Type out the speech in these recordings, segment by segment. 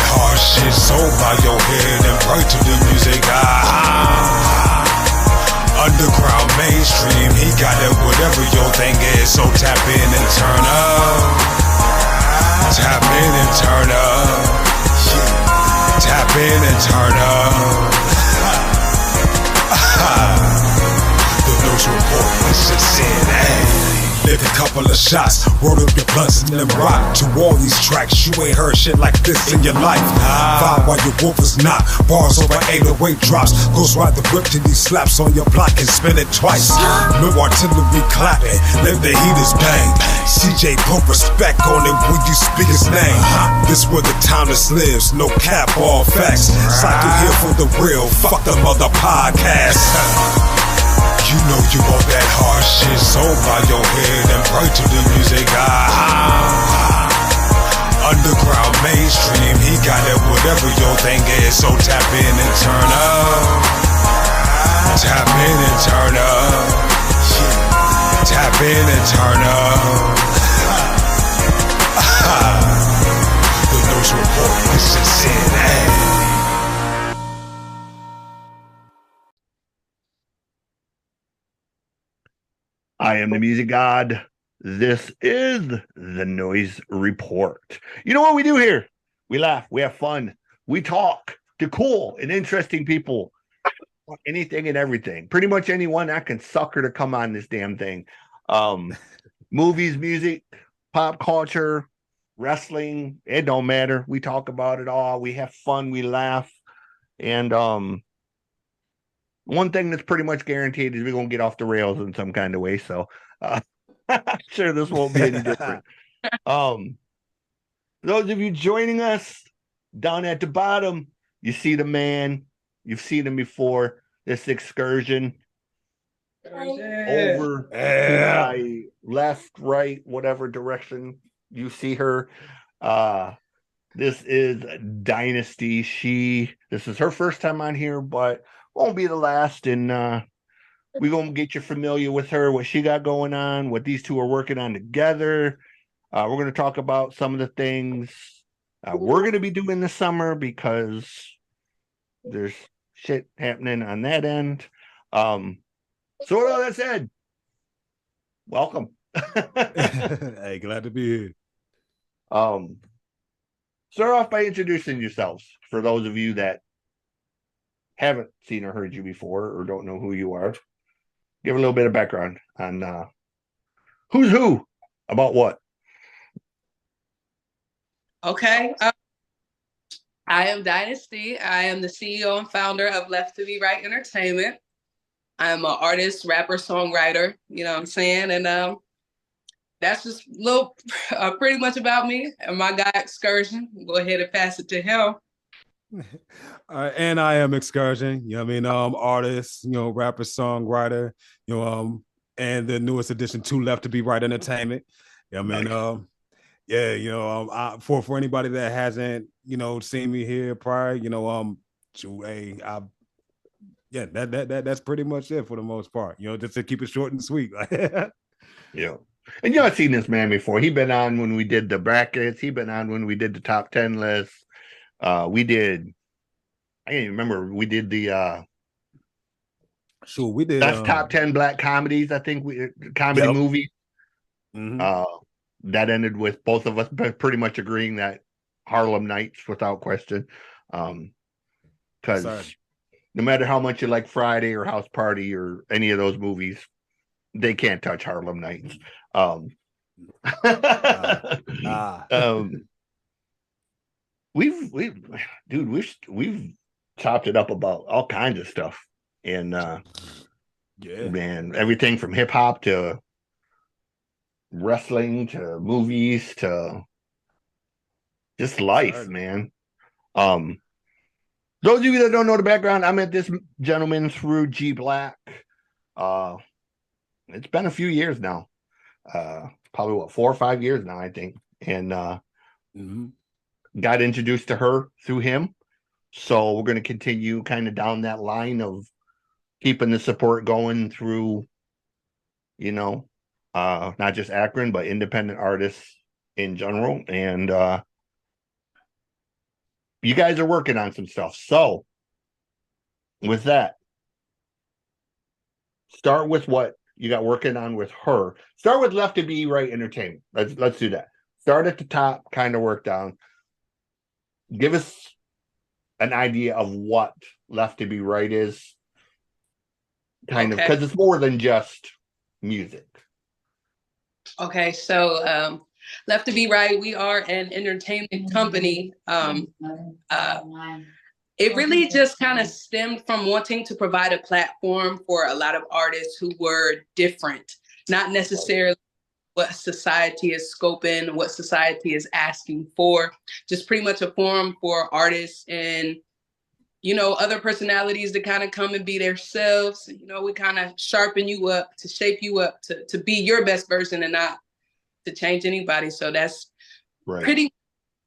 hard shit, so bow your head and pray to the music. Underground, mainstream, he got it, whatever your thing is. So tap in and turn up. Tap in and turn up. Tap in and turn up. The Noize report is just in, Live a couple of shots, roll up your blunts and then rock to all these tracks. You ain't heard shit like this in your life. Vibe while your wolf is not. Bars over 808 drops. Goes ride the whip till he slaps on your block and spin it twice. No artillery clapping, let the heaters bang. CJ put respect on it when you speak his name. This where the townless lives, no cap, all facts. Cycle here for the real, fuck them other podcasts. You know you want that hard shit, so bow your head and pray to the music. Underground, mainstream, he got it, whatever your thing is. So tap in and turn up. Tap in and turn up. Tap in and turn up. The Noize report is just in, I am the music god. This is the Noize report. You know what we do here? We laugh, we have fun, we talk to cool and interesting people. Anything and everything. Pretty much anyone that can sucker to come on this damn thing. Movies, music, pop culture, wrestling, it don't matter. We talk about it all. We have fun, we laugh. And one thing that's pretty much guaranteed is we're going to get off the rails in some kind of way. So I'm sure this won't be any different. Those of you joining us down at the bottom, you see the man. You've seen him before. This Xcursion. Over my left, right, whatever direction you see her. This is Dynasti. This is her first time on here, but won't be the last. And we're going to get you familiar with her, what she got going on, what these two are working on together. We're going to talk about some of the things we're going to be doing this summer because there's shit happening on that end. So with all that said, welcome. Hey, glad to be here. Start off by introducing yourselves for those of you that haven't seen or heard you before or don't know who you are. Give a little bit of background on who's who about what. Okay. I am Dynasti. I am the CEO and founder of Left to Be Right Entertainment. I'm an artist, rapper, songwriter, you know what I'm saying? And that's just a little, pretty much about me and my guy Xcursion. Go ahead and pass it to him. And I am Xcursion, you know what I mean? Artist, you know, rapper, songwriter, you know, and the newest addition to Left to Be Right Entertainment. You know what I mean? Yeah, you know, for anybody that hasn't, you know, seen me here prior, you know, yeah, that's pretty much it for the most part. You know, just to keep it short and sweet. Yeah. And y'all seen this man before. He been on when we did the brackets. He been on when we did the top 10 list. We did, I can't even remember. We did the sure, we did that's top 10 black comedies, I think comedy movies. That ended with both of us pretty much agreeing that Harlem Nights without question. Because no matter how much you like Friday or House Party or any of those movies, they can't touch Harlem Nights. We've chopped it up about all kinds of stuff. And yeah, man, everything from hip hop to wrestling to movies to just life, man. Those of you that don't know the background, I met this gentleman through G Black. It's been a few years now. Probably 4 or 5 years now, I think. And got introduced to her through him. So we're going to continue kind of down that line of keeping the support going through, you know, not just Akron, but independent artists in general. And you guys are working on some stuff. So with that, start with what you got working on with her. Start with Left to Be Right Entertainment. Let's do that. Start at the top, kind of work down. Give us an idea of what Left to Be Right is. Kind of, because it's more than just music. Okay, so Left to Be Right, we are an entertainment company. It really just kind of stemmed from wanting to provide a platform for a lot of artists who were different, not necessarily what society is scoping, what society is asking for, just pretty much a forum for artists and, you know, other personalities to kind of come and be themselves. You know, we kind of sharpen you up, to shape you up, to be your best version and not to change anybody. So that's pretty much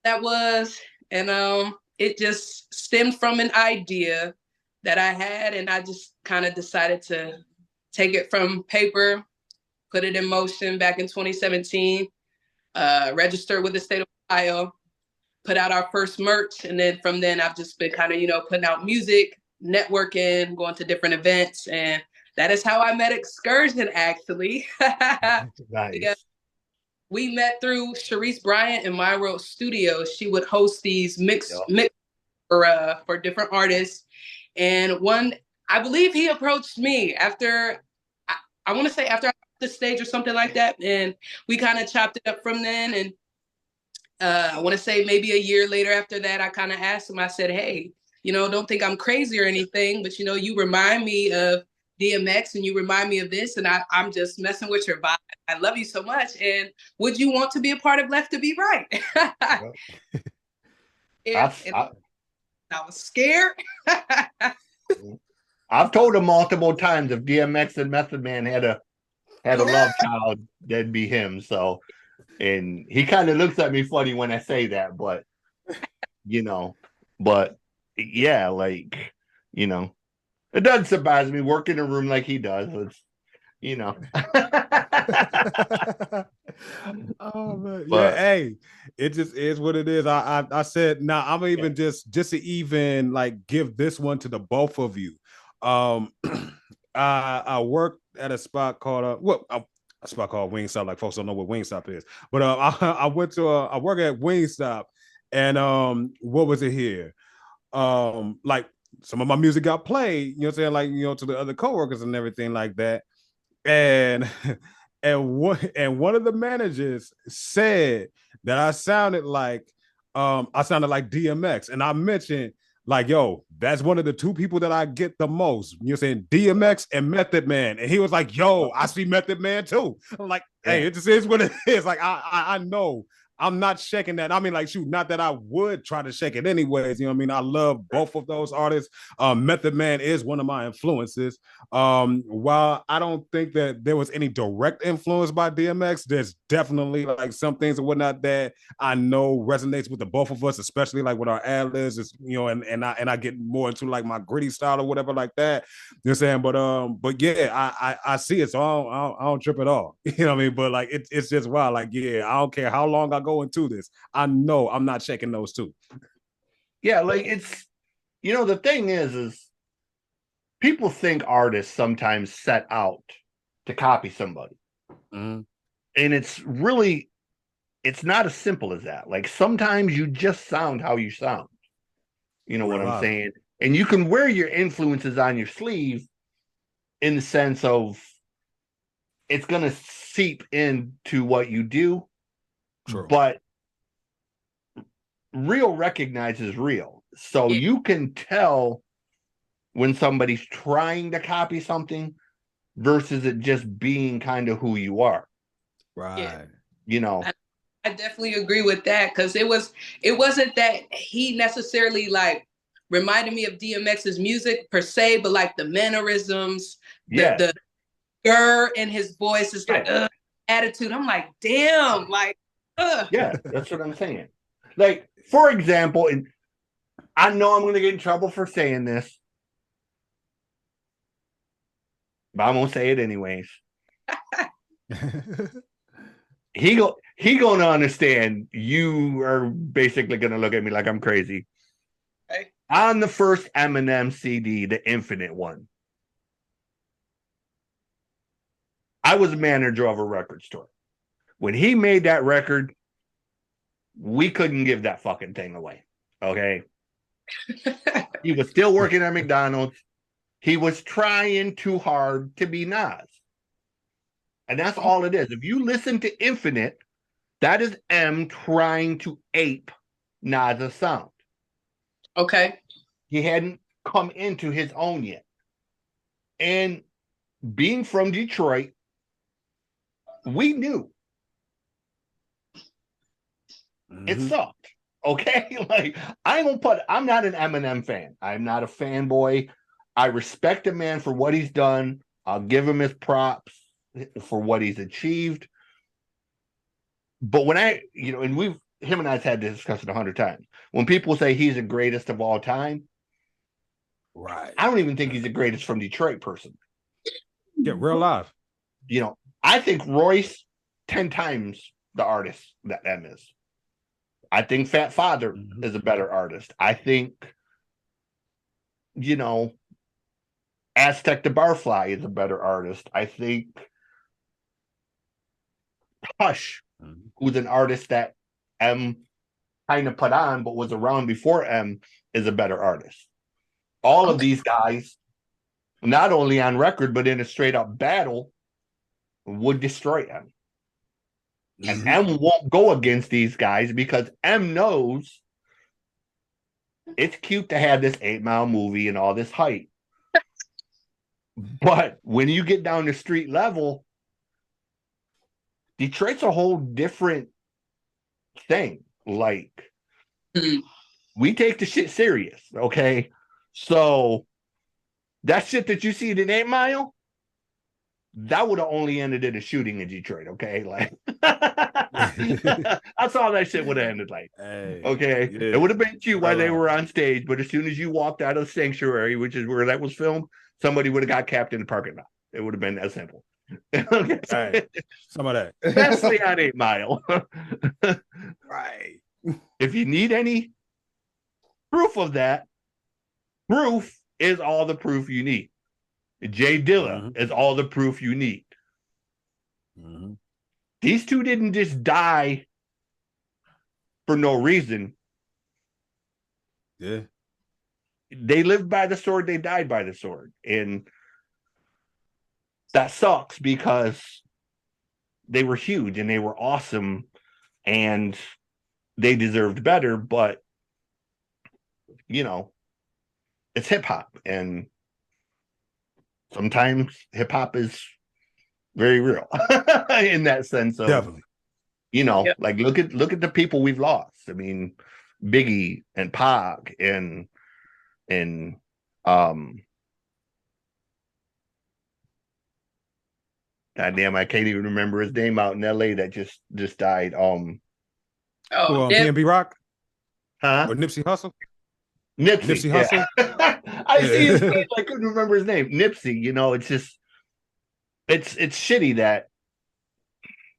that was. And it just stemmed from an idea that I had, and I just kind of decided to take it from paper, put it in motion back in 2017, registered with the state of Ohio, put out our first merch. And then from then I've just been kind of, you know, putting out music, networking, going to different events. And that is how I met Xcursion, actually. Nice. Yeah. We met through Sharice Bryant in My World Studios. She would host these mix for different artists. And I believe he approached me after, I want to say after the stage or something like that. And we kind of chopped it up from then. And I want to say maybe a year later after that, I kind of asked him, I said, hey, you know, don't think I'm crazy or anything, but, you know, you remind me of DMX and you remind me of this, and I'm just messing with your vibe. I love you so much. And would you want to be a part of Left to Be Right? I was scared. I've told him multiple times if DMX and Method Man had a love child, that'd be him. So, and he kind of looks at me funny when I say that, but you know, but yeah, like, you know, it doesn't surprise me working in a room like he does. It's, you know. Oh man, yeah. Hey, it just is what it is. I said, nah, I'm even just to even like give this one to the both of you. I worked at a spot called a spot called Wingstop. Like folks don't know what Wingstop is, but I went to I work at Wingstop, and what was it here? Like some of my music got played, you know what I'm saying, like, you know, to the other coworkers and everything like that. And one of the managers said that I sounded like DMX. And I mentioned, like, yo, that's one of the two people that I get the most. You're saying DMX and Method Man. And he was like, yo, I see Method Man too. I'm like, hey, it just is what it is. Like, I know I'm not shaking that. I mean, like, shoot, not that I would try to shake it anyways. You know what I mean? I love both of those artists. Method Man is one of my influences. While I don't think that there was any direct influence by DMX, there's definitely like some things and whatnot that I know resonates with the both of us, especially like with our ad-libs, you know, and I get more into like my gritty style or whatever like that. You know what I'm saying? But yeah, I see it, so I don't trip at all. You know what I mean? But like it's just wild. Like, yeah, I don't care how long I go into this, I know I'm not checking those two. Yeah, like it's, you know, the thing is people think artists sometimes set out to copy somebody. And it's not as simple as that. Like sometimes you just sound how you sound. You know what I'm saying? And you can wear your influences on your sleeve in the sense of it's going to seep into what you do. True. But real recognizes real. So you can tell when somebody's trying to copy something versus it just being kind of who you are. Right. Yeah. You know. I definitely agree with that, because it wasn't that he necessarily like reminded me of DMX's music per se, but like the mannerisms, the in his voice is like attitude. I'm like, damn, like yeah, that's what I'm saying. Like, for example, and I know I'm going to get in trouble for saying this, but I'm going to say it anyways. He going to understand. You are basically going to look at me like I'm crazy. Okay. On the first Eminem CD, the Infinite one, I was a manager of a record store. When he made that record, we couldn't give that fucking thing away. Okay. He was still working at McDonald's. He was trying too hard to be Nas. And that's all it is. If you listen to Infinite, that is M trying to ape Nas' sound. Okay. He hadn't come into his own yet. And being from Detroit, we knew it sucked. Okay. Like, I'm not an Eminem fan. I'm not a fanboy. I respect the man for what he's done. I'll give him his props for what he's achieved. But when and him and I's had this discussion 100 times. When people say he's the greatest of all time, right? I don't even think he's the greatest from Detroit person. Yeah, real life. I think Royce 10 times the artist that M is. I think Fat Father is a better artist. I think, Aztec the Barfly is a better artist. I think Hush, who's an artist that M kind of put on but was around before M, is a better artist. All of these guys, not only on record but in a straight up battle, would destroy M. And M won't go against these guys because M knows it's cute to have this 8 Mile movie and all this hype. But when you get down to street level, Detroit's a whole different thing. Like, we take the shit serious, okay? So that shit that you see in 8 Mile, that would have only ended in a shooting in Detroit, okay? Like, that's all that shit would have ended like. Okay? Yeah. It would have been cute while they were on stage, but as soon as you walked out of the sanctuary, which is where that was filmed, somebody would have got capped in the parking lot. It would have been that simple. Okay? Right. Some of that. Especially on 8 Mile. Right. If you need any proof of that, proof is all the proof you need. Jay Dilla is all the proof you need. These two didn't just die for no reason. Yeah. They lived by the sword, they died by the sword. And that sucks because they were huge and they were awesome and they deserved better, but it's hip hop, and sometimes hip hop is very real in that sense of definitely. Like look at the people we've lost. I mean, Biggie and Pac and goddamn, I can't even remember his name out in LA that just died. PNB Rock? Huh? Or Nipsey Hussle? Nipsey Hussle? I see his name, I couldn't remember his name. Nipsey, it's just it's shitty that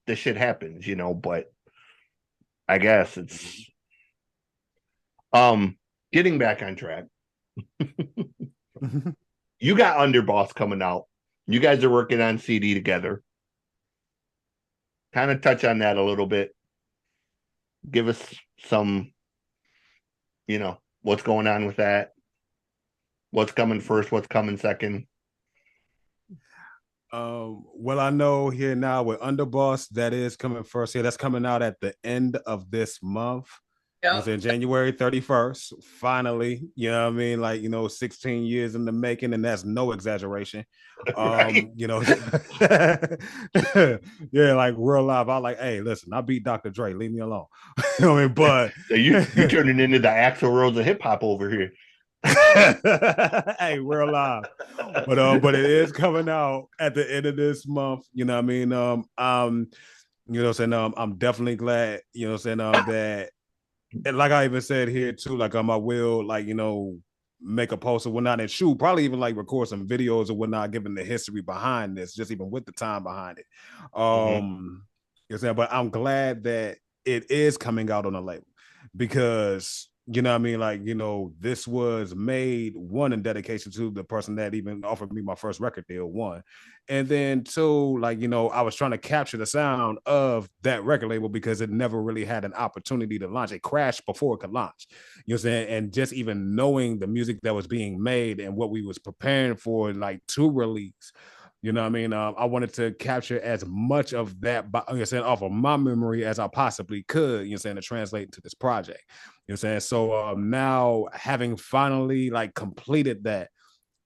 this shit happens, but I guess it's getting back on track. You got Underboss coming out. You guys are working on CD together. Kind of touch on that a little bit. Give us some, what's going on with that. What's coming first? What's coming second? Well, I know here now with Underboss, that is coming first here. That's coming out at the end of this month. Yep. It's January 31st. Finally, you know what I mean? Like, 16 years in the making, and that's no exaggeration. Right. Yeah, like real life. I like, hey, listen, I beat Dr. Dre. Leave me alone. But so you're turning into the Axl Rose of hip hop over here. Hey, we're alive. But it is coming out at the end of this month. You know what I mean? I'm definitely glad, that, and like I even said here too, like I will, like, make a post or whatnot and shoot, probably even like record some videos or whatnot, given the history behind this, just even with the time behind it. But I'm glad that it is coming out on a label, because You know what I mean? Like, you know, this was made, one, in dedication to the person that even offered me my first record deal, one. And then two, like, you know, I was trying to capture the sound of that record label because it never really had an opportunity to launch. It crashed before it could launch. You know what I'm saying? And just even knowing the music that was being made and what we was preparing for, like, to release. You know what I mean? I wanted to capture as much of that, you know what I'm saying, off of my memory as I possibly could, you know what I'm saying, to translate into this project. You know what I'm saying? So now having finally like completed that,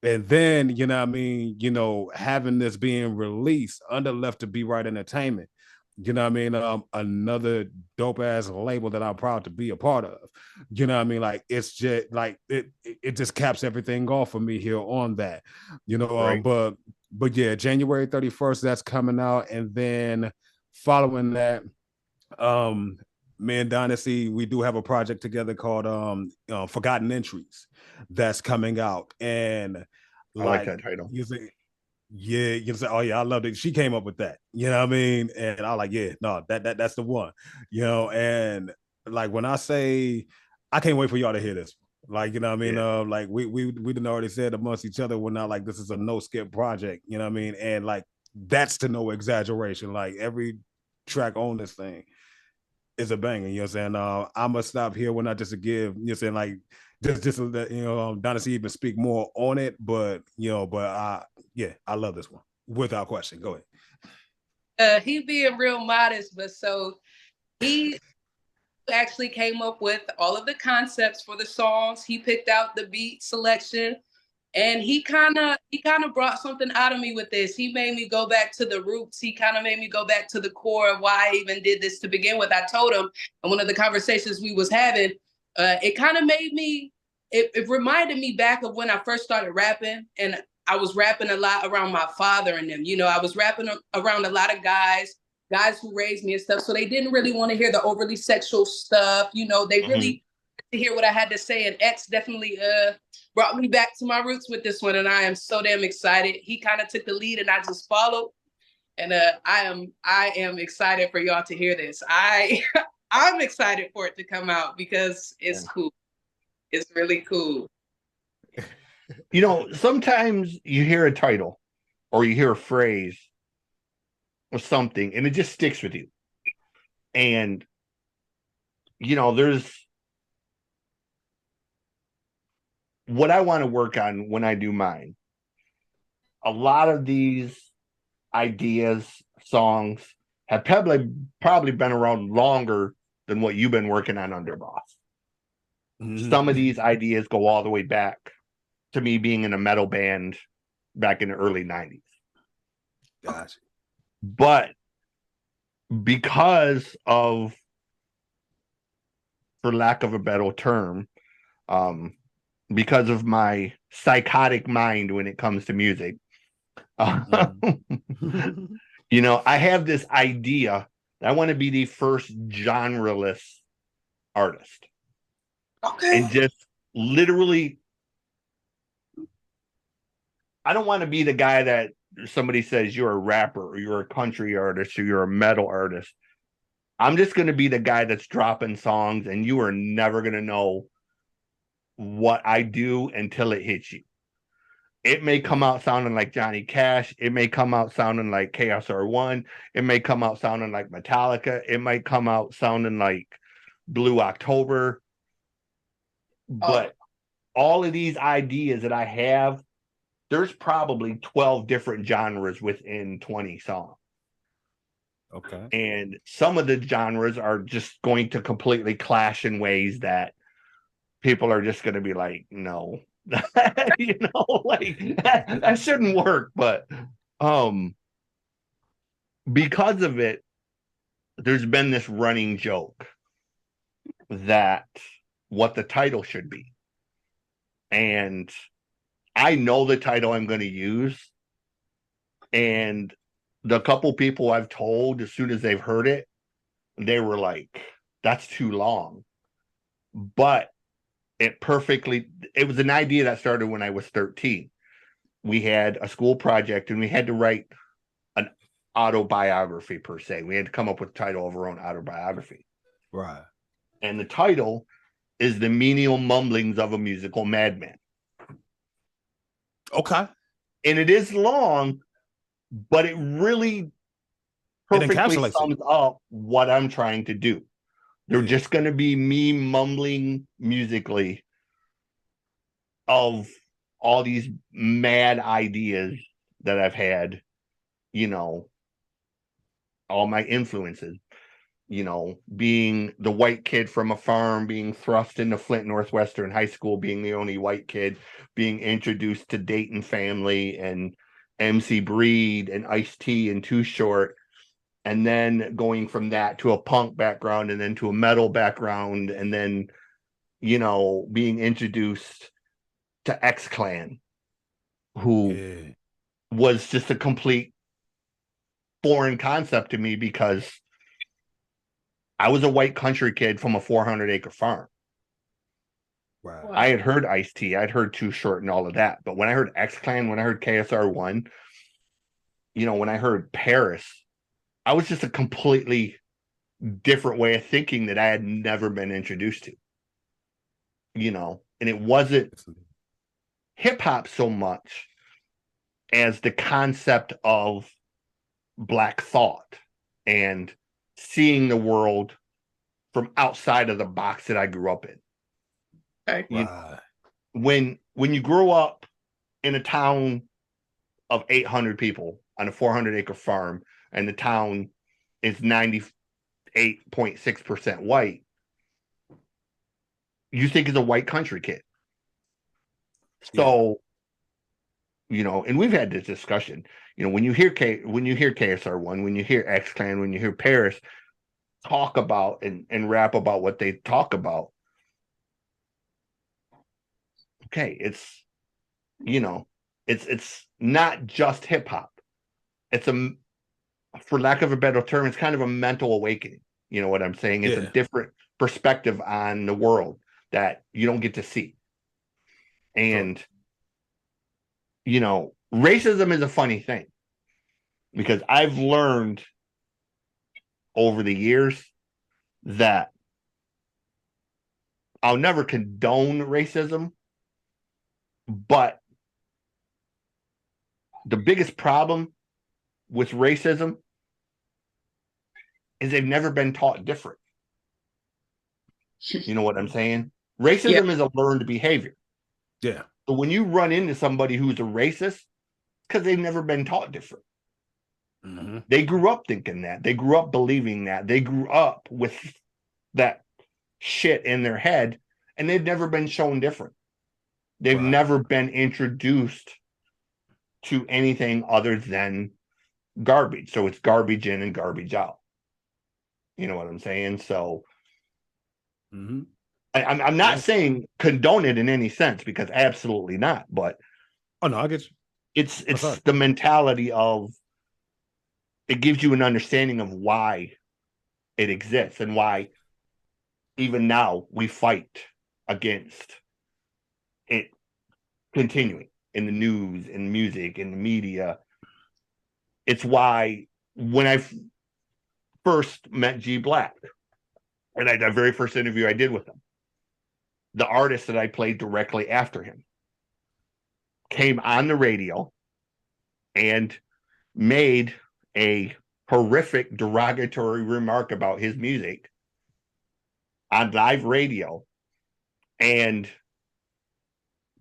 and then, you know what I mean, you know, having this being released under Left to Be Right Entertainment, you know what I mean, another dope ass label that I'm proud to be a part of. You know what I mean? Like, it's just like it just caps everything off for me here on that. You know, Right. but yeah, January 31st, that's coming out. And then following that, me and Dynasty, we do have a project together called Forgotten Entries that's coming out. And I like like that title. you say, yeah, you say, oh yeah, I loved it. She came up with that, you know what I mean? And I like, yeah, no, that's the one, you know. And like when I say, I can't wait for y'all to hear this. Like, you know what I mean? Yeah. Like we done already said amongst each other, we're not like, this is a no skip project, you know what I mean? And like, that's to no exaggeration. Like, every track on this thing is a banger, you know what I'm saying? I'm gonna stop here when I just to give, you know what I'm saying, like, just to let, you know, Dynasty even speak more on it, but you know, yeah, I love this one without question. Go ahead. He being real modest, but so he actually came up with all of the concepts for the songs. He picked out the beat selection, and he kind of brought something out of me with this. He made me go back to the roots. He kind of made me go back to the core of why I even did this to begin with. I told him in one of the conversations we was having, it kind of made me, it reminded me back of when I first started rapping, and I was rapping a lot around my father and them. You know, I was rapping around a lot of guys who raised me and stuff. So they didn't really want to hear the overly sexual stuff. You know, they really to hear what I had to say. And X definitely brought me back to my roots with this one. And I am so damn excited. He kind of took the lead and I just followed. And I am excited for y'all to hear this. I'm excited for it to come out because it's cool. It's really cool. You know, sometimes you hear a title or you hear a phrase or something and it just sticks with you. And, you know, there's what I want to work on when I do mine. A lot of these ideas, songs have probably been around longer than what you've been working on under Boss. Some of these ideas go all the way back to me being in a metal band back in the early 90s. Gotcha. But because of, for lack of a better term, because of my psychotic mind when it comes to music, you know, I have this idea that I want to be the first genre-less artist. Okay. And just literally, I don't want to be the guy that somebody says you're a rapper or you're a country artist or you're a metal artist. I'm just going to be the guy that's dropping songs and you are never going to know what I do until it hits you. It may come out sounding like Johnny Cash. It may come out sounding like KSR1. It may come out sounding like Metallica. It might come out sounding like Blue October. But all of these ideas that I have, there's probably 12 different genres within 20 songs. Okay. And some of the genres are just going to completely clash in ways that people are just going to be like, no, you know, like that shouldn't work. But because of it, there's been this running joke that what the title should be. And I know the title I'm going to use. And the couple people I've told, as soon as they've heard it, they were like, that's too long. But it was an idea that started when I was 13. We had a school project and we had to write an autobiography per se. We had to come up with the title of our own autobiography. Right. And the title is the menial mumblings of a musical madman. Okay. And it is long, but it really perfectly sums up what I'm trying to do. They're just going to be me mumbling musically of all these mad ideas that I've had, you know, all my influences, you know, being the white kid from a farm, being thrust into Flint Northwestern High School, being the only white kid, being introduced to Dayton Family and MC Breed and Ice-T and Too Short, and then going from that to a punk background and then to a metal background, and then, you know, being introduced to X-Clan, who was just a complete foreign concept to me because I was a white country kid from a 400-acre farm. Wow. I had heard Ice-T, I'd heard Too Short and all of that. But when I heard X-Clan, when I heard KSR1, you know, when I heard Paris, I was just a completely different way of thinking that I had never been introduced to. You know, and it wasn't hip-hop so much as the concept of Black thought and seeing the world from outside of the box that I grew up in. Right. When you grow up in a town of 800 people on a 400-acre farm, and the town is 98.6% white, you think it's a white country kid. So, you know, and we've had this discussion. You know, when you hear KSR1, when you hear X-Clan, when you hear Paris talk about and rap about what they talk about, okay, it's, you know, it's not just hip hop. It's for lack of a better term, it's kind of a mental awakening. You know what I'm saying? It's a different perspective on the world that you don't get to see. And, you know, racism is a funny thing because I've learned over the years that I'll never condone racism, but the biggest problem with racism is they've never been taught different. You know what I'm saying? Racism is a learned behavior. Yeah. So when you run into somebody who's a racist, because they've never been taught different. Mm-hmm. They grew up thinking that. They grew up believing that. They grew up with that shit in their head, and they've never been shown different. They've never been introduced to anything other than garbage. So it's garbage in and garbage out. You know what I'm saying? So I'm not saying condone it in any sense, because absolutely not. But oh no, I get you. It's the mentality of, it gives you an understanding of why it exists and why even now we fight against it continuing in the news, in music, in the media. It's why when I first met G Black, and the very first interview I did with him, the artist that I played directly after him came on the radio and made a horrific derogatory remark about his music on live radio and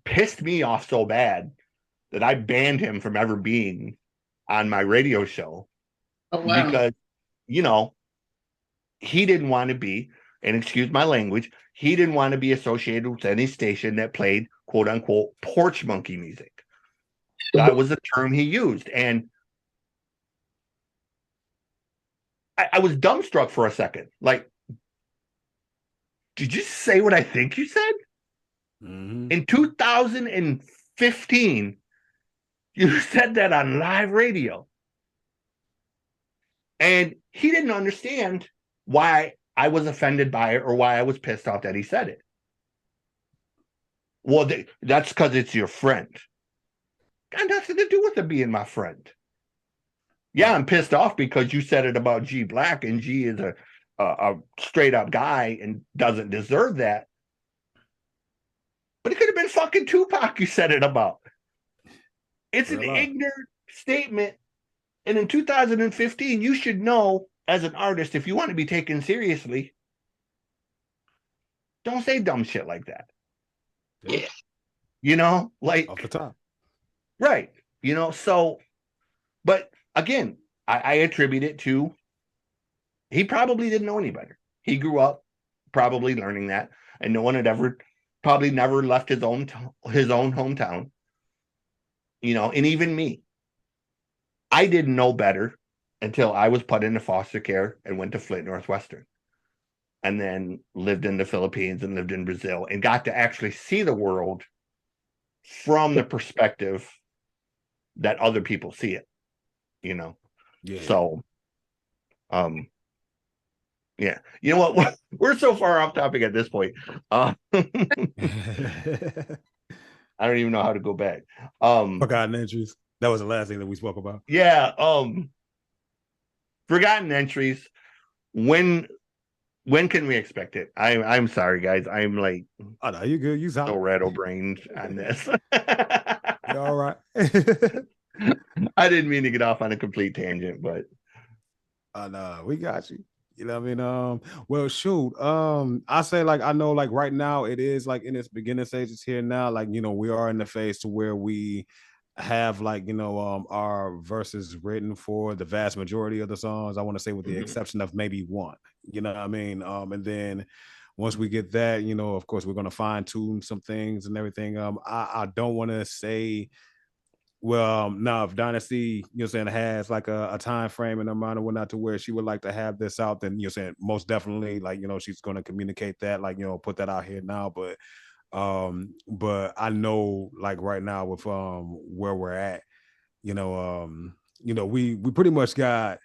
pissed me off so bad that I banned him from ever being on my radio show. Oh, wow. Because, you know, he didn't want to be, and excuse my language, he didn't want to be associated with any station that played quote unquote porch monkey music. That was the term he used. And I was dumbstruck for a second. Like, did you say what I think you said? Mm-hmm. In 2015, you said that on live radio. And he didn't understand why I was offended by it or why I was pissed off that he said it. Well, that's because it's your friend. Got nothing to do with it being my friend. Yeah, I'm pissed off because you said it about G Black, and G is a straight up guy and doesn't deserve that. have been fucking Tupac you said it about. It's an ignorant statement. And in 2015, you should know as an artist, if you want to be taken seriously, don't say dumb shit like that. Yeah. You know, like off the top. Right. You know, so, but again, I attribute it to he probably didn't know any better. He grew up probably learning that, and no one had probably never left his own hometown. You know, and even me, I didn't know better until I was put into foster care and went to Flint Northwestern, and then lived in the Philippines and lived in Brazil and got to actually see the world from the perspective that other people see it, you know? Yeah. So, yeah. You know what? We're so far off topic at this point. I don't even know how to go back. Forgotten entries. That was the last thing that we spoke about. Yeah. Forgotten entries. When can we expect it? I'm sorry, guys. I'm like, oh no, you good. You so rattle-brained on this. You're all right. I didn't mean to get off on a complete tangent, but no, we got you. You know what I mean? Well, shoot. I say like I know like right now it is like in its beginning stages here now. Like, you know, we are in the phase to where we have like, you know, our verses written for the vast majority of the songs. I want to say with the exception of maybe one. You know what I mean? And then once we get that, you know, of course, we're gonna fine tune some things and everything. I don't want to say, well, now if Dynasty, you know what I'm saying, has like a time frame in her mind or whatnot to where she would like to have this out, then, you know what I'm saying, most definitely, like, you know, she's going to communicate that, like, you know, put that out here now. But I know like right now with where we're at, you know, we pretty much got,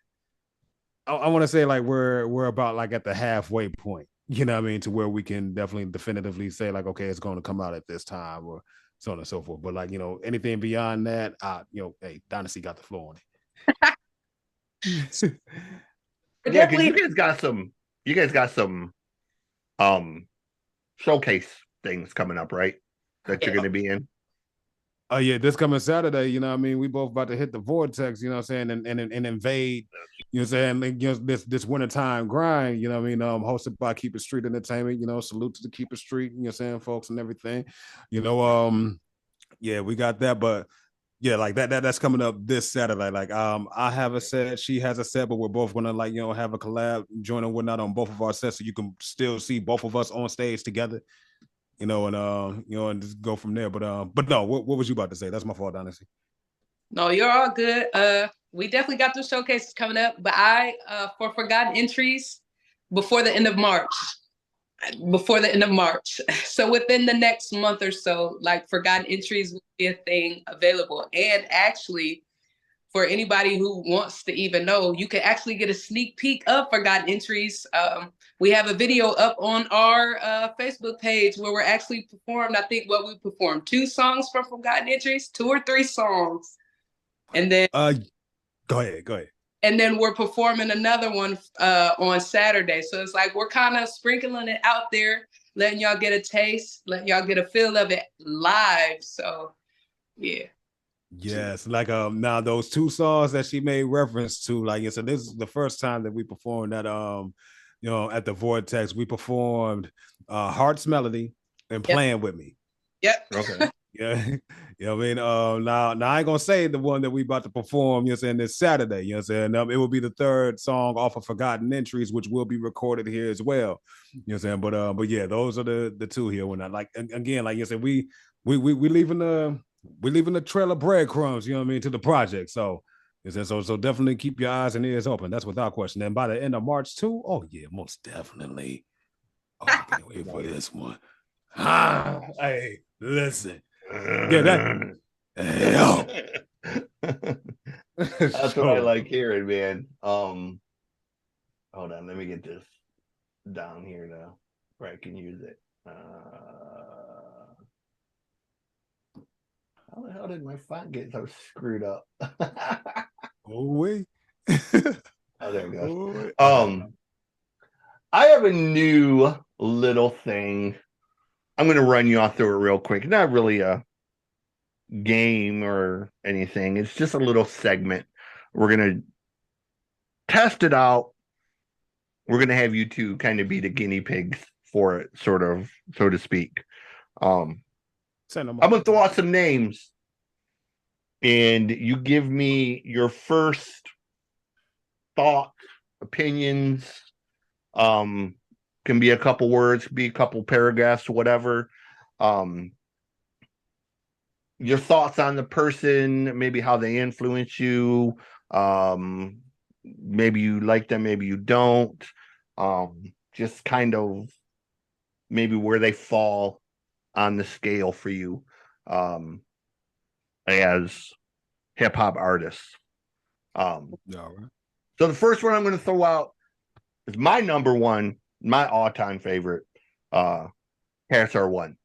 I want to say like we're about like at the halfway point, you know what I mean, to where we can definitely definitively say like, okay, it's going to come out at this time or so on and so forth. But like, you know, anything beyond that, you know, hey, Dynasty got the floor on it. Yeah, because you guys got some showcase things coming up, right? That you're gonna be in. Oh yeah, this coming Saturday, you know what I mean? We both about to hit the vortex, you know what I'm saying, and invade, you know what I'm saying, like, you know, this wintertime grind, you know what I mean? Hosted by Keep It Street Entertainment, you know, salute to the Keep It Street, you know what I'm saying, folks and everything. You know, yeah, we got that, but yeah, like that's coming up this Saturday. Like I have a set, she has a set, but we're both gonna like, you know, have a collab, join and whatnot on both of our sets so you can still see both of us on stage together. You know, and you know, and just go from there. But no, what was you about to say? That's my fault, honestly. No, you're all good. We definitely got the showcases coming up, but I for Forgotten Entries before the end of March. So within the next month or so, like Forgotten Entries will be a thing available. And actually, for anybody who wants to even know, you can actually get a sneak peek of Forgotten Entries. We have a video up on our Facebook page where we're actually performed. I think we performed 2 songs from Forgotten Entries, 2 or 3 songs. And then go ahead. And then we're performing another one on Saturday. So it's like we're kind of sprinkling it out there, letting y'all get a taste, letting y'all get a feel of it live. So yeah. Yes, like now those 2 songs that she made reference to, like, so this is the first time that we performed that you know, at the Vortex. We performed Heart's Melody and Playing With Me. Yep. Okay. Yeah. You know what I mean? Now I ain't gonna say the one that we about to perform, you know what I'm saying, this Saturday. You know what I'm saying? It will be the 3rd song off of Forgotten Entries, which will be recorded here as well. You know what I'm saying? But yeah, those are the 2 here. When I like, again, like you said, we leaving the trail of breadcrumbs, you know what I mean, to the project. So definitely keep your eyes and ears open. That's without question. And by the end of March too, oh yeah, most definitely. Oh, I can't wait for this one. Hey, listen. Yeah, that. That's what I like hearing, man. Hold on, let me get this down here now, where I can use it. How the hell did my font get so screwed up? Oh wait. Oh, there we go. I have a new little thing. I'm going to run you off through it real quick. Not really a game or anything. It's just a little segment. We're going to test it out. We're going to have you two kind of be the guinea pigs for it, sort of, so to speak. I'm going to throw out some names, and you give me your first thoughts, opinions. Can be a couple words, be a couple paragraphs, whatever. Your thoughts on the person, maybe how they influence you. Maybe you like them, maybe you don't. Just kind of maybe where they fall on the scale for you as hip-hop artists. All right. So the first one I'm going to throw out is my number one, my all-time favorite, KSR1.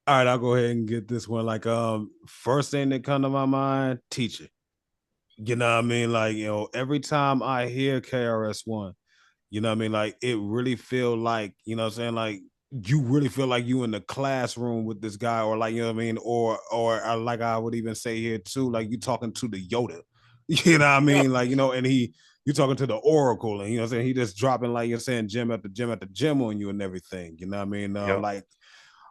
All right, I'll go ahead and get this one. Like, first thing that come to my mind, Teacher. You know what I mean? Like, you know, every time I hear KRS-One, you know what I mean? Like, it really feel like, you know what I'm saying? Like, you really feel like you in the classroom with this guy, or like, you know what I mean? Or like I would even say here too, like you talking to the Yoda. You know what I mean? Like, you know, and you talking to the Oracle, and you know what I'm saying? He just dropping, like you're saying, gym at the gym on you and everything. You know what I mean? Like,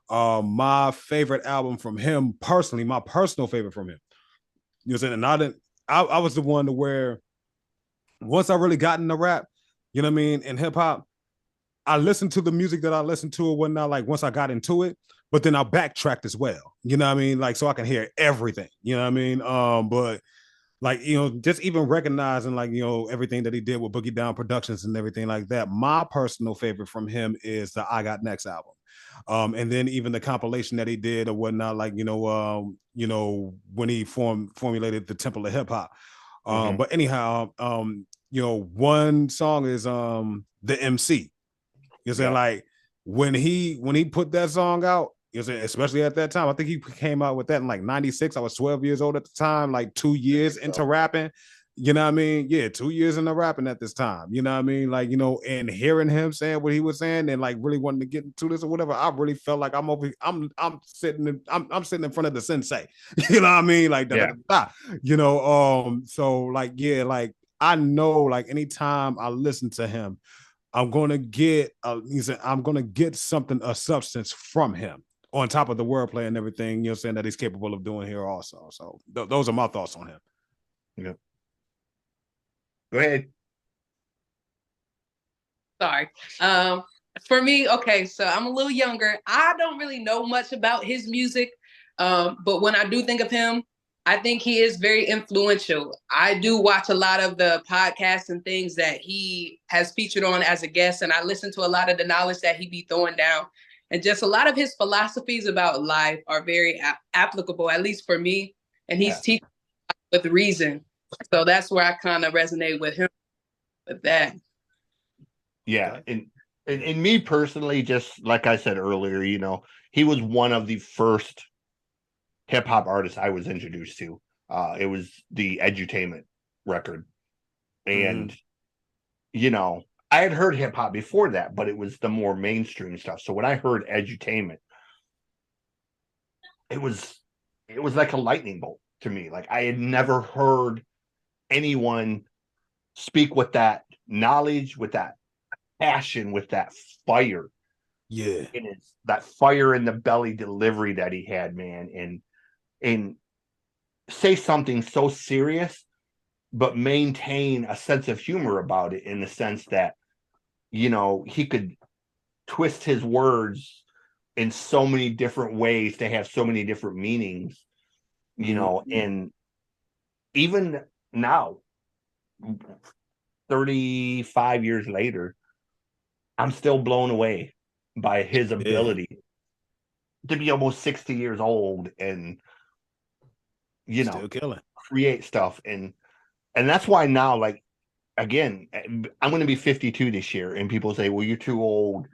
my favorite album from him personally, my personal favorite from him. You know what I'm saying? And I was the one to where once I really got into rap, you know what I mean, in hip hop, I listened to the music that I listened to or whatnot, like once I got into it, but then I backtracked as well. You know what I mean? Like, so I can hear everything. You know what I mean? But like, you know, just even recognizing, like, you know, everything that he did with Boogie Down Productions and everything like that. My personal favorite from him is the I Got Next album. And then even the compilation that he did or whatnot, like, you know, when he formulated the Temple of Hip Hop. But anyhow, you know, one song is the MC. You know what I'm saying? Like when he put that song out, you know what I'm saying, especially at that time, I think he came out with that in like 96. I was 12 years old at the time, like 2 years into rapping. You know what I mean? Yeah, 2 years into rapping at this time. You know what I mean? Like, you know, and hearing him saying what he was saying and like really wanting to get into this or whatever, I really felt like I'm sitting in front of the sensei. You know what I mean? Like you know, so like, yeah, like I know like anytime I listen to him, I'm gonna get something, a substance from him on top of the wordplay and everything, you know, saying that he's capable of doing here also. So those are my thoughts on him. Yeah. Go ahead. Sorry. For me, okay, so I'm a little younger. I don't really know much about his music, but when I do think of him, I think he is very influential. I do watch a lot of the podcasts and things that he has featured on as a guest, and I listen to a lot of the knowledge that he be throwing down. And just a lot of his philosophies about life are very applicable, at least for me. And he's teaching with reason. So that's where I kind of resonate with him with that. Yeah. And me personally, just like I said earlier, you know, he was one of the first hip hop artists I was introduced to. It was the Edutainment record. And, you know, I had heard hip hop before that, but it was the more mainstream stuff. So when I heard Edutainment, it was like a lightning bolt to me. Like I had never heard anyone speak with that knowledge, with that passion, with that fire. Yeah. And it's that fire in the belly delivery that he had, man. And say something so serious, but maintain a sense of humor about it, in the sense that, you know, he could twist his words in so many different ways to have so many different meanings, you know. And even now, 35 years later, I'm still blown away by his ability to be almost 60 years old and, you know, still killing, create stuff. And that's why now, like, again, I'm going to be 52 this year, and people say, well, you're too old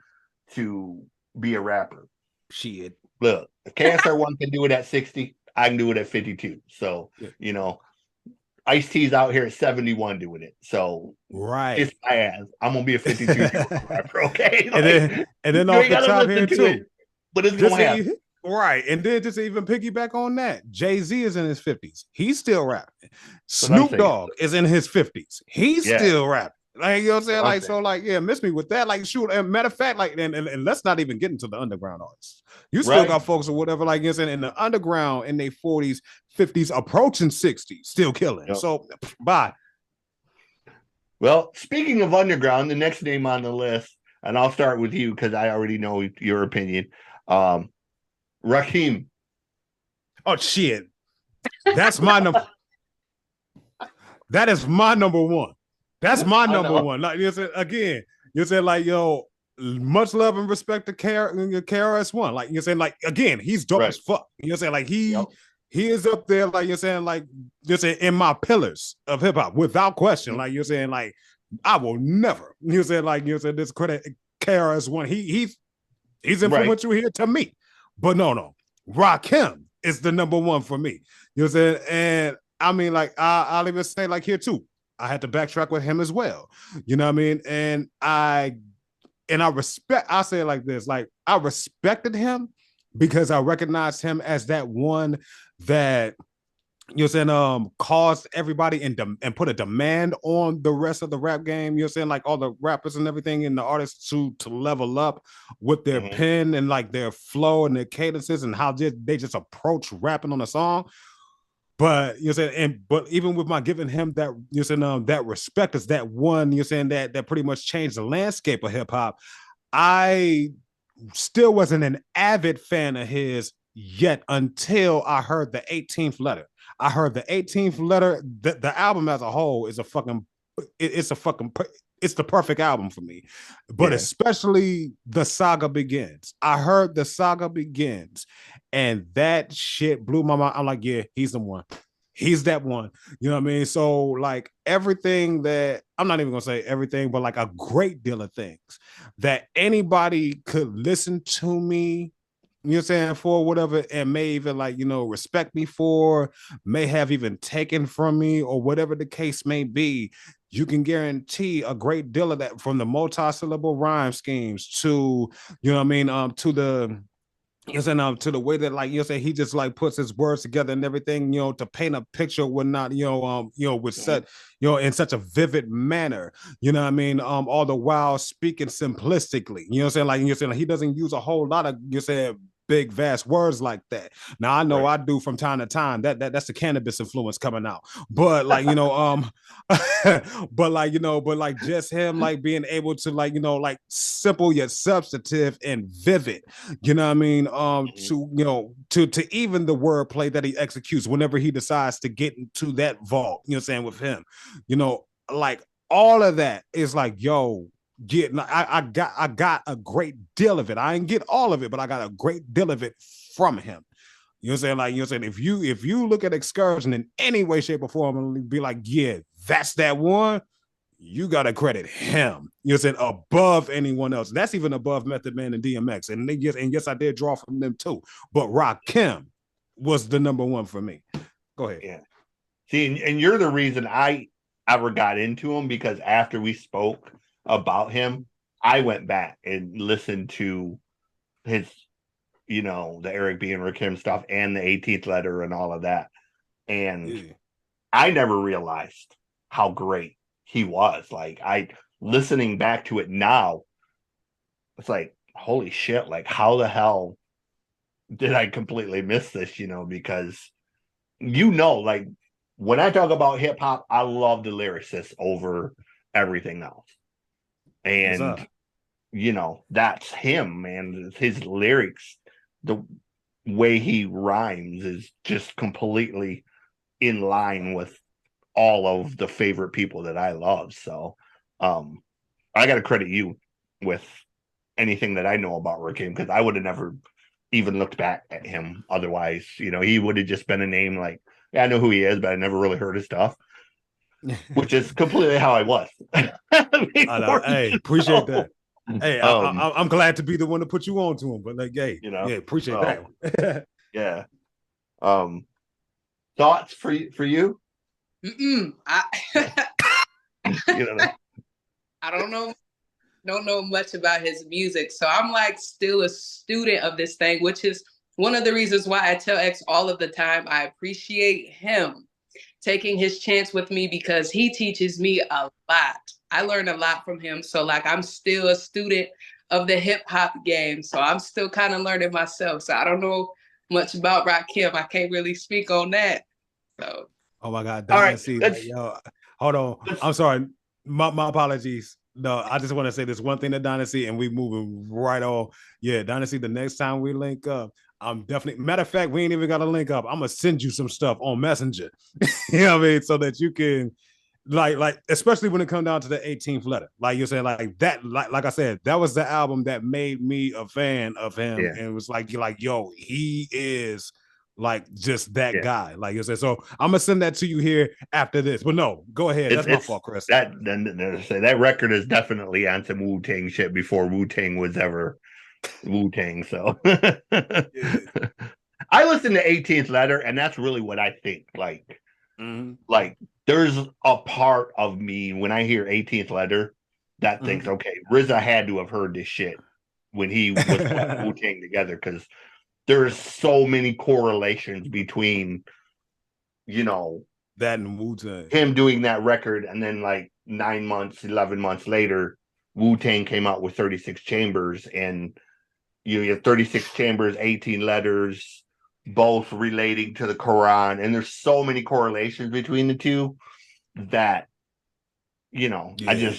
to be a rapper. Shit. Look, if KSR1 can do it at 60, I can do it at 52. So, you know, Ice-T's out here at 71 doing it. So Right. it's my ass. I'm gonna be a 52-year-old rapper, okay? And then off the top here too. It, but it's gonna happen. Right. And then just even piggyback on that, Jay-Z is in his 50s. He's still rapping. Snoop Dogg is in his 50s. He's still rapping. Like, you know what I'm saying? Like, so like, yeah, miss me with that. Like, shoot, and matter of fact, like, and let's not even get into the underground artists. You still got folks or whatever, like, you know, in the underground in their 40s, 50s, approaching 60s, still killing. Yep. So, bye. Well, speaking of underground, the next name on the list, and I'll start with you because I already know your opinion. Rakim. Oh, shit. That's my number. That is my number one. That's my number one. Like you said again, you said like yo, much love and respect to KRS-One. Like you said, like again, he's dope as fuck. You know what I'm saying? Like he is up there, like you're saying, like you're saying in my pillars of hip hop without question. Like you're saying, like I will never. You said like you said this credit KRS-One. He's influential here to me, but no, Rakim is the number one for me. You know what I'm saying? And I mean, like I'll even say like here too. I had to backtrack with him as well. You know what I mean? And I respect, I say it like this, like I respected him because I recognized him as that one that, you know what I'm saying, caused everybody and put a demand on the rest of the rap game. You know what I'm saying? Like all the rappers and everything and the artists to level up with their pen and like their flow and their cadences and how they just approach rapping on a song. But you know what I'm saying, but even with my giving him that, you know what I'm saying, that respect is that one, you know what I'm saying, that pretty much changed the landscape of hip hop. I still wasn't an avid fan of his yet until I heard the 18th letter. I heard the 18th letter. The album as a whole is it's the perfect album for me. But especially The Saga Begins. I heard The Saga Begins and that shit blew my mind. I'm like, yeah, he's the one. He's that one. You know what I mean? So like everything that, I'm not even going to say everything, but like a great deal of things that anybody could listen to me, you know what I'm saying, for whatever, and may even like, you know, respect me for, may have even taken from me or whatever the case may be. You can guarantee a great deal of that from the multi-syllable rhyme schemes to, you know what I mean, to the, you know, to the way that like, you know, say he just like puts his words together and everything, you know, to paint a picture with not, you know, with such, you know, in such a vivid manner, you know what I mean? All the while speaking simplistically, you know what I'm saying? Like, you're saying like, he doesn't use a whole lot of, you said, big vast words like that. Now I know I do from time to time. That's the cannabis influence coming out. But like, you know, but like, you know, but like just him like being able to like, you know, like simple yet substantive and vivid, you know what I mean? To, you know, to even the wordplay that he executes whenever he decides to get into that vault, you know what I'm saying, with him, you know, like all of that is like, yo, I got a great deal of it. I didn't get all of it, but I got a great deal of it from him. You know what I'm saying? Like, you know what I'm saying? If you look at Xcursion in any way, shape, or form and be like, yeah, that's that one, you gotta credit him. You know what I'm saying? Above anyone else. That's even above Method Man and DMX. And yes, I did draw from them too. But Rakim was the number one for me. Go ahead. Yeah. See, and you're the reason I ever got into him, because after we spoke about him, I went back and listened to his, you know, the Eric B. and Rakim stuff and the 18th letter and all of that. And I never realized how great he was. Like, listening back to it now, it's like, holy shit, like how the hell did I completely miss this, you know, because, you know, like when I talk about hip hop, I love the lyricist over everything else. And, you know, that's him, man. His lyrics, the way he rhymes is just completely in line with all of the favorite people that I love. So I got to credit you with anything that I know about Rakim, because I would have never even looked back at him otherwise. You know, he would have just been a name like, yeah, I know who he is, but I never really heard his stuff. Which is completely how I was. I know. Hey, appreciate that. Hey, I'm glad to be the one to put you on to him. But like, hey, you know, yeah, appreciate that. Yeah. Thoughts for you? I You know, I don't know much about his music. So I'm like still a student of this thing, which is one of the reasons why I tell X all of the time I appreciate him taking his chance with me because he teaches me a lot. I learned a lot from him. So like I'm still a student of the hip hop game. So I'm still kind of learning myself. So I don't know much about Rakim. I can't really speak on that. So Oh my God, all right, Dynasty. Like, yo, hold on. I'm sorry. My apologies. No, I just want to say this one thing to Dynasty, and we moving right on. Yeah, Dynasty, the next time we link up, I'm definitely, matter of fact, we ain't even got to link up. I'm gonna send you some stuff on Messenger. You know what I mean? So that you can like especially when it comes down to the 18th letter. Like you're saying, like that, like I said, that was the album that made me a fan of him. Yeah. And it was like, you're like, yo, he is like just that Yeah. guy. Like you said. So I'm gonna send that to you here after this. But no, go ahead. That's my fault, Chris. That record is definitely on some Wu-Tang shit before Wu-Tang was ever Wu-Tang. So Yeah. I listen to 18th Letter, and that's really what I think. Like there's a part of me when I hear 18th Letter that thinks, okay, RZA had to have heard this shit when he was putting Wu-Tang together, because there's so many correlations between, you know, that and Wu-Tang. him doing that record, and then like 9 months, 11 months later, Wu-Tang came out with 36 Chambers, and you have 36 Chambers, 18 Letters, both relating to the Quran, and there's so many correlations between the two that, you know, Yeah.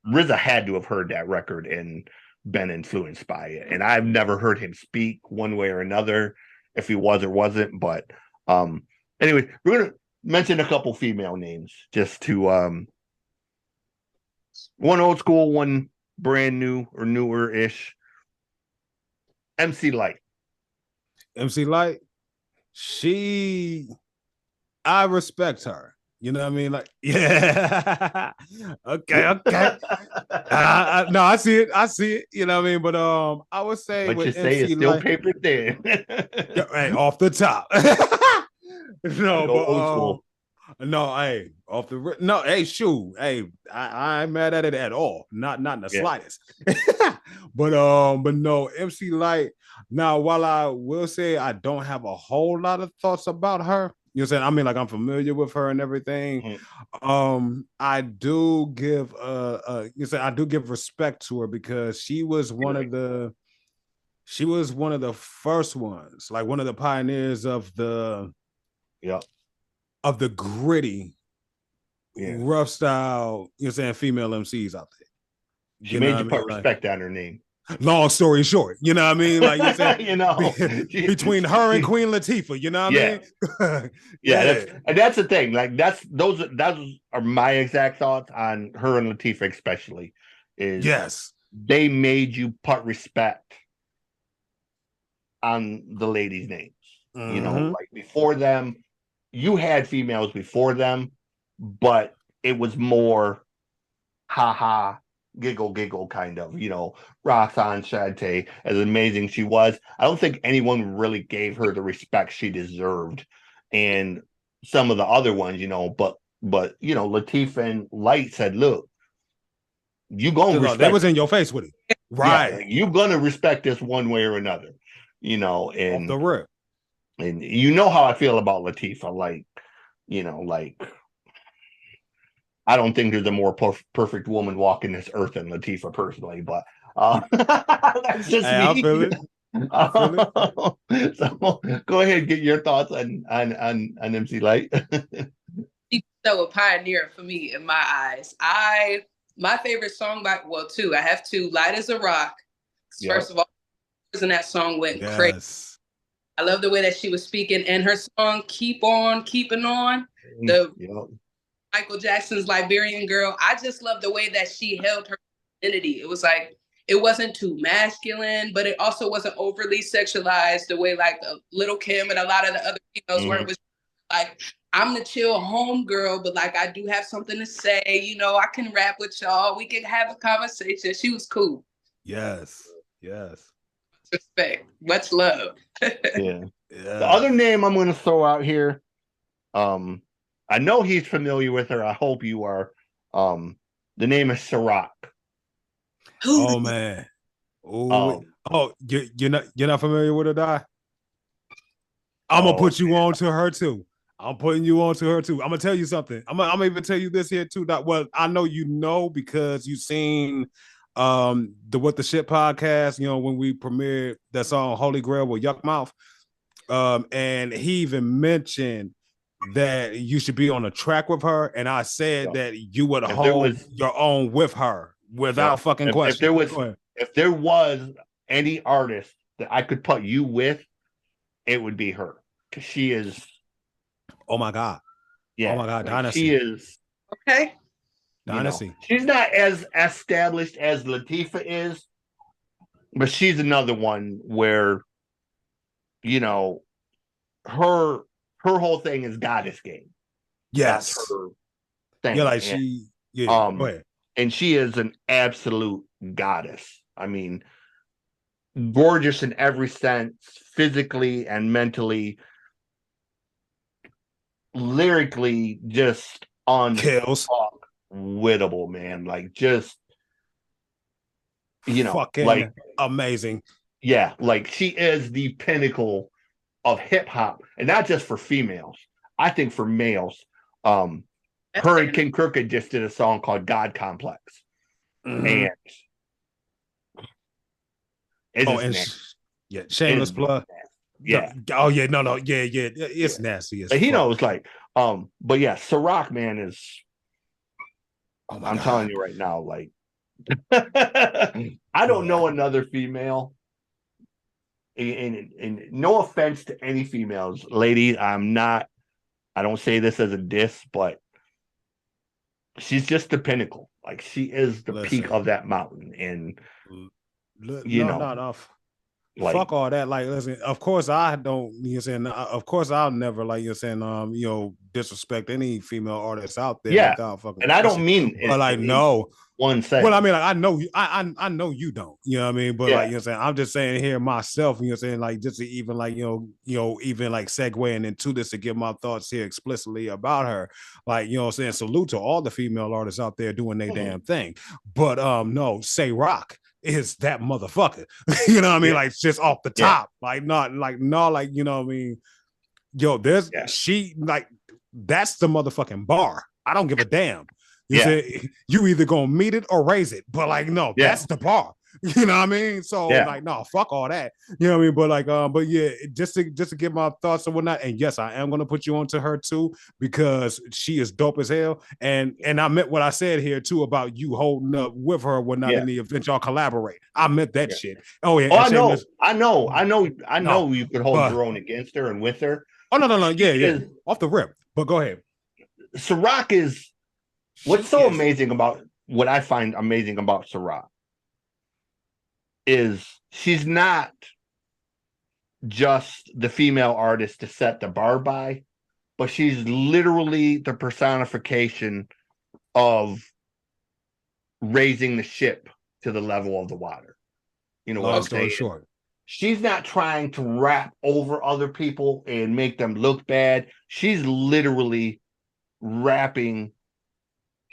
RZA had to have heard that record and been influenced by it. And I've never heard him speak one way or another, if he was or wasn't. But anyway, we're gonna mention a couple female names just to one old school, one brand new or newer-ish. MC Lyte. MC Lyte, I respect her. You know what I mean? Like, yeah. okay. No, I see it. You know what I mean? But I would say What with you say MC is still Lyte, paper thin. hey, off the top. No, but old school. no, hey, off the no, hey, shoot, hey, I ain't mad at it at all, not in the slightest. but no, MC Lyte. Now, while I will say I don't have a whole lot of thoughts about her, you know what I'm saying? I mean, like I'm familiar with her and everything. I do give I do give respect to her because she was one of the first ones, like one of the pioneers of the gritty, rough style, you know what I'm saying, female MCs out there. She made you put respect on her name. Long story short, you know what I mean? Like you said, you know, between her and Queen Latifah, you know what I mean? That's the thing. Like those are my exact thoughts on her and Latifah, especially. Is they made you put respect on the ladies' names. You know, like before them, you had females before them, but it was more haha, giggle kind of, you know, Roxanne Shante, as amazing she was. I don't think anyone really gave her the respect she deserved. And some of the other ones, you know, but you know, Latifah and Lyte said, look, you gonna respect. That was in your face with it. Right. Like, you gonna respect this one way or another, you know, and off the rip. And you know how I feel about Latifah. Like, you know, like I don't think there's a more perfect woman walking this earth than Latifah, personally. But that's just me. I feel it. So go ahead and get your thoughts on MC Lyte. She's so a pioneer for me in my eyes. My favorite song two. I have two. Light as a Rock. First of all, and that song went crazy. I love the way that she was speaking, and her song "Keep On Keeping On." Michael Jackson's Liberian Girl. I just love the way that she held her identity. It was like, it wasn't too masculine, but it also wasn't overly sexualized the way like Little Kim and a lot of the other females were. It was like, I'm the chill home girl, but like I do have something to say. You know, I can rap with y'all. We can have a conversation. She was cool. Yes. Respect. Much love. The other name I'm going to throw out here, I know he's familiar with her. I hope you are. The name is Ciroc. Oh man. You're not familiar with her, Die? I'm gonna put you on to her too. I'm putting you on to her too. I'm gonna tell you something. I'm gonna even tell you this here too. Doc. Well, I know you know because you've seen the What the Shit podcast, when we premiered that song Holy Grail with Yuck Mouth. And he even mentioned that you should be on a track with her. And I said that you would hold your own with her without fucking question. If there was any artist that I could put you with, it would be her. Because she is. Oh my God. Yeah. Oh my God. Dynasty. She is. Okay. Dynasty. She's not as established as Latifah is, but she's another one where, her whole thing is goddess game. Yes. That's her thing. Yeah, like go ahead. And she is an absolute goddess. I mean, gorgeous in every sense, physically and mentally, lyrically, just unwittable, man. Like, just, fucking like amazing. Yeah, like she is the pinnacle of hip hop, and not just for females. I think for males. Her and King Crooked just did a song called God Complex. And Shameless Plug. Yeah. No, it's nasty. But he knows, like, but yeah, Ciroc, man, is. I'm telling you right now, like, I don't know another female. And no offense to any females, ladies, I don't say this as a diss, but she's just the pinnacle. Like, she is the peak of that mountain. And like, fuck all that. Like, listen, of course I don't, of course I'll never, like you're saying, disrespect any female artists out there. Yeah. Like, and I don't mean it, but like, no. One second. Well, I mean, like, I know you don't, you know what I mean? But like, I'm just saying here myself, like, just to even like, even like segueing into this to give my thoughts here explicitly about her, like, salute to all the female artists out there doing their damn thing. But no, Say Rock is that motherfucker. You know what I mean? Like, just off the top, like, not like, no, like, you know what I mean? She, like, that's the motherfucking bar. I don't give a damn. You either gonna meet it or raise it, but like, no, that's the bar. You know what I mean? So like, no, fuck all that. You know what I mean? But like, but yeah, just to give my thoughts and whatnot. And yes, I am gonna put you onto her too, because she is dope as hell. And I meant what I said here too about you holding up with her, whatnot, in the event y'all collaborate. I meant that shit. Oh yeah. Oh, I know. You could hold your own against her and with her. Oh no. Yeah. Off the rip. But go ahead. Ciroc is. What's so amazing about what I find amazing about Ciroc is she's not just the female artist to set the bar by, but she's literally the personification of raising the ship to the level of the water. You know what I'm saying? Short. She's not trying to rap over other people and make them look bad. She's literally rapping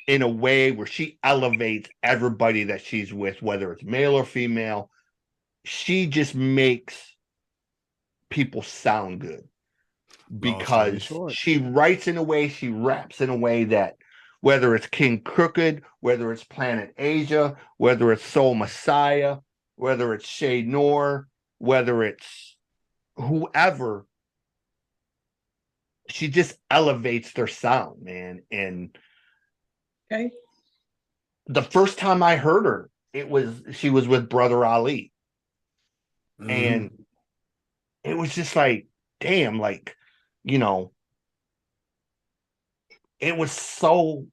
in a way where she elevates everybody that she's with, whether it's male or female. She just makes people sound good because she writes in a way, she raps in a way that, whether it's King Crooked, whether it's Planet Asia, whether it's Soul Messiah, whether it's Shay Noor, whether it's whoever, she just elevates their sound, man. And the first time I heard her, she was with Brother Ali. And it was just like, damn, like, it was so.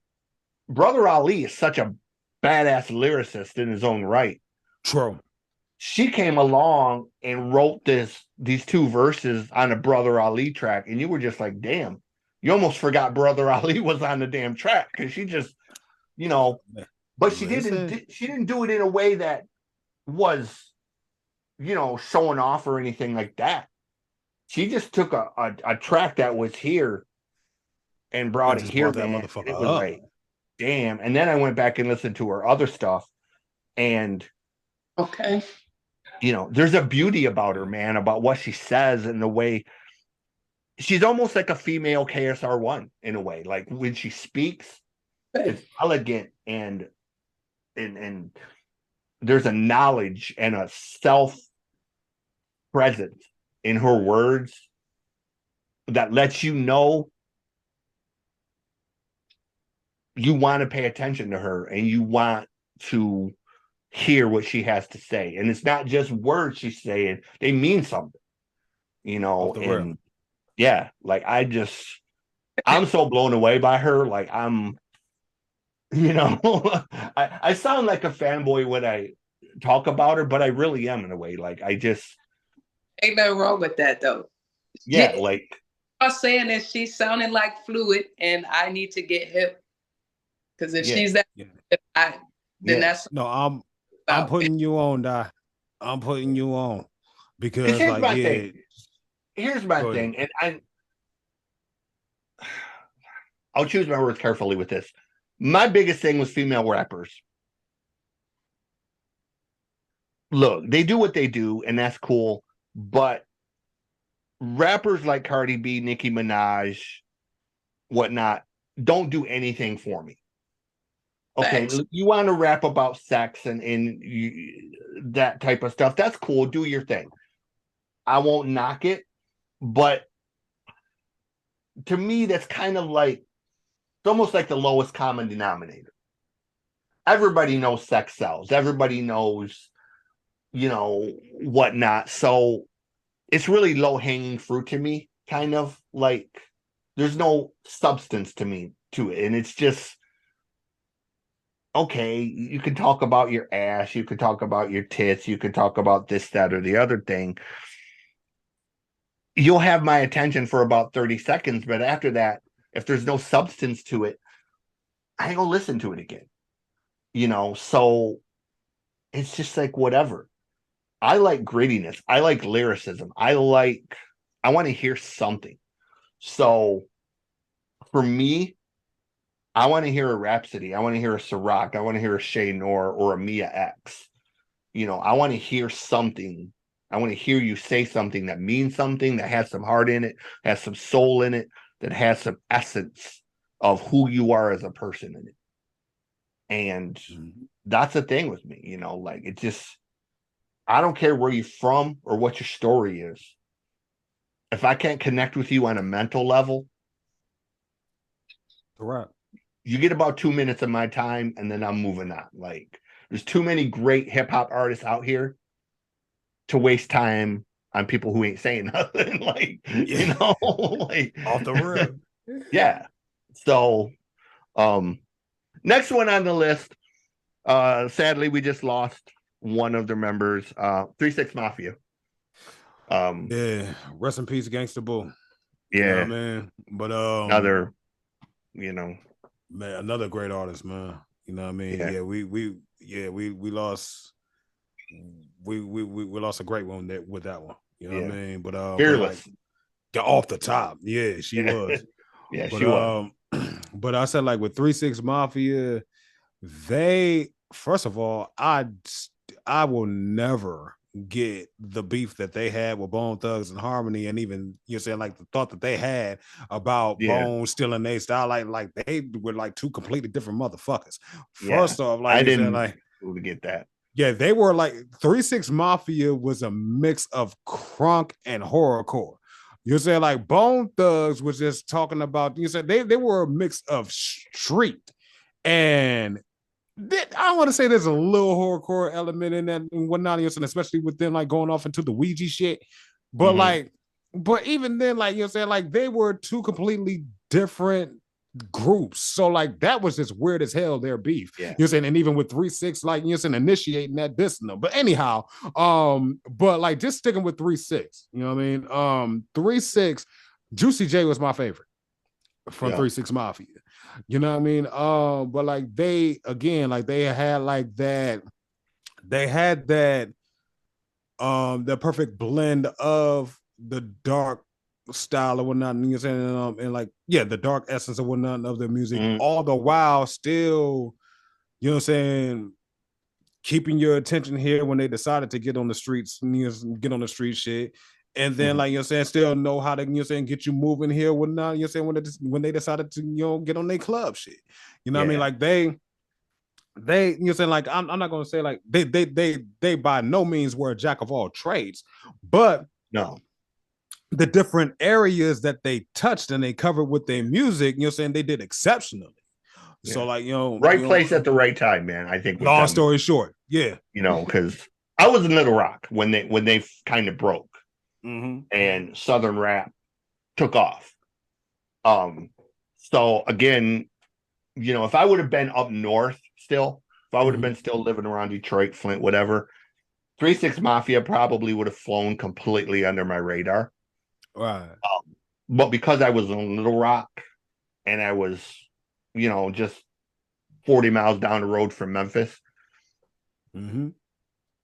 Brother Ali is such a badass lyricist in his own right. True. She came along and wrote these two verses on a Brother Ali track, and you were just like, damn, you almost forgot Brother Ali was on the damn track, because she just, but she didn't do it in a way that was, showing off or anything like that. She just took a track that was here and brought it just here, brought that man. motherfucker It was up. like, damn. And then I went back and listened to her other stuff, and Okay. you know, there's a beauty about her, man, about what she says and the way she's almost like a female KSR1 in a way. Like when she speaks, it's elegant and there's a knowledge and a self presence in her words that lets you know you want to pay attention to her and you want to hear what she has to say. And it's not just words she's saying, they mean something, you know. And yeah, like I'm so blown away by her. Like I'm, you know, I sound like a fanboy when I talk about her, but I really am in a way. Like I just ain't nothing wrong with that though. Yeah, like I'm saying that she's sounding like Fluid, and I need to get hip. Because if she's that, then that's no. I'm putting you on, Di. I'm putting you on because here's like my thing. Here's my thing, and I'll choose my words carefully with this. My biggest thing was female rappers. Look, they do what they do, and that's cool. But rappers like Cardi B, Nicki Minaj, whatnot, don't do anything for me. Okay, you want to rap about sex and that type of stuff. That's cool. Do your thing. I won't knock it. But to me, that's kind of like, it's almost like the lowest common denominator. Everybody knows sex sells. Everybody knows, you know, whatnot. So it's really low hanging fruit to me, kind of like there's no substance to me to it. And it's just, okay, you can talk about your ass, you can talk about your tits, you can talk about this, that, or the other thing. You'll have my attention for about 30 seconds, but after that, if there's no substance to it, I ain't gonna listen to it again. You know, so it's just like whatever. I like grittiness. I like lyricism. I want to hear something. So for me, I want to hear a Rhapsody. I want to hear a Ciroc. I want to hear a Shay Nor or a Mia X. You know, I want to hear something. I want to hear you say something that means something, that has some heart in it, has some soul in it, that has some essence of who you are as a person in it. And that's the thing with me, you know, like it just, I don't care where you're from or what your story is. If I can't connect with you on a mental level, correct. You get about 2 minutes of my time and then I'm moving on. Like there's too many great hip hop artists out here to waste time on people who ain't saying nothing. Like, you know, like off the road. Yeah. So next one on the list, sadly, we just lost one of their members, 3-6 Mafia. Yeah, rest in peace, Gangsta Boo. Yeah, you know, man. But another, you know, man, another great artist, man. You know what I mean? Yeah, we lost. We lost a great one with that one. You know what I mean? But Fearless. But off the top, yeah, she was. Yeah, she was. But I said, like with 3-6 Mafia, they, first of all, I will never get the beef that they had with Bone Thugs and Harmony, and even you're saying like the thought that they had about Bone stealing their style, like they were like two completely different motherfuckers. First off, like I didn't like get that. Yeah, they were like 3-6 Mafia was a mix of crunk and horrorcore. You said like Bone Thugs was just talking about, you said they were a mix of street and I want to say there's a little horrorcore element in that and whatnot, especially with them like going off into the Ouija shit. But like, but even then, like, you know what I'm saying, like they were two completely different groups. So like that was just weird as hell, their beef. You know what I'm saying? And even with 3-6, like, you know what I'm saying, initiating that dissing them. But anyhow, but like just sticking with 3-6, you know what I mean? 3-6, Juicy J was my favorite from 3-6 Mafia. You know what I mean? But like they, again, like they had like that, they had that the perfect blend of the dark style or whatnot, you know what I'm saying? And like, yeah, the dark essence or whatnot of their music, Mm. all the while still, you know what I'm saying, keeping your attention here when they decided to get on the streets, you know, get on the street shit. And then, like, you know what I'm saying, still know how to, you know what I'm saying, get you moving here, whatnot, you know what I'm saying, when they decided to, you know, get on their club shit. You know what I mean? Like, they, you know what I'm saying, like, I'm not gonna say like they by no means were a jack of all trades, but no, the different areas that they touched and they covered with their music, you know what I'm saying, they did exceptionally. Yeah. So, like, you know, right place at the right time, man. I think. Long story short, yeah, you know, because I was in Little Rock when they kind of broke, and Southern rap took off. So again, you know, if I would have been up north still, if I would have been still living around Detroit, Flint, whatever, 3-6 Mafia probably would have flown completely under my radar. Right. But because I was in Little Rock and I was, you know, just 40 miles down the road from Memphis,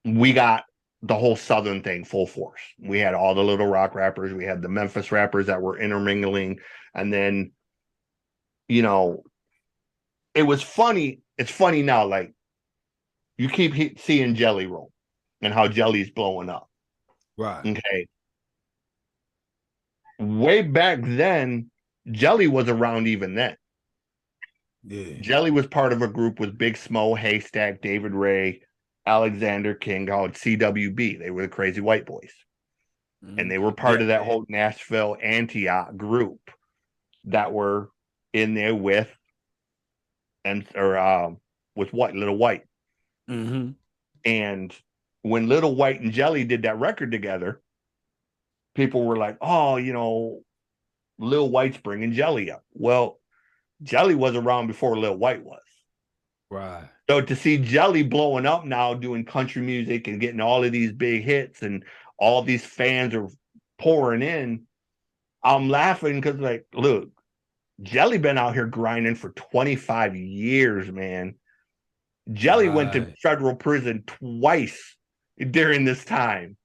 we got the whole Southern thing full force. We had all the Little Rock rappers. We had the Memphis rappers that were intermingling. And then, you know, it was funny. It's funny now, like, you keep seeing Jelly Roll and how Jelly's blowing up. Right. Okay. Way back then, Jelly was around even then. Yeah. Jelly was part of a group with Big Smo, Haystack, David Ray, Alexander King, called CWB. They were the Crazy White Boys. And they were part of that whole Nashville Antioch group that were in there with Little White. And when Little White and Jelly did that record together, people were like, oh, you know, Lil White's bringing Jelly up. Well, Jelly was around before Lil White was. Right. So to see Jelly blowing up now, doing country music and getting all of these big hits and all these fans are pouring in, I'm laughing because, like, look, Jelly been out here grinding for 25 years, man. Jelly went to federal prison twice during this time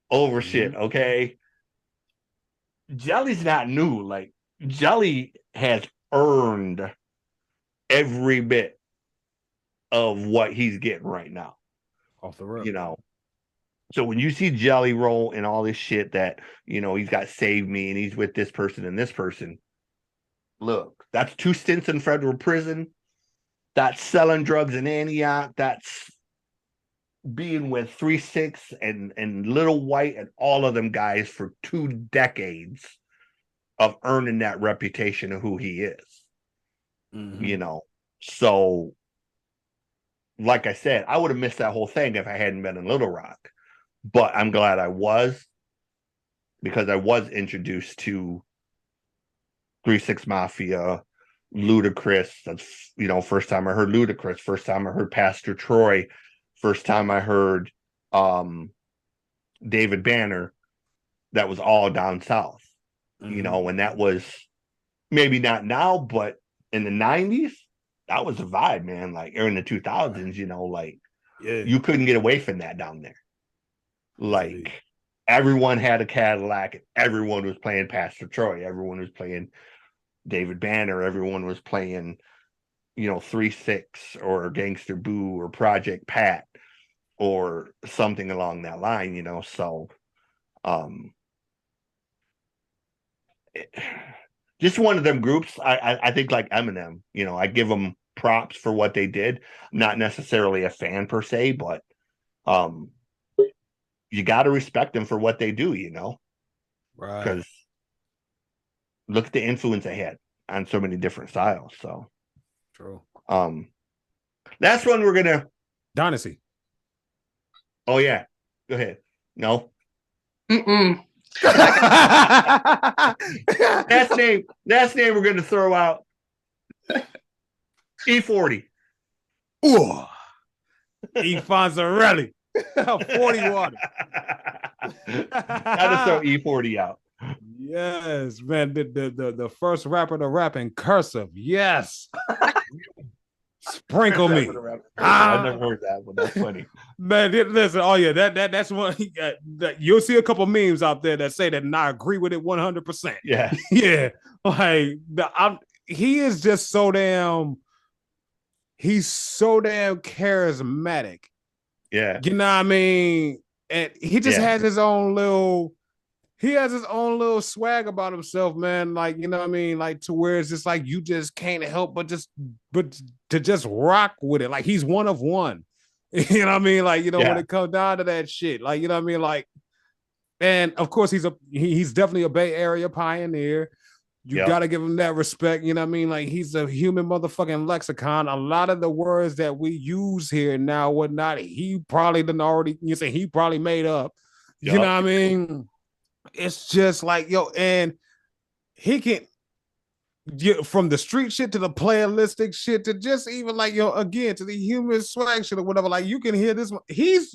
over shit, okay? Jelly's not new. Like, Jelly has earned every bit of what he's getting right now. Off the road. You know? So when you see Jelly Roll and all this shit that, you know, he's got Save Me and he's with this person and this person, look, that's 2 stints in federal prison. That's selling drugs in Antioch. That's being with 3-6 and Little White and all of them guys for 2 decades of earning that reputation of who he is. You know, so like I said, I would have missed that whole thing if I hadn't been in Little Rock, but I'm glad I was, because I was introduced to 3-6 Mafia, Ludacris. That's, you know, first time I heard Ludacris, first time I heard Pastor Troy, first time I heard David Banner. That was all down south, you know, and that was maybe not now, but in the 90s, that was a vibe, man. Like, or in the 2000s, you know, like, you couldn't get away from that down there. Like, everyone had a Cadillac and everyone was playing Pastor Troy. Everyone was playing David Banner. Everyone was playing, you know, 3-6 or Gangster Boo or Project Pat or something along that line, you know. So just one of them groups. I think, like Eminem, you know, I give them props for what they did. Not necessarily a fan per se, but you got to respect them for what they do, you know. Right. Because look at the influence they had on so many different styles. So true. Last one we're gonna Dynasty. Oh yeah, go ahead. No. Last name we're gonna throw out. E40. Ooh. E Fonzarelli. 41. Gotta throw E40 out. Yes, man. The first rapper to rap in cursive. Yes. Sprinkle me. I never heard that, but that's funny. Man, listen. Oh yeah, that's one. You'll see a couple memes out there that say that, and I agree with it 100%. Yeah, Yeah, like he is just so damn. He's so damn charismatic. yeah, You know what I mean? And he just yeah, has his own little. He has his own little swag about himself, man. Like, you know what I mean? Like, to where it's just like you just can't help but to just rock with it. Like, he's one of one. You know what I mean? Like, you know, when yeah, it comes down to that shit, like, you know what I mean? Like, and of course he's definitely a Bay Area pioneer. You yep, got to give him that respect. You know what I mean? Like, he's a human motherfucking lexicon. A lot of the words that we use here now, whatnot, he probably done already, you say he probably made up. You know what yep, I mean? It's just like, yo, and he can get from the street shit to the playalistic shit to just even like, yo, again, to the human swag shit or whatever. Like, you can hear this one. He's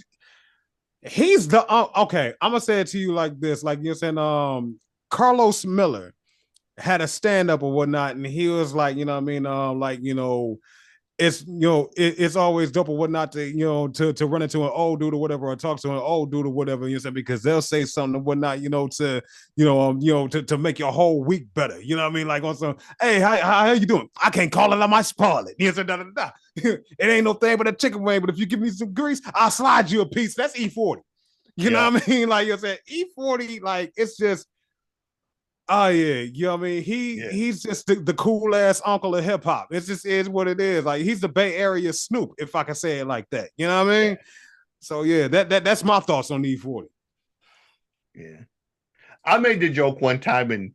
the okay. I'm gonna say it to you like this, like you're saying, Carlos Miller had a stand-up or whatnot, and he was like, you know what I mean, like, you know, it's always dope or whatnot to, you know, to run into an old dude or whatever, or talk to an old dude or whatever, you know, because they'll say something or whatnot, you know, to make your whole week better. You know what I mean? Like on some, hey, how you doing? I can't call it, I might spoil it. You know, da, da, da. It ain't no thing but a chicken wing, but if you give me some grease, I'll slide you a piece. That's E40. You know what I mean? Like you're saying, E40, like it's just, oh yeah, you know what I mean? He's just the cool ass uncle of hip hop. It just is what it is. Like he's the Bay Area Snoop, if I can say it like that. You know what I mean? yeah. So yeah, that's my thoughts on E40. Yeah. I made the joke one time and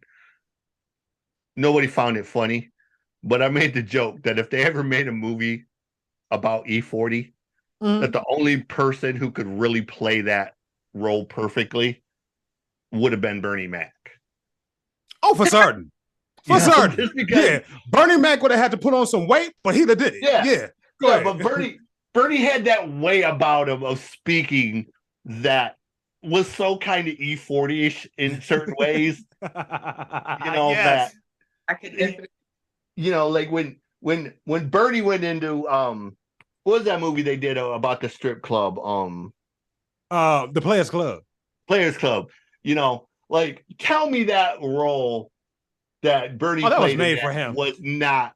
nobody found it funny, but I made the joke that if they ever made a movie about E40, that the only person who could really play that role perfectly would have been Bernie Mac. Oh, for certain. For certain. Because, yeah. Bernie Mac would have had to put on some weight, but he'd have did it. Yeah. Yeah. Yeah, but Bernie had that way about him of speaking that was so kind of E40-ish in certain ways. You know, yes. that I could definitely. You know, like when Bernie went into what was that movie they did about the strip club? The Players Club. Players Club. You know, like tell me that role that Bernie that played was made for him was not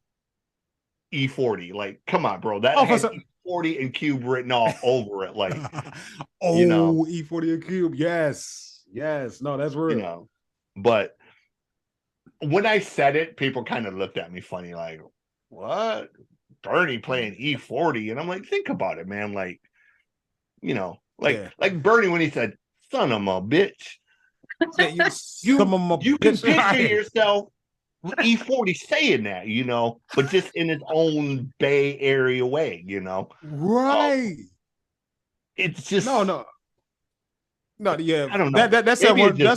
E40. Like, come on, bro. That has E40 and Cube written all over it. Like, you know, E40 and Cube. Yes. No, that's real. You know, but when I said it, people kind of looked at me funny, like, what? Bernie playing E40. And I'm like, think about it, man. Like, you know, like Bernie when he said, son of a bitch. Yeah, you can picture yourself with E40 saying that, you know, but just in his own Bay Area way, you know. Right. It's just No, yeah, I don't know. That's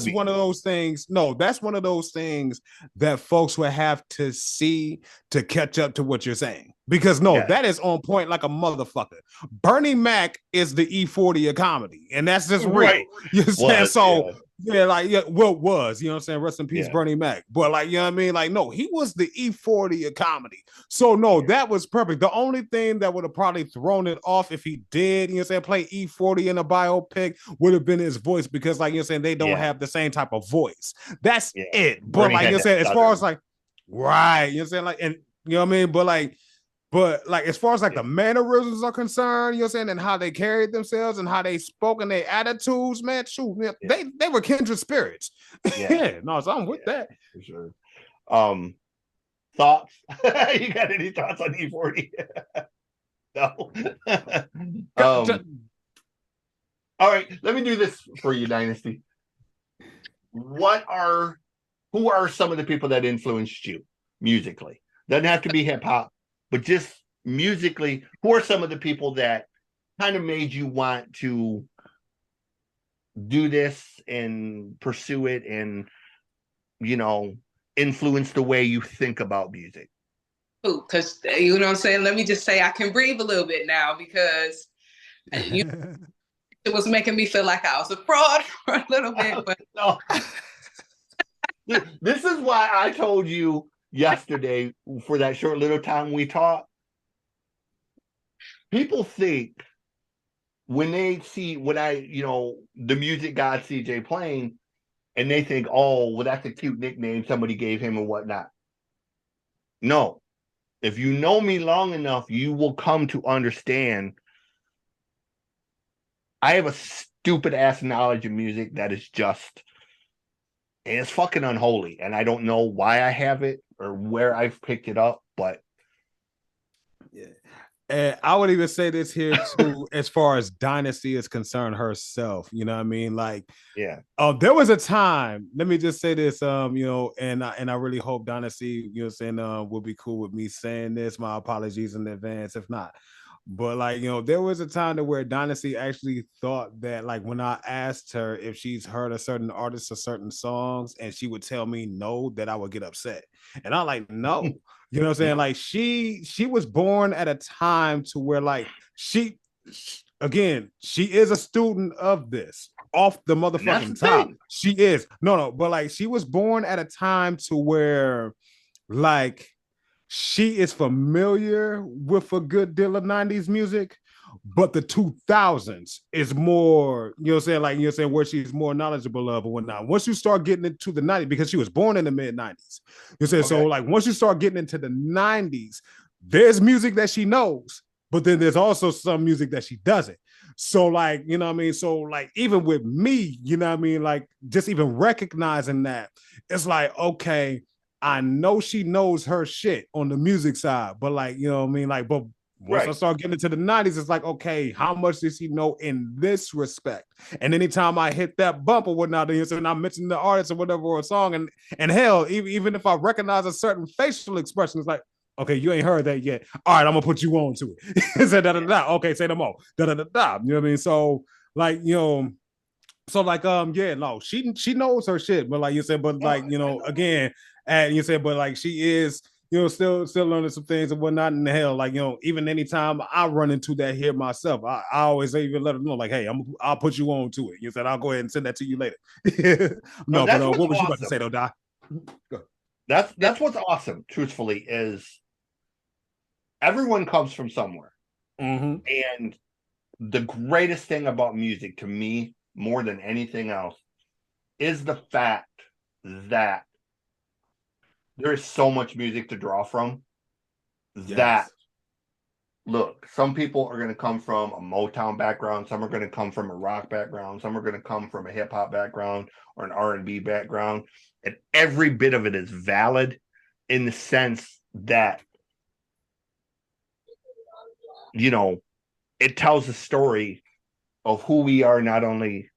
one of those things. No, that's one of those things that folks will have to see to catch up to what you're saying. Because that is on point like a motherfucker. Bernie Mac is the E40 of comedy, and that's just real. Right. You know what I'm saying? So was, you know what I'm saying? Rest in peace, Bernie Mac. But like, you know what I mean? Like, no, he was the E40 of comedy. So no, that was perfect. The only thing that would have probably thrown it off if he did, you know what I'm saying, play E40 in a biopic would have been his voice, because like you're saying, they don't have the same type of voice. That's it. But Bernie, like you're saying, as far as like, right, you know what I'm saying? Like, and you know what I mean? But like as far as like the mannerisms are concerned, you know what I'm saying, and how they carried themselves and how they spoke and their attitudes, man, shoot, man, they were kindred spirits. So I'm with that. For sure. Thoughts? You got any thoughts on E40? No. All right, let me do this for you, Dynasty. Who are some of the people that influenced you musically? Doesn't have to be hip hop, but just musically, who are some of the people that kind of made you want to do this and pursue it and, you know, influence the way you think about music? Because, you know what I'm saying? Let me just say I can breathe a little bit now, because it was making me feel like I was a fraud for a little bit. But no. This is why I told you yesterday, for that short little time we talked, people think when they see the music god CJ playing, and they think, oh, well, that's a cute nickname somebody gave him and whatnot. No. If you know me long enough, you will come to understand I have a stupid ass knowledge of music that is just, and it's fucking unholy. And I don't know why I have it or where I've picked it up, but yeah. And I would even say this here too, as far as Dynasti is concerned herself, you know what I mean? Like, yeah. There was a time, let me just say this, and I really hope Dynasti, will be cool with me saying this. My apologies in advance if not. But like, there was a time to where Dynasti actually thought that, like, when I asked her if she's heard a certain artist or certain songs, and she would tell me no, that I would get upset. And I'm like, no, you know what I'm saying? Like, she was born at a time to where, like, she is a student of this off the motherfucking top. She is. No, but like, she was born at a time to where, like, she is familiar with a good deal of 90s music, but the 2000s is more, where she's more knowledgeable of or whatnot. Once you start getting into the 90s, because she was born in the mid 90s, so like, once you start getting into the 90s, there's music that she knows, but then there's also some music that she doesn't. So like, you know what I mean? So like, even with me, you know what I mean? Like, just even recognizing that, it's like, okay, I know she knows her shit on the music side, but like, you know what I mean? Like, but once I start getting into the 90s, it's like, okay, how much does she know in this respect? And anytime I hit that bump or whatnot, and I mention the artist or whatever, or a song, and hell, even if I recognize a certain facial expression, it's like, okay, you ain't heard that yet. All right, I'm gonna put you on to it. Say da-da-da. Okay, say them all. Da-da-da-da. You know what I mean? So like, so like, no, she knows her shit, but like you said, but like, again, and you said, but like, she is, still learning some things and whatnot. In the hell, like, even anytime I run into that here myself, I always even let her know, like, hey, I'll put you on to it. You said I'll go ahead and send that to you later. No, but what was you about to say though, Doc? That's what's awesome, truthfully, is everyone comes from somewhere. Mm-hmm. And the greatest thing about music to me, more than anything else, is the fact that there is so much music to draw from. Yes. That, look, some people are going to come from a Motown background, some are going to come from a rock background, some are going to come from a hip-hop background or an R&B background, and every bit of it is valid in the sense that, it tells a story of who we are, not only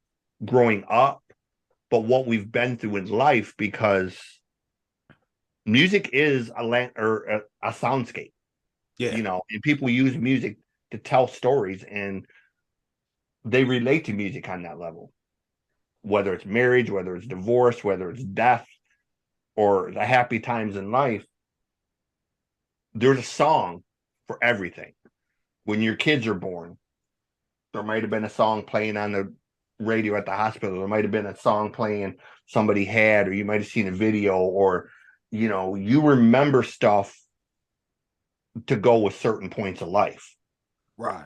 growing up, but what we've been through in life, because music is a soundscape. Yeah. And people use music to tell stories, and they relate to music on that level, whether it's marriage, whether it's divorce, whether it's death, or the happy times in life. There's a song for everything. When your kids are born, there might have been a song playing on the radio at the hospital. There might have been a song playing somebody had, or you might have seen a video, or, you remember stuff to go with certain points of life. Right.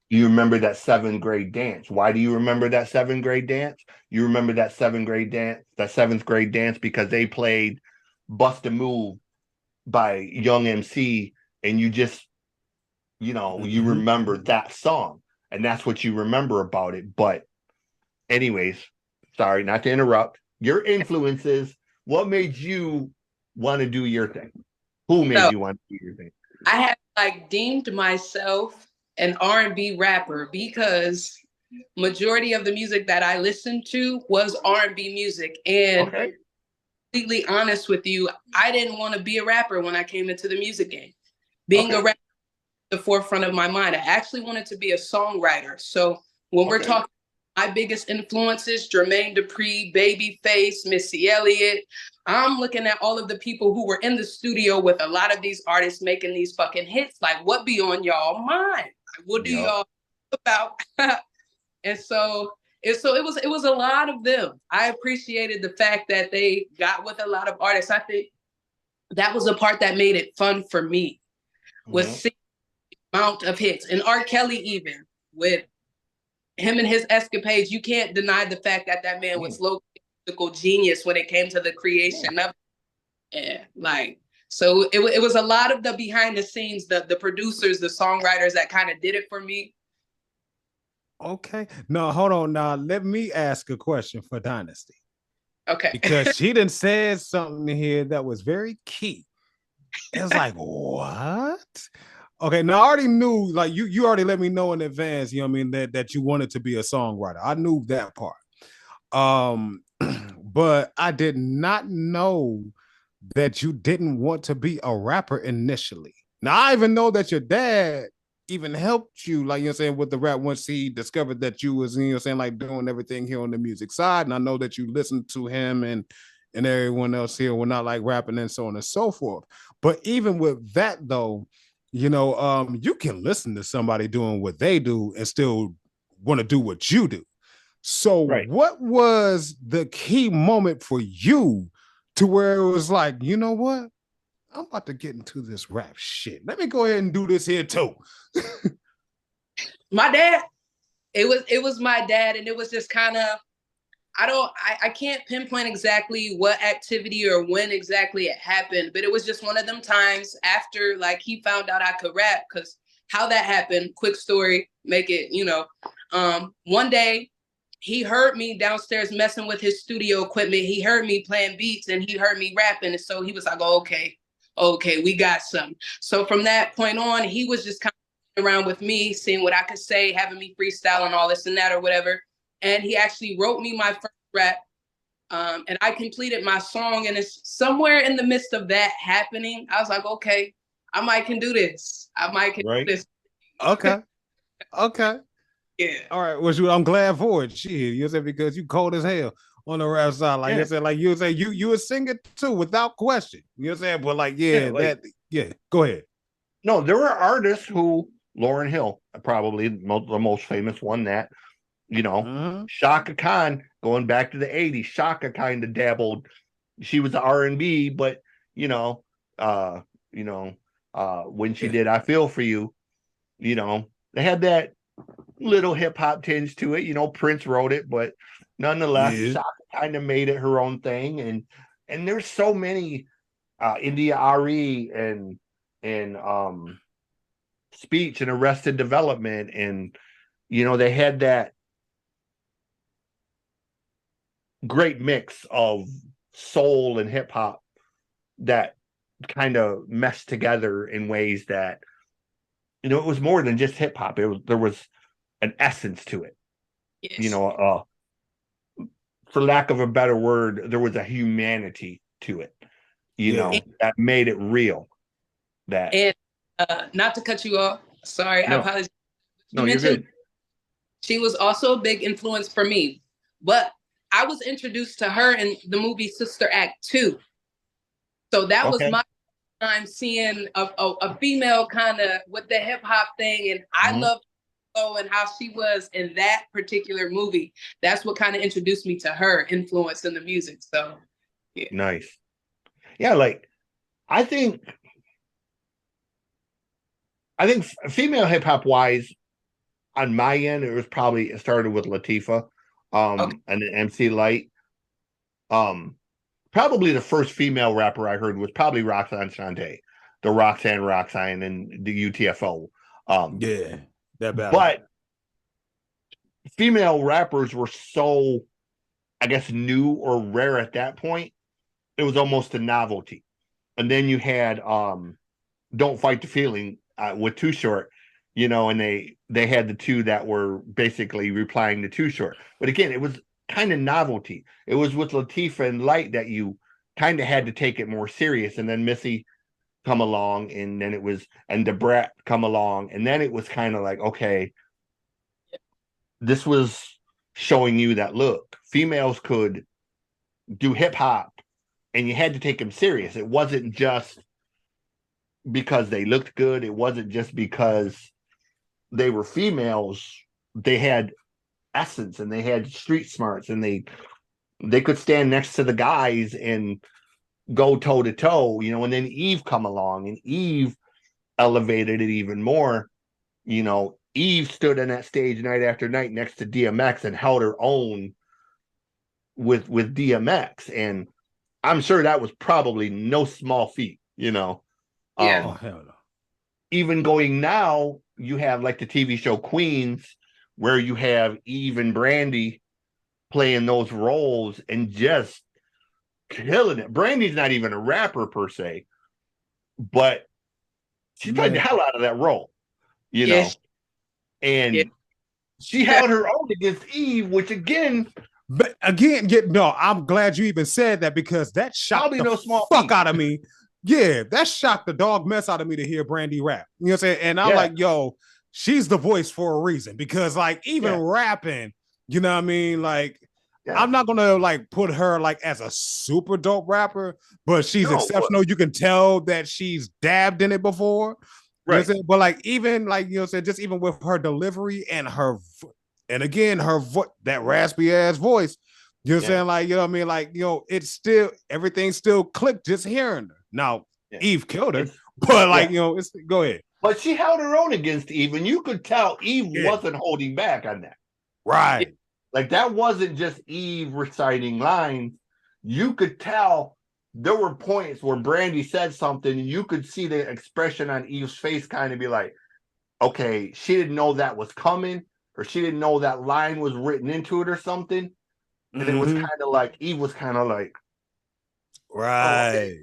You remember that 7th grade dance. Why do you remember that 7th grade dance? You remember that 7th grade dance because they played Bust a Move by Young MC, and you just, you remember that song, and that's what you remember about it. But anyways, sorry, not to interrupt. Your influences, what made you want to do your thing? Who made you want to do your thing? I have deemed myself an R&B rapper because majority of the music that I listened to was R&B music. And completely honest with you, I didn't want to be a rapper when I came into the music game. Being a rapper the forefront of my mind. I actually wanted to be a songwriter. So when we're talking, my biggest influences, Jermaine Dupri, Babyface, Missy Elliott, I'm looking at all of the people who were in the studio with a lot of these artists making these fucking hits. Like, what be on y'all mind? What do y'all about? And so it was a lot of them. I appreciated the fact that they got with a lot of artists. I think that was the part that made it fun for me, was seeing the amount of hits. And R. Kelly, even with him and his escapades, you can't deny the fact that that man was low musical genius when it came to the creation of it. Yeah, like, so it was a lot of the behind the scenes, the producers, the songwriters that kind of did it for me. Okay. No, hold on. Now, let me ask a question for Dynasti. Okay. Because she done said something here that was very key. It was like, what? Okay, now I already knew, like you already let me know in advance, you know what I mean, that you wanted to be a songwriter. I knew that part. But I did not know that you didn't want to be a rapper initially. Now I even know that your dad even helped you, like, you know what I'm saying, with the rap once he discovered that you was, you know what I'm saying, like doing everything here on the music side. And I know that you listened to him and everyone else here were not like rapping and so on and so forth. But even with that though, you know, you can listen to somebody doing what they do and still want to do what you do. So what was the key moment for you to where it was like, you know what? I'm about to get into this rap shit. Let me go ahead and do this here too. My dad, it was my dad, and it was just kind of, I can't pinpoint exactly what activity or when exactly it happened, but it was just one of them times after, like, he found out I could rap. Because how that happened, quick story, make it, you know, one day he heard me downstairs messing with his studio equipment. He heard me playing beats and he heard me rapping. And so he was like, oh, okay, we got some. So from that point on, he was just kind of around with me, seeing what I could say, having me freestyle and all this and that or whatever. And he actually wrote me my first rap, and I completed my song. And it's somewhere in the midst of that happening, I was like, okay, I might can do this. I might can do this. Okay. Yeah. All right. Well, I'm glad for it. Shit, you said, because you cold as hell on the rap side. Like I said, like you say, you a singer too, without question. You know what I'm saying? But like, go ahead. No, there were artists who, Lauryn Hill, probably the most famous one, that, you know, Shaka Khan, going back to the 80s, Shaka kind of dabbled. She was R&B, but when she did I Feel For You, you know, they had that little hip hop tinge to it. You know, Prince wrote it, but nonetheless, Shaka kind of made it her own thing. And there's so many, India Ari and Speech and Arrested Development, and you know, they had that great mix of soul and hip hop that kind of meshed together in ways that, you know, it was more than just hip hop. There was an essence to it. Yes. You know, for lack of a better word, there was a humanity to it, you know, that made it real. That, and not to cut you off, sorry, I apologize. No, you're good. She was also a big influence for me, but I was introduced to her in the movie Sister Act 2. So that was my time seeing a female kind of with the hip hop thing, and I loved her and how she was in that particular movie. That's what kind of introduced me to her influence in the music. So yeah. Nice. Yeah, like I think female hip hop wise, on my end, it started with Latifah, and MC Light. Probably the first female rapper I heard was probably Roxanne Shante, the Roxanne and the UTFO. That battle. But female rappers were so, I guess, new or rare at that point. It was almost a novelty. And then you had Don't Fight the Feeling with Too Short, you know, and they had the two that were basically replying to Too Short. But again, it was kind of novelty. It was with Latifah and Light that you kind of had to take it more serious. And then Missy come along, and then and Da Brat come along, and then it was kind of like, okay, this was showing you that, look, females could do hip hop, and you had to take them serious. It wasn't just because they looked good. It wasn't just because they were females. They had essence, and they had street smarts, and they could stand next to the guys and go toe to toe, you know. And then Eve come along, and Eve elevated it even more, you know, Eve stood on that stage night after night next to DMX and held her own with DMX, and I'm sure that was probably no small feat, you know. Yeah. Oh hell no. Even going now, you have like the TV show Queens, where you have Eve and Brandy playing those roles and just killing it. Brandy's not even a rapper per se, but she played the hell out of that role, you know. And she held her own against Eve, which again, but again, no, I'm glad you even said that, because that shocked the fuck out of me. Yeah, that shocked the dog mess out of me to hear Brandy rap. You know what I'm saying? And I'm like, yo, she's the voice for a reason, because like even rapping, you know what I mean? Like, I'm not gonna like put her like as a super dope rapper, but she's exceptional. You can tell that she's dabbed in it before. You know what I'm saying? But like even like, you know what I'm saying, just even with her delivery and her and again her that raspy ass voice, you know what I'm saying? Like, you know what I mean? Like, you know, it's still, everything still clicked just hearing her. Now Eve killed her, but like, you know, it's, go ahead. But she held her own against Eve, and you could tell Eve wasn't holding back on that. Right. Like, that wasn't just Eve reciting lines. You could tell there were points where Brandy said something, and you could see the expression on Eve's face kind of be like, okay, she didn't know that was coming, or she didn't know that line was written into it or something. And it was kind of like, Eve was kind of like, right.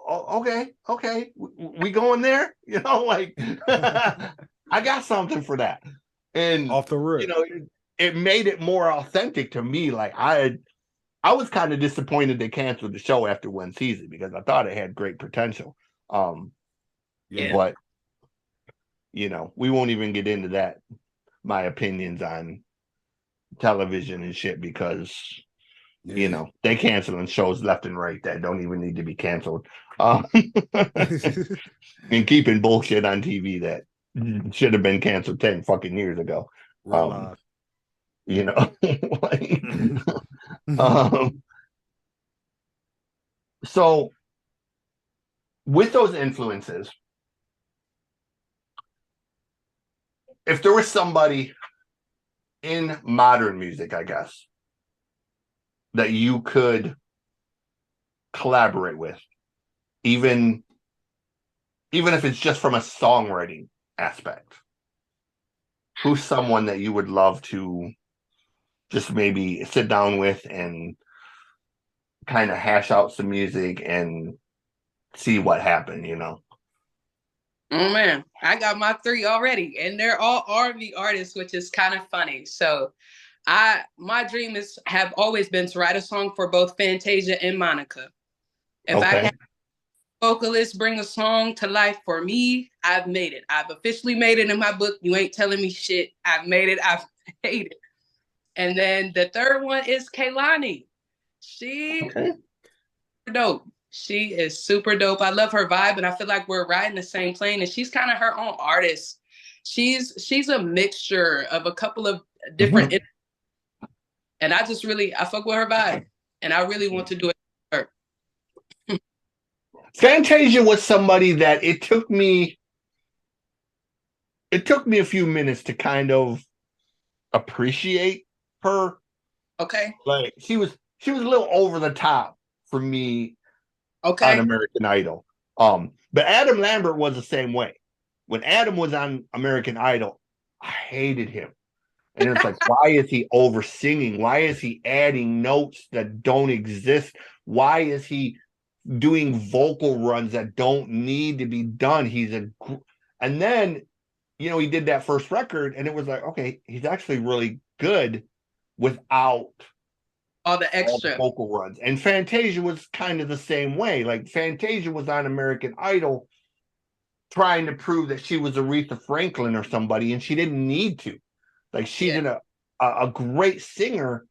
Okay, we going there? You know, like, I got something for that. And off the rip, you know, it made it more authentic to me. Like, I was kind of disappointed they canceled the show after one season, because I thought it had great potential. But you know, we won't even get into that, my opinions on television and shit, because you know, they canceling shows left and right that don't even need to be canceled. And keeping bullshit on TV that should have been canceled 10 fucking years ago. You know, like, so with those influences, if there was somebody in modern music, I guess, that you could collaborate with, even if it's just from a songwriting aspect, who's someone that you would love to just maybe sit down with and kind of hash out some music and see what happened, you know? Oh man, I got my 3 already, and they're all R&B artists, which is kind of funny. So my dream have always been to write a song for both Fantasia and Monica. If I have vocalists bring a song to life for me, I've made it. I've officially made it in my book. You ain't telling me shit. I've made it. I've made it. And then the third one is Kehlani. She dope. She is super dope. I love her vibe, and I feel like we're riding the same plane. And she's kind of her own artist. She's a mixture of a couple of different. And I fuck with her vibe, and I really want to do it with her. Fantasia was somebody that it took me a few minutes to kind of appreciate her. Okay. Like, she was a little over the top for me on American Idol. But Adam Lambert was the same way. When Adam was on American Idol, I hated him. And it's like, why is he over singing? Why is he adding notes that don't exist? Why is he doing vocal runs that don't need to be done? And then, you know, he did that first record, and it was like, okay, he's actually really good without all the extra vocal runs. And Fantasia was kind of the same way. Like, Fantasia was on American Idol trying to prove that she was Aretha Franklin or somebody, and she didn't need to. Like, she's a great singer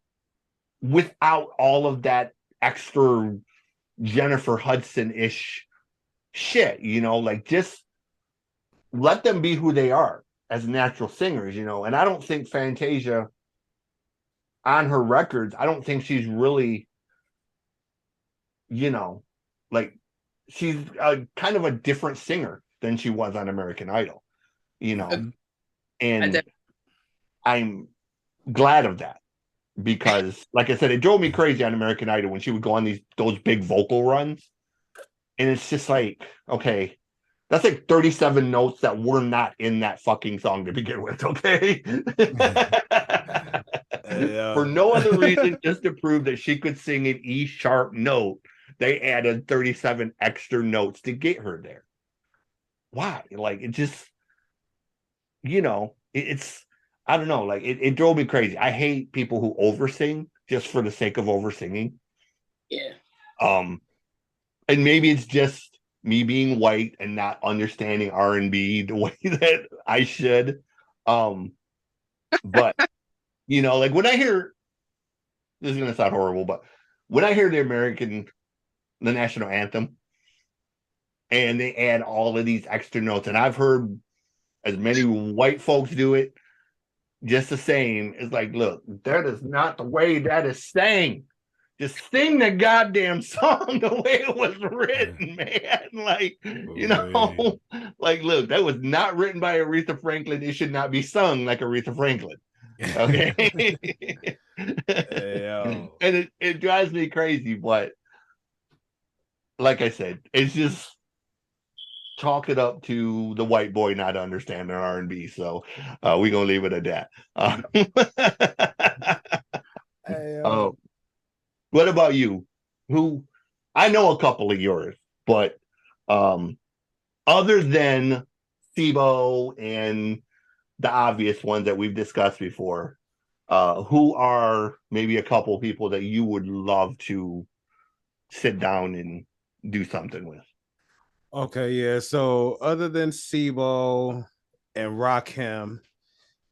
without all of that extra Jennifer Hudson-ish shit, you know? Like, just let them be who they are as natural singers, you know? And I don't think Fantasia, on her records, I don't think she's really, you know, like, she's kind of a different singer than she was on American Idol, you know? And I'm glad of that because, like I said, it drove me crazy on American Idol when she would go on those big vocal runs. And it's just like, okay, that's like 37 notes that were not in that fucking song to begin with, okay? For no other reason, just to prove that she could sing an E sharp note, they added 37 extra notes to get her there. Why? Like, it just, it's, I don't know, like, it drove me crazy. I hate people who oversing just for the sake of oversinging. Yeah. And maybe it's just me being white and not understanding R&B the way that I should. But like when I hear, this is gonna sound horrible, but when I hear the national anthem, and they add all of these extra notes, and I've heard as many white folks do it just the same. It's like, look, that is not the way that is sang. Just sing the goddamn song the way it was written, man. Like, like, look, that was not written by Aretha Franklin. It should not be sung like Aretha Franklin. Okay. And it drives me crazy, but like I said, it's just chalk it up to the white boy not understanding R&B. So we're gonna leave it at that. What about you? Who I know a couple of yours, but other than SIBO and the obvious ones that we've discussed before, who are maybe a couple of people that you would love to sit down and do something with? Okay, yeah. So other than SIBO and Rakim,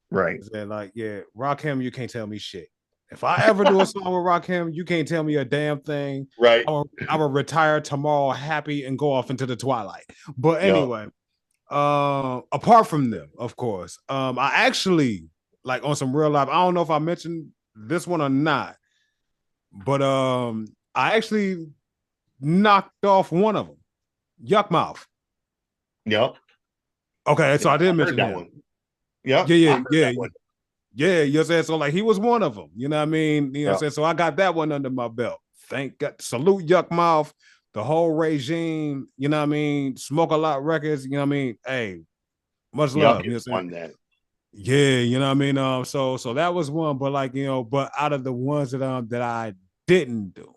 right? Like, yeah, Rakim, you can't tell me shit. If I ever do a song with Rakim, you can't tell me a damn thing. Right. I will retire tomorrow happy and go off into the twilight. But anyway, apart from them, of course, I actually, like, on some real life, I don't know if I mentioned this one or not, but I actually knocked off one of them, Yuck Mouth. Yep. Okay, so I didn't mention that one. Yep. Yeah. Yeah, you know what I'm saying? So, like, he was one of them. You know what I mean? You know what I'm saying? So I got that one under my belt. Thank God. Salute Yuck Mouth, the whole regime, you know what I mean? Smoke a Lot Records, you know what I mean? Hey, much love. You know what I'm saying? Yeah, you know what I mean? So that was one, but like, but out of the ones that I didn't do,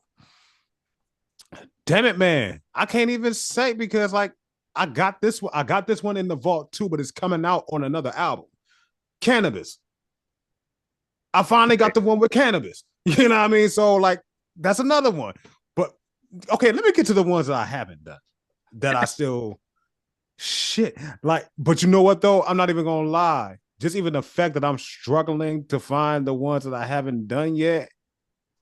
damn it, man, I can't even say because like I got this one in the vault too, but it's coming out on another album. Cannabis. I finally got the one with Cannabis. You know what I mean? So like that's another one. But okay, let me get to the ones that I haven't done. That I still shit. Like, but you know what though? I'm not even gonna lie. Just even the fact that I'm struggling to find the ones that I haven't done yet,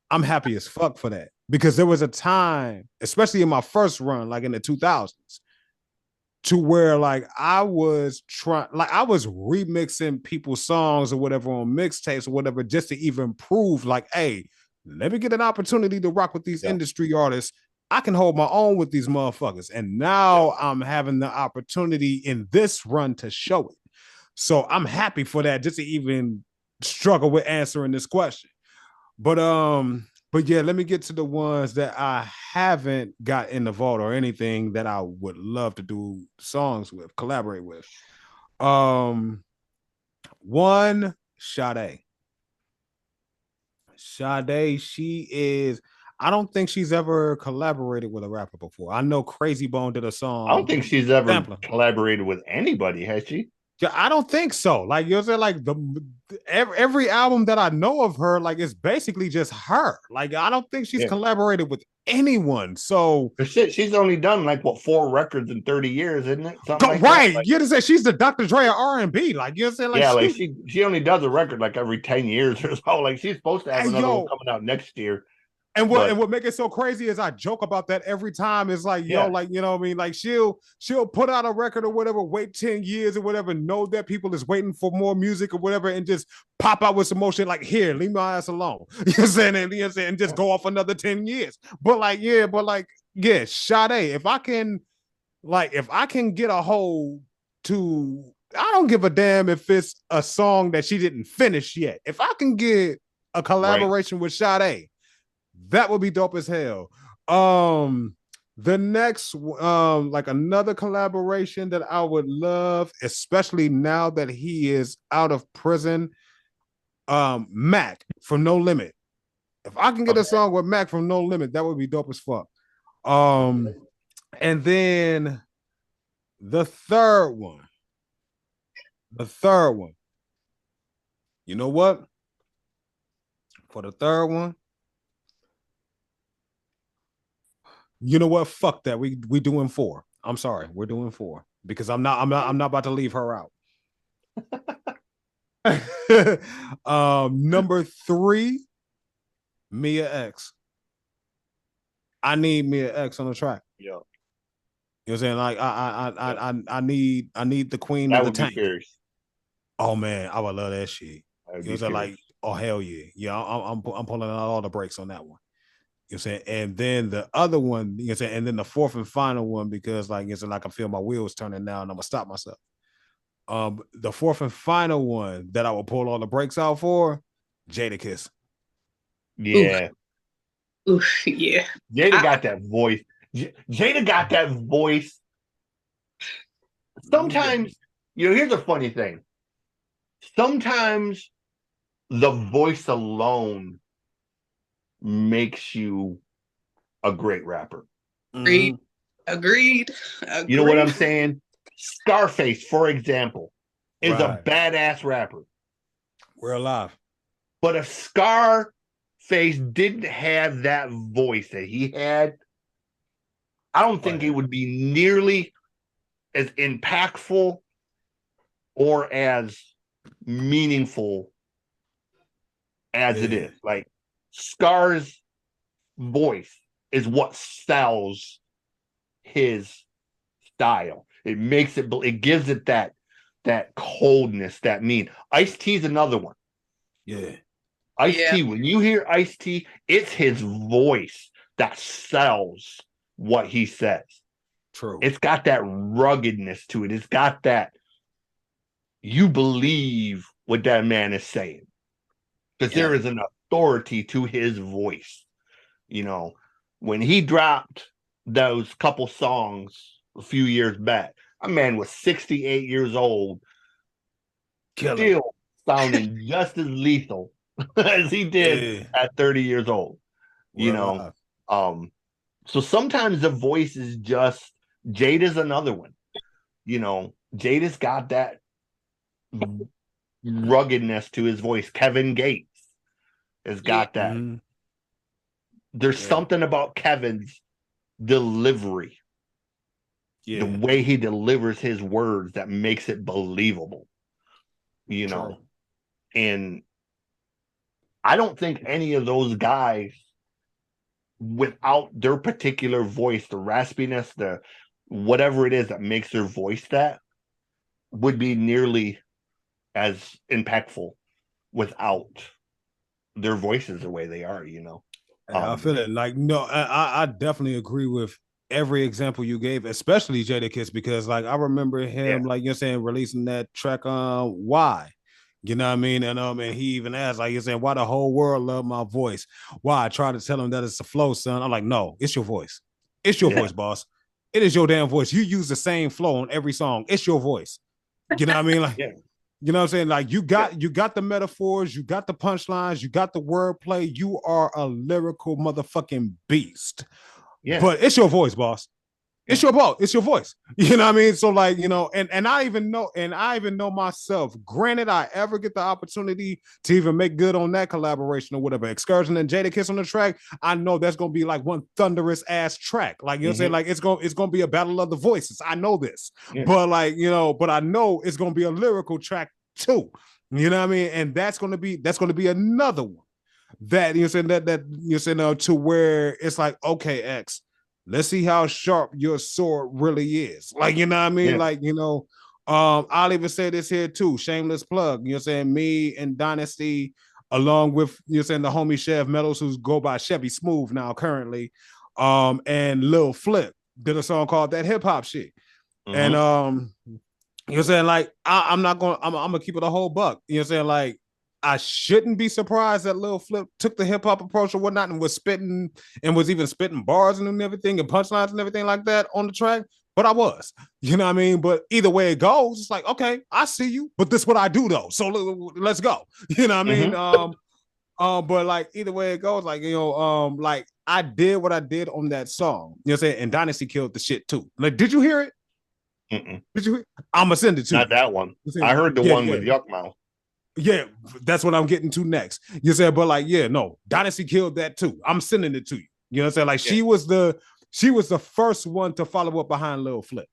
I'm happy as fuck for that. Because there was a time, especially in my first run, like in the 2000s, to where like I was remixing people's songs or whatever on mixtapes or whatever just to even prove like, hey, let me get an opportunity to rock with these industry artists. I can hold my own with these motherfuckers. And now I'm having the opportunity in this run to show it. So I'm happy for that just to even struggle with answering this question. But yeah, let me get to the ones that I haven't got in the vault or anything that I would love to do songs with, collaborate with. One, Sade. Sade, she is, I don't think she's ever collaborated with a rapper before. I know Crazy Bone did a song. I don't think she's ever collaborated with anybody, has she? Yeah, I don't think so. Like you're saying, like every album that I know of her, like it's basically just her. Like I don't think she's collaborated with anyone. So shit, she's only done like what 4 records in 30 years, isn't it? Something right. Like, you know, say she's the Dr. Dre of R&B. Like you're saying, like like she only does a record like every 10 years or so. Like she's supposed to have another one coming out next year. And what make it so crazy is I joke about that every time. It's like, like, you know what I mean? Like she'll put out a record or whatever, wait 10 years or whatever, know that people is waiting for more music or whatever, and just pop out with some more shit like, here, leave my ass alone. You know what I'm saying? And just go off another 10 years. But Sade, if I can get a hold to I don't give a damn if it's a song that she didn't finish yet. If I can get a collaboration with Sade, that would be dope as hell. The next, like another collaboration that I would love, especially now that he is out of prison, Mac from No Limit. If I can get a song with Mac from No Limit, that would be dope as fuck. And then the third one. You know what? For the third one, you know what? Fuck that. We doing 4. I'm sorry, we're doing 4 because I'm not about to leave her out. Number 3, Mia X. I need Mia X on the track. Yeah. You know what I'm saying? Like I need the queen that of the would tank. Be fierce. Oh man, I would love that shit. You know what I'm saying? Like, oh hell yeah. Yeah, I'm pulling out all the brakes on that one. You know what I'm saying? And then the other one, you know what I'm saying, and then the fourth and final one, because like it's like I feel my wheels turning now and I'm gonna stop myself. The fourth and final one that I will pull all the brakes out for, Jadakiss. Yeah. Oof, yeah. Jada got that voice. Jada got that voice. Sometimes, here's a funny thing. Sometimes the voice alone makes you a great rapper. Agreed. You know what I'm saying? Scarface, for example, is a badass rapper. We're alive. But if Scarface didn't have that voice that he had, I don't think it would be nearly as impactful or as meaningful as it is. Like, Scar's voice is what sells his style. It makes it, it gives it that coldness, that mean. Ice-T's another one. Yeah. Ice-T, when you hear Ice-T, it's his voice that sells what he says. True. It's got that ruggedness to it. It's got that, you believe what that man is saying. Because there is an authority to his voice. You know, when he dropped those couple songs a few years back, a man was 68 years old, still sounding just as lethal as he did at 30 years old. So sometimes the voice is just, Jada's another one. Jada's got that ruggedness to his voice. Kevin Gates has got that. There's something about Kevin's delivery, the way he delivers his words, that makes it believable. And I don't think any of those guys, without their particular voice, the raspiness, the whatever it is that makes their voice that, would be nearly as impactful without their voices the way they are. I feel it. Like, no, I definitely agree with every example you gave, especially Jadakiss, because like I remember him, like you're saying, releasing that track on Why. You know what I mean? And he even asked, like you're saying, why the whole world love my voice? Why? I try to tell him that it's a flow, son. I'm like, no, it's your voice. It's your voice, boss. It is your damn voice. You use the same flow on every song. It's your voice. You know what I mean? Like, you know what I'm saying? Like, you got the metaphors, you got the punchlines, you got the wordplay. You are a lyrical motherfucking beast. Yeah. But it's your voice, boss. It's your boss. It's your voice. You know what I mean? So like, and I even know myself, granted, I ever get the opportunity to even make good on that collaboration or whatever, Xcursion and Jadakiss on the track, I know that's going to be like one thunderous ass track. Like, you know what I'm saying? Like, it's going to be a battle of the voices. I know this, but like, but I know it's going to be a lyrical track too. You know what I mean? And that's going to be another one that, you know what I'm saying, that you know, to where it's like, okay, X, let's see how sharp your sword really is. Like, you know what I mean? Like, I'll even say this here too, shameless plug, you know what I'm saying? Me and Dynasti, along with, you know what I'm saying, the homie Chef Meadows, who's go by Chevy Smooth now currently, and Lil Flip did a song called That Hip Hop Shit. And You know what I'm saying? Like, I'm not going, I'm gonna keep it a whole buck. You know what I'm saying? Like, I shouldn't be surprised that Lil Flip took the hip hop approach or whatnot and was spitting and was even spitting bars and everything and punchlines and everything like that on the track. But I was, you know what I mean? But either way it goes, it's like, okay, I see you, but this is what I do though. So let's go. You know what I mean? But like either way it goes, like, you know, like I did what I did on that song. You know what I'm saying? And Dynasty killed the shit too. Like, did you hear it? Mm-mm. Did you? I'ma send it to Not you. that one. I heard the one with Yuck Mouth. Yeah, that's what I'm getting to next. You said, but like, yeah, no, Dynasty killed that too. I'm sending it to you. You know what I'm saying? Like, she was the first one to follow up behind Lil Flip.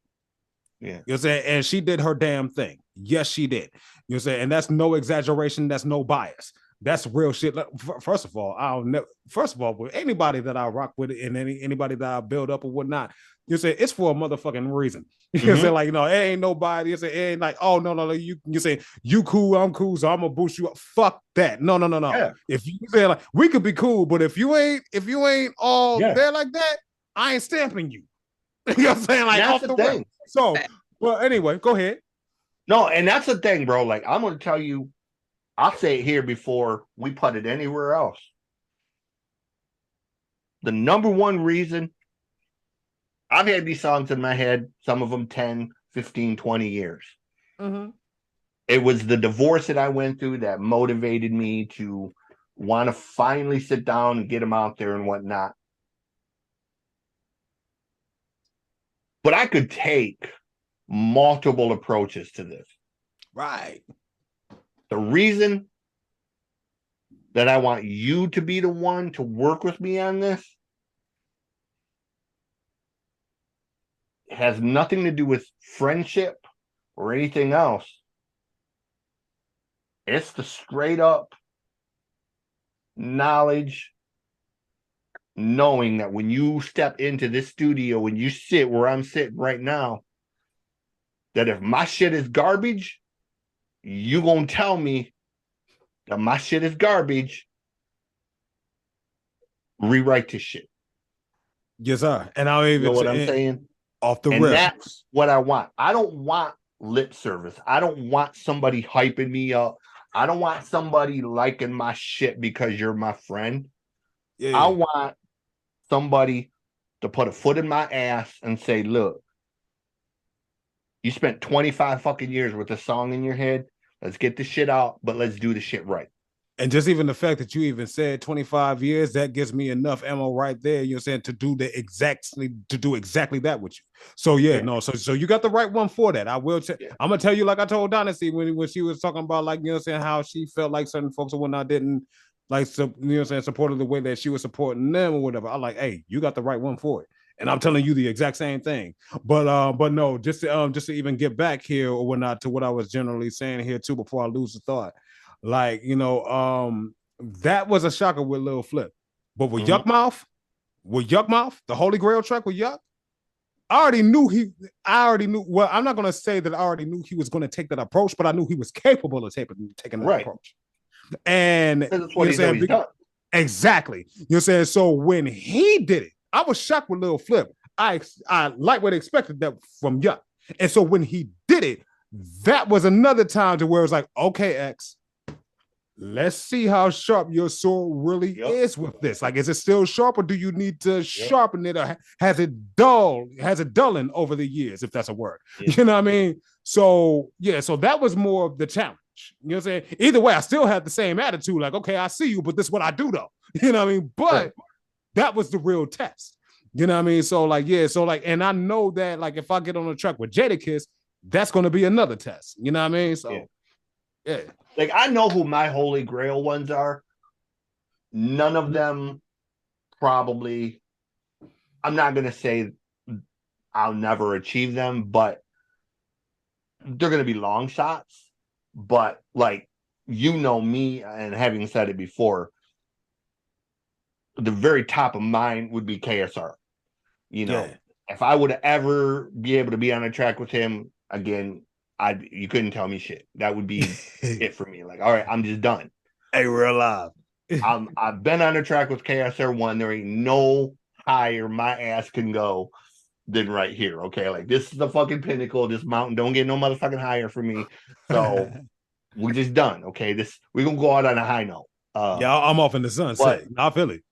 Yeah. You know what I'm saying? And she did her damn thing. Yes, she did. You know what I'm saying? And that's no exaggeration, that's no bias. That's real shit. First of all, with anybody that I rock with and anybody that I build up or whatnot, you say it's for a motherfucking reason. You say like, you know, it ain't nobody. You say it ain't like, oh no. You say you cool, I'm cool, so I'm gonna boost you up. Fuck that. No. Yeah. If you say like we could be cool, but if you ain't all there like that, I ain't stamping you. You know what I'm saying? Like that's off the thing. So, well, anyway, go ahead. No, and that's the thing, bro. Like, I'm gonna tell you, I'll say it here before we put it anywhere else. The number one reason I've had these songs in my head, some of them 10, 15, 20 years. Mm-hmm. It was the divorce that I went through that motivated me to want to finally sit down and get them out there and whatnot. But I could take multiple approaches to this. Right. The reason that I want you to be the one to work with me on this has nothing to do with friendship or anything else. It's the straight up knowledge, knowing that when you step into this studio, when you sit where I'm sitting right now, that if my shit is garbage, you gonna tell me that my shit is garbage. Rewrite this shit. Yes, sir. And I'll even know what I'm saying? Off the and rip. That's what I want. I don't want lip service. I don't want somebody hyping me up. I don't want somebody liking my shit because you're my friend. Yeah. I want somebody to put a foot in my ass and say, look, you spent 25 fucking years with a song in your head. Let's get this shit out, but let's do the shit right. And just even the fact that you even said 25 years, that gives me enough ammo right there, you know what I'm saying, to do exactly that with you. So so you got the right one for that. I will I'm gonna tell you, like I told Dynasty when she was talking about, like, you know what I'm saying, how she felt like certain folks or whatnot didn't like, you know what I'm saying, supported the way that she was supporting them or whatever. I'm like, hey, you got the right one for it. And I'm telling you the exact same thing. But no, just to even get back here or whatnot to what I was generally saying here too before I lose the thought. Like, you know, that was a shocker with Lil Flip. But with Yuck Mouth, the Holy Grail track with Yuck, I already knew, well, I'm not going to say that I already knew he was going to take that approach, but I knew he was capable of taking that approach. And that's what he's done. Exactly. You know what I'm saying? So when he did it, I was shocked with Lil Flip. I like what I expected that from Yuck. And so when he did it, that was another time to where it was like, okay, X, let's see how sharp your sword really is with this. Like, is it still sharp, or do you need to sharpen it, or has it dulling over the years, if that's a word? You know what I mean? So that was more of the challenge. You know what I'm saying? Either way, I still had the same attitude, like, okay, I see you, but this is what I do though. You know what I mean? But that was the real test. You know what I mean? So like, and I know that, like, if I get on a track with Jadakiss, that's going to be another test. You know what I mean? So yeah. Like, I know who my Holy Grail ones are. None of them probably, I'm not going to say I'll never achieve them, but they're going to be long shots. But, like, you know me, and having said it before, the very top of mine would be KSR. You know, if I would ever be able to be on a track with him again, you couldn't tell me shit. That would be it for me. Like, all right, I'm just done. Hey, we're alive. I've been on a track with KSR1. There ain't no higher my ass can go than right here. Okay, like this is the fucking pinnacle. This mountain don't get no motherfucking higher for me. So we're just done. Okay, we're gonna go out on a high note. Yeah, I'm off in the sunset. I feel it.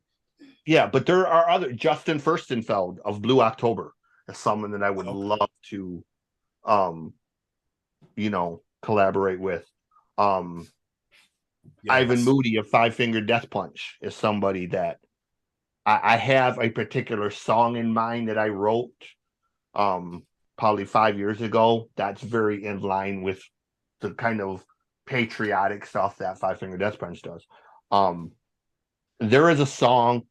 Yeah, but there are other Justin Furstenfeld of Blue October is someone that I would love to collaborate with. Ivan Moody of Five Finger Death Punch is somebody that I have a particular song in mind that I wrote probably 5 years ago. That's very in line with the kind of patriotic stuff that Five Finger Death Punch does. There is a song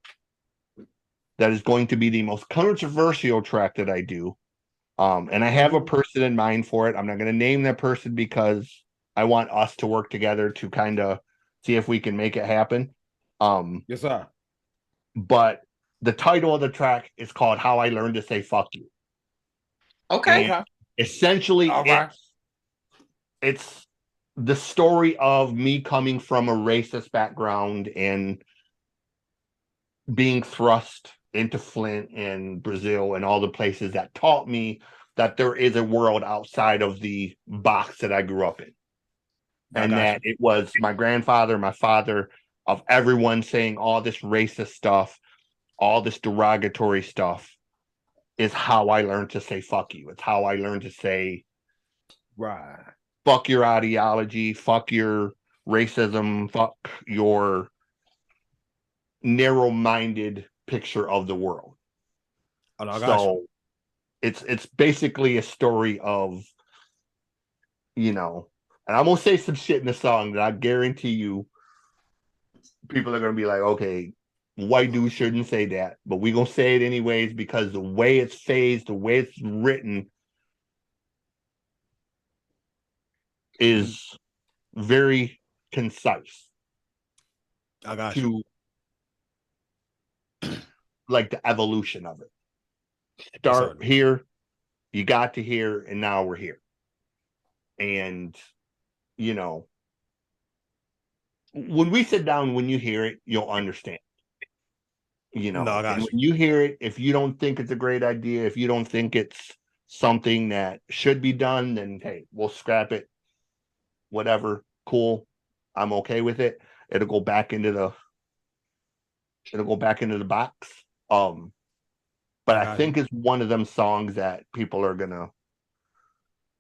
that is going to be the most controversial track that I do. And I have a person in mind for it. I'm not going to name that person because I want us to work together to kind of see if we can make it happen. Yes, sir. But the title of the track is called How I Learned to Say Fuck You. Okay. And essentially, it's the story of me coming from a racist background and being thrust into Flint and Brazil and all the places that taught me that there is a world outside of the box that I grew up in. And that it was my grandfather, my father, of everyone saying all this racist stuff, all this derogatory stuff is how I learned to say fuck you. It's how I learned to say, fuck your ideology, fuck your racism, fuck your narrow-minded picture of the world. It's basically a story of, and I'm gonna say some shit in the song that I guarantee you people are gonna be like, okay, white dude shouldn't say that, but we're gonna say it anyways because the way it's phased, the way it's written is very concise. I got you. Like the evolution of it. Start here, you got to here, and now we're here. And, when we sit down, when you hear it, you'll understand. And when you hear it, if you don't think it's a great idea, if you don't think it's something that should be done, then hey, we'll scrap it. Whatever, cool. I'm okay with it. It'll go back into the box. But I think it's one of them songs that people are gonna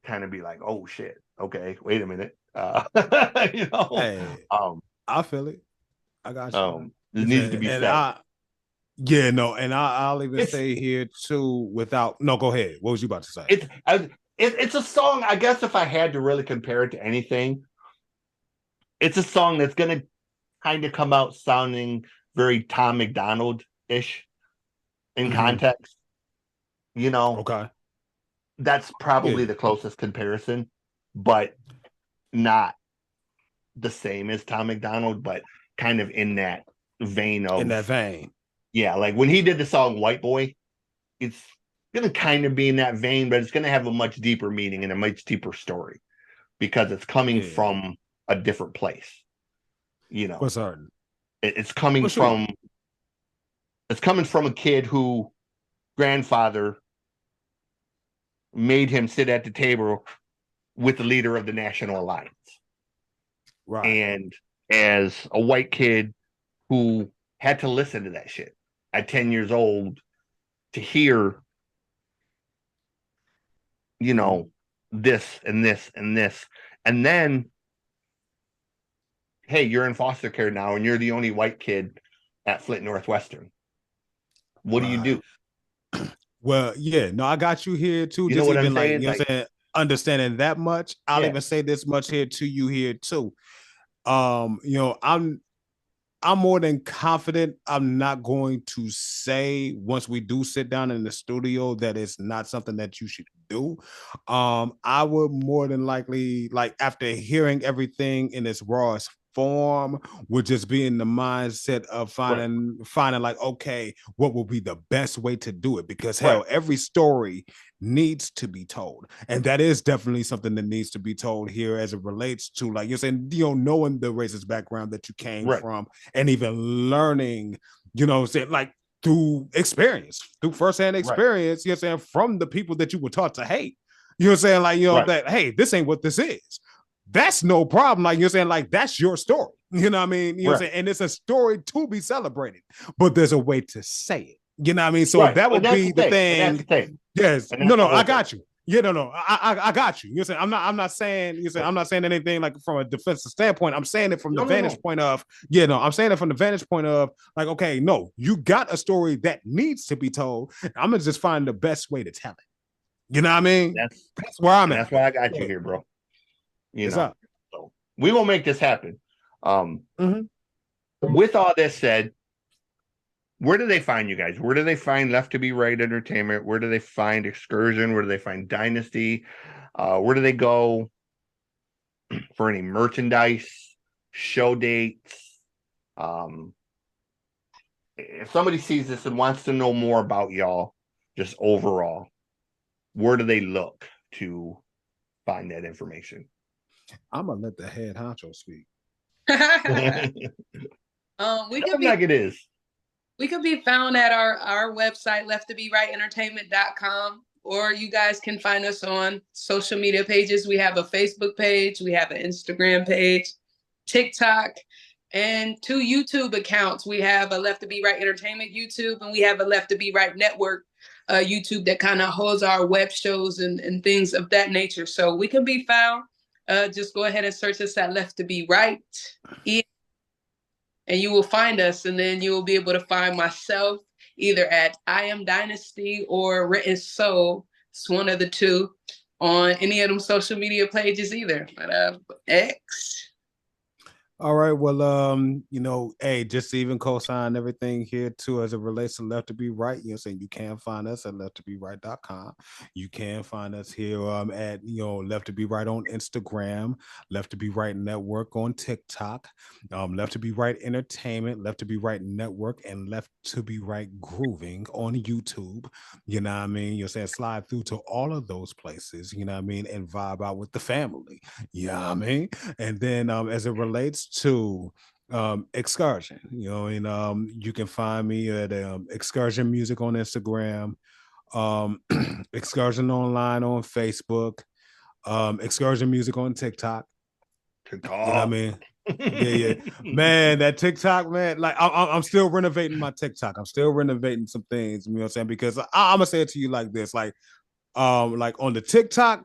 kind of be like, oh shit, okay, wait a minute. Hey, I feel it. I got you. It needs to be said. I'll even say here too go ahead. What was you about to say? It's a song, I guess if I had to really compare it to anything, it's a song that's gonna kind of come out sounding very Tom McDonald-ish in context. Okay. That's probably the closest comparison, but not the same as Tom McDonald, but kind of in that vein. Yeah, like when he did the song White Boy, it's gonna kind of be in that vein, but it's gonna have a much deeper meaning and a much deeper story because it's coming from a different place. What's hard? It's coming from a kid who grandfather made him sit at the table with the leader of the National Alliance. Right. And as a white kid who had to listen to that shit at 10 years old to hear, this and this and this. And then, hey, you're in foster care now and you're the only white kid at Flint Northwestern. What do you do? Well, I got you here too. You know what I'm saying? You know what I'm saying? Understanding that much, I'll even say this much here to you here too. I'm more than confident. I'm not going to say once we do sit down in the studio that it's not something that you should do. I would more than likely, like after hearing everything in its rawest form, would just be in the mindset of finding like, okay, what will be the best way to do it? Because hell, every story needs to be told, and that is definitely something that needs to be told here as it relates to, like you're saying, knowing the racist background that you came from, and even learning, saying like through experience, through firsthand experience, you know what I'm saying, from the people that you were taught to hate. You know what I'm saying? Like, you know, that, hey, this ain't what this is. That's no problem. Like, you're saying, like, that's your story. You know what I mean? You know what I'm saying? And it's a story to be celebrated, but there's a way to say it. You know what I mean? So that would be the thing. Yes. No, I got you. Yeah, no, I got you. You're saying I'm not saying I'm not saying anything like from a defensive standpoint. I'm saying it from the vantage point of I'm saying it from the vantage point of like, okay, no, you got a story that needs to be told. I'm gonna just find the best way to tell it. You know what I mean? That's where I'm at. That's why I got you here, bro. You know, so we will make this happen. With all this said, where do they find you guys? Where do they find Left to Be Right Entertainment? Where do they find Xcursion? Where do they find Dynasti? Where do they go for any merchandise, show dates? If somebody sees this and wants to know more about y'all, just overall, where do they look to find that information? I'm gonna let the head honcho speak. We could be like it is. We could be found at our website, lefttoberightentertainment.com, or you guys can find us on social media pages. We have a Facebook page, we have an Instagram page, TikTok, and 2 YouTube accounts. We have a Left to Be Right Entertainment YouTube, and we have a Left to Be Right Network YouTube that kind of holds our web shows and things of that nature. So we can be found. Just go ahead and search us at Left to Be Right. And you will find us, and then you will be able to find myself either at I Am Dynasti or Written Soul. It's one of the two on any of them social media pages either. But X. All right. Well, you know, hey, just to even co-sign everything here too as it relates to Left to Be Right. You know, saying you can find us at lefttoberight.com. You can find us here at Left to Be Right on Instagram, Left to Be Right Network on TikTok, Left to Be Right Entertainment, Left to Be Right Network, and Left to Be Right Grooving on YouTube. You know what I mean? You're saying slide through to all of those places, you know what I mean, and vibe out with the family. You know what I mean? And then as it relates to Xcursion, and you can find me at Xcursion Music on Instagram, Xcursion Online on Facebook, Xcursion Music on TikTok. You know what I mean? Yeah. Man, that TikTok, man, like I'm still renovating my TikTok. I'm still renovating some things, you know what I'm saying? Because I'm gonna say it to you like this, like on the TikTok,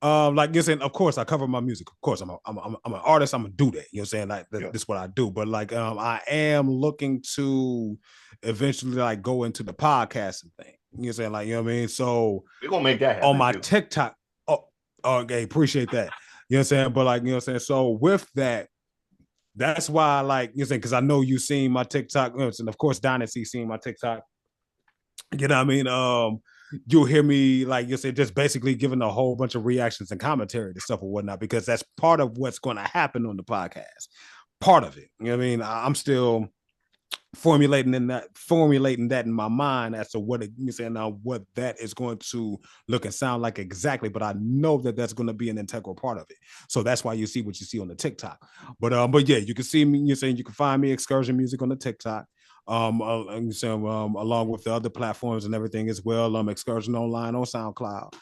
like you're saying, of course I cover my music. Of course, I'm an artist. I'm gonna do that. You know what I'm saying? Like this is what I do. But like I am looking to eventually like go into the podcasting thing. You know what I'm saying? Like, you know what I mean? So we're gonna make that happen on my TikTok. Oh, okay, appreciate that. You know what I'm saying? But like, you know what I'm saying? So with that, that's why I like, you know what I'm saying, because I know you seen my TikTok, and of course Dynasty seen my TikTok. You know what I mean? You'll hear me, like you said, just basically giving a whole bunch of reactions and commentary to stuff or whatnot, because that's part of what's going to happen on the podcast. Part of it. You know what I mean? I'm still formulating that in my mind as to what what that is going to look and sound like exactly. But I know that that's going to be an integral part of it. So that's why you see what you see on the TikTok. But yeah, you can see me. You're saying you can find me Xcursion Music on the TikTok. Along with the other platforms and everything as well. Xcursion Online on SoundCloud.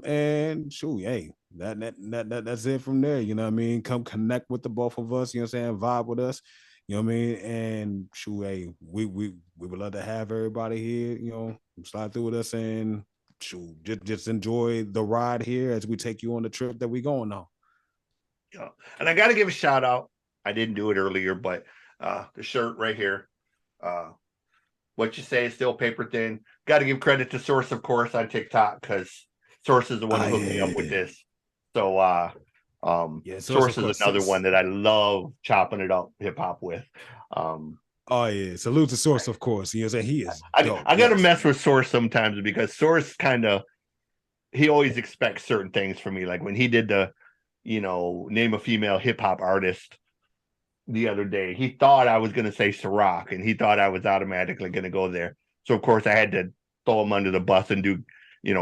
And shoot, hey, that's it from there. You know what I mean? Come connect with the both of us. You know what I'm saying? Vibe with us. You know what I mean? And shoot, hey, we would love to have everybody here. You know, slide through with us and shoot, just enjoy the ride here as we take you on the trip that we going on. Yeah, and I got to give a shout out. I didn't do it earlier, but the shirt right here. What you say is still paper thin. Got to give credit to Source, of course, on TikTok, because Source is the one who hooked me up with this. So Source is another one that I love chopping it up hip hop with. Oh yeah, salute to Source, of course. You know, what I'm saying, he is. I got to mess with Source sometimes because Source he always expects certain things from me. Like when he did the, name a female hip hop artist the other day, he thought I was going to say Ciroc, and he thought I was automatically going to go there. So of course I had to throw him under the bus and do,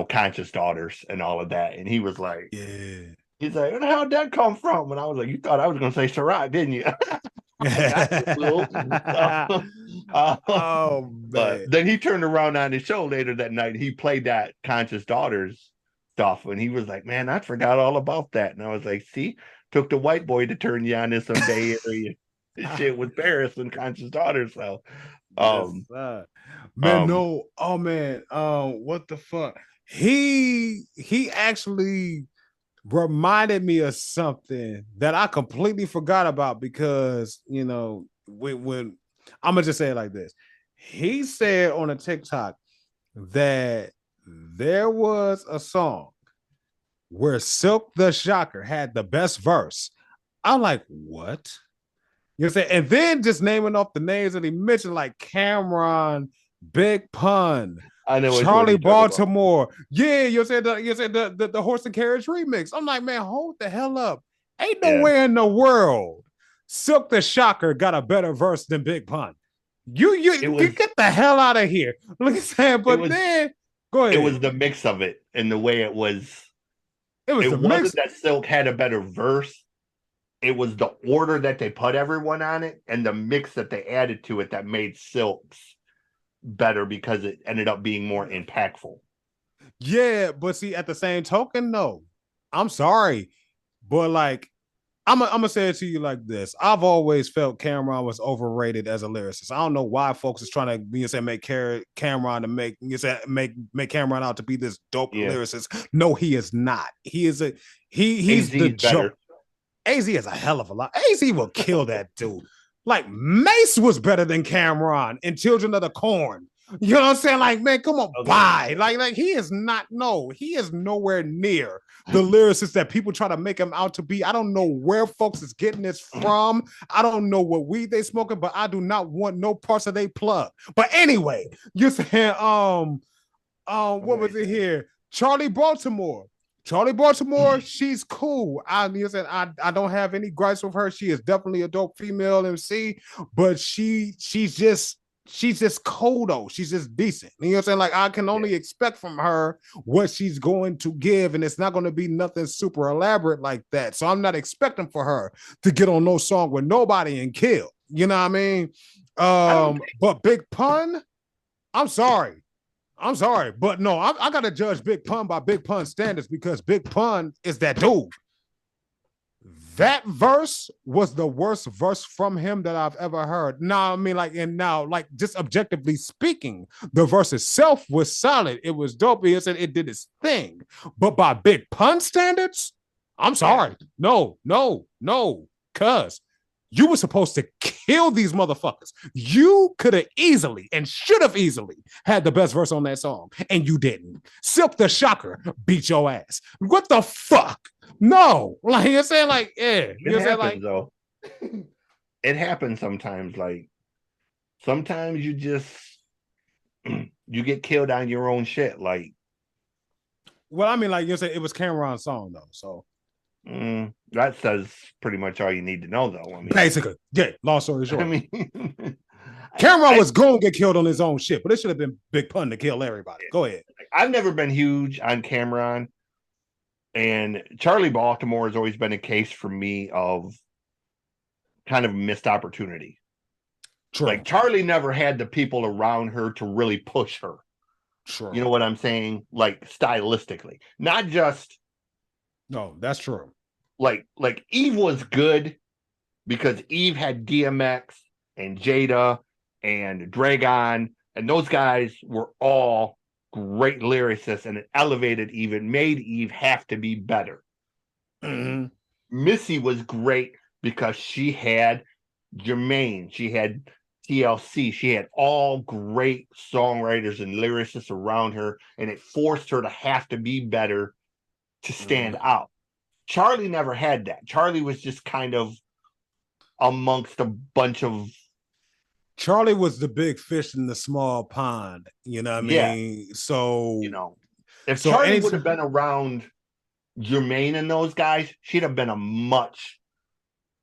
Conscious Daughters and all of that. And he was like, yeah. He's like, how'd that come from? And I was like, you thought I was going to say Ciroc, didn't you? Oh But man. then he turned around on his show later that night. He played that Conscious Daughters stuff, and he was like, "Man, I forgot all about that." And I was like, "See, took the white boy to turn you on to some Bay Area shit with Paris and Conscious Daughters." So, Yes, man, no, oh man, what the fuck? He actually reminded me of something that I completely forgot about because when I'm gonna just say it like this. He said on a TikTok that there was a song where Silk the Shocker had the best verse. I'm like, what? You know what I'm saying? And then just naming off the names that he mentioned, like Cameron, Big Pun, I know Charlie Baltimore. Yeah, you said the Horse and Carriage remix. I'm like, man, hold the hell up. Ain't nowhere in the world Silk the Shocker got a better verse than Big Pun. You get the hell out of here. Look at that. But then go ahead. It was the mix of it and the way it was. It wasn't that Silk had a better verse. It was the order that they put everyone on it and the mix that they added to it that made Silk's better because it ended up being more impactful. Yeah, but see, at the same token, no. I'm sorry, but like, I'm gonna say it to you like this. I've always felt Cameron was overrated as a lyricist. I don't know why folks is trying to make Cameron to make Cameron out to be this dope lyricist. No, he is not. He's the joke. AZ is a hell of a lot. AZ will kill that dude. Like Mace was better than Cameron in Children of the Corn. You know what I'm saying? Like, man, come on, bye. Like he is not. No, he is nowhere near the lyricist that people try to make him out to be. I don't know where folks is getting this from. I don't know what weed they smoking, but I do not want no parts of they plug. But anyway, you're saying, what was it here? Charlie Baltimore, she's cool. I don't have any gripes with her. She is definitely a dope female MC, but she's just cold though. She's just decent. You know what I'm saying? Like I can only expect from her what she's going to give, and it's not going to be nothing super elaborate like that. So I'm not expecting for her to get on no song with nobody and kill. You know what I mean? But Big Pun, I'm sorry, but no, I gotta judge Big Pun by Big Pun standards because Big Pun is that dude. That verse was the worst verse from him that I've ever heard. Now, I mean, like just objectively speaking, the verse itself was solid. It was dope. It did its thing. But by Big Pun standards, I'm sorry. No, cuz you were supposed to kill these motherfuckers. You could have easily and should have easily had the best verse on that song, and you didn't. Silk the Shocker beat your ass. What the fuck? No, like you're saying, like, yeah, it happens though. It happens sometimes. Like sometimes you just you get killed on your own shit. Like, well, I mean, like you said, it was Cameron's song though, so that says pretty much all you need to know, though. I mean, basically, yeah. Long story short, I mean, Cameron was going to get killed on his own shit, but it should have been Big Pun to kill everybody. Go ahead. I've never been huge on Cameron. And Charlie Baltimore has always been a case for me of kind of missed opportunity. True. Like Charlie never had the people around her to really push her. True. You know what I'm saying? Like stylistically, not just. No, that's true. Like Eve was good because Eve had DMX and Jada and Dragon, and those guys were all great lyricists, and it elevated Eve and made Eve have to be better. Mm-hmm. Missy was great because she had Jermaine, she had TLC, she had all great songwriters and lyricists around her, and it forced her to have to be better to stand out. Charlie never had that. Charlie was just kind of amongst a bunch of. Charlie was the big fish in the small pond, you know what I mean? Yeah. So, if Charlie would have been around Jermaine and those guys, she'd have been a much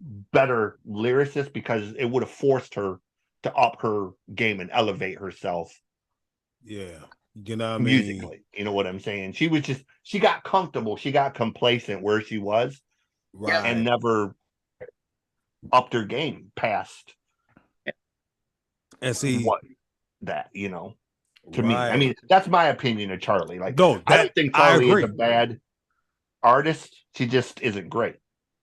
better lyricist because it would have forced her to up her game and elevate herself. Yeah. You know what I mean? Musically, you know what I'm saying? She got comfortable. She got complacent where she was. Right. And never upped their game past And see what that, you know, to me. right. I mean, that's my opinion of Charlie. Like, No, I don't think I Charlie is agree. a bad artist. She just isn't great.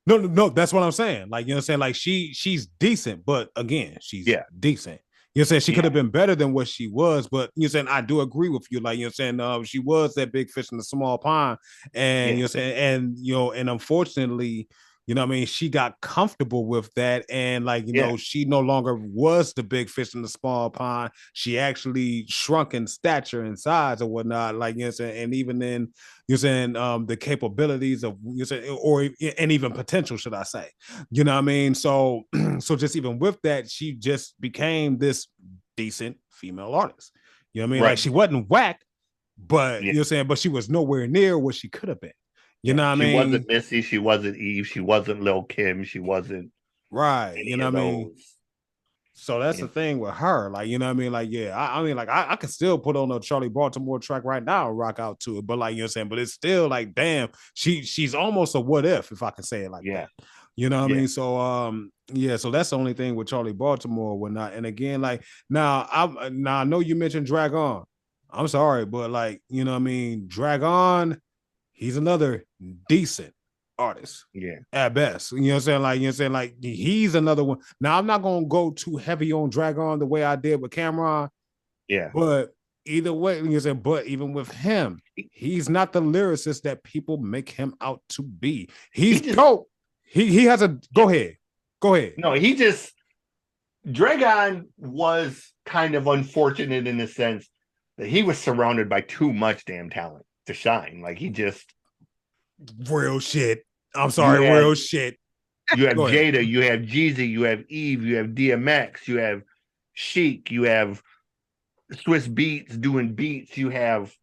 No, that's what I'm saying. Like, you know what I'm saying? Like, she's decent, but again, she's decent. You know what I'm saying? She could have been better than what she was, but you know what I'm saying? I do agree with you. Like, you know what I'm saying? She was that big fish in the small pond. And you know what I'm saying? And and unfortunately, you know what I mean, she got comfortable with that. And like, you know, she no longer was the big fish in the small pond. She actually shrunk in stature and size or whatnot. Like, you know what I'm saying? And even then, you're saying the capabilities of you're saying, or and even potential, should I say? You know what I mean? So so just even with that, she just became this decent female artist. You know what I mean? Like she wasn't whack, but you know what I'm saying, but she was nowhere near what she could have been. You know what I mean? She wasn't Missy, she wasn't Eve, she wasn't Lil Kim, she wasn't right. You know what I mean? So that's the thing with her. Like, you know what I mean? Like, yeah, I mean, like, I can still put on a Charlie Baltimore track right now and rock out to it. But like, you know what I'm saying? But it's still like, damn, she's almost a what if I can say it like that. You know what I mean? So so that's the only thing with Charlie Baltimore or whatnot. And again, like now I know you mentioned Dragon. I'm sorry, but like, you know what I mean, Dragon, he's another decent artist. At best. You know what I'm saying? Like, you know what I'm saying? Like, he's another one. Now, I'm not gonna go too heavy on Dragon the way I did with Cameron. But either way, you know what I'm saying? But even with him, he's not the lyricist that people make him out to be. He's dope. He has a go ahead. No, Dragon was kind of unfortunate in the sense that he was surrounded by too much damn talent to shine. Like he just real shit. I'm sorry, real shit. You have Jada, you have Jeezy, you have Eve, you have DMX, you have Chic, you have Swiss Beats doing beats, you have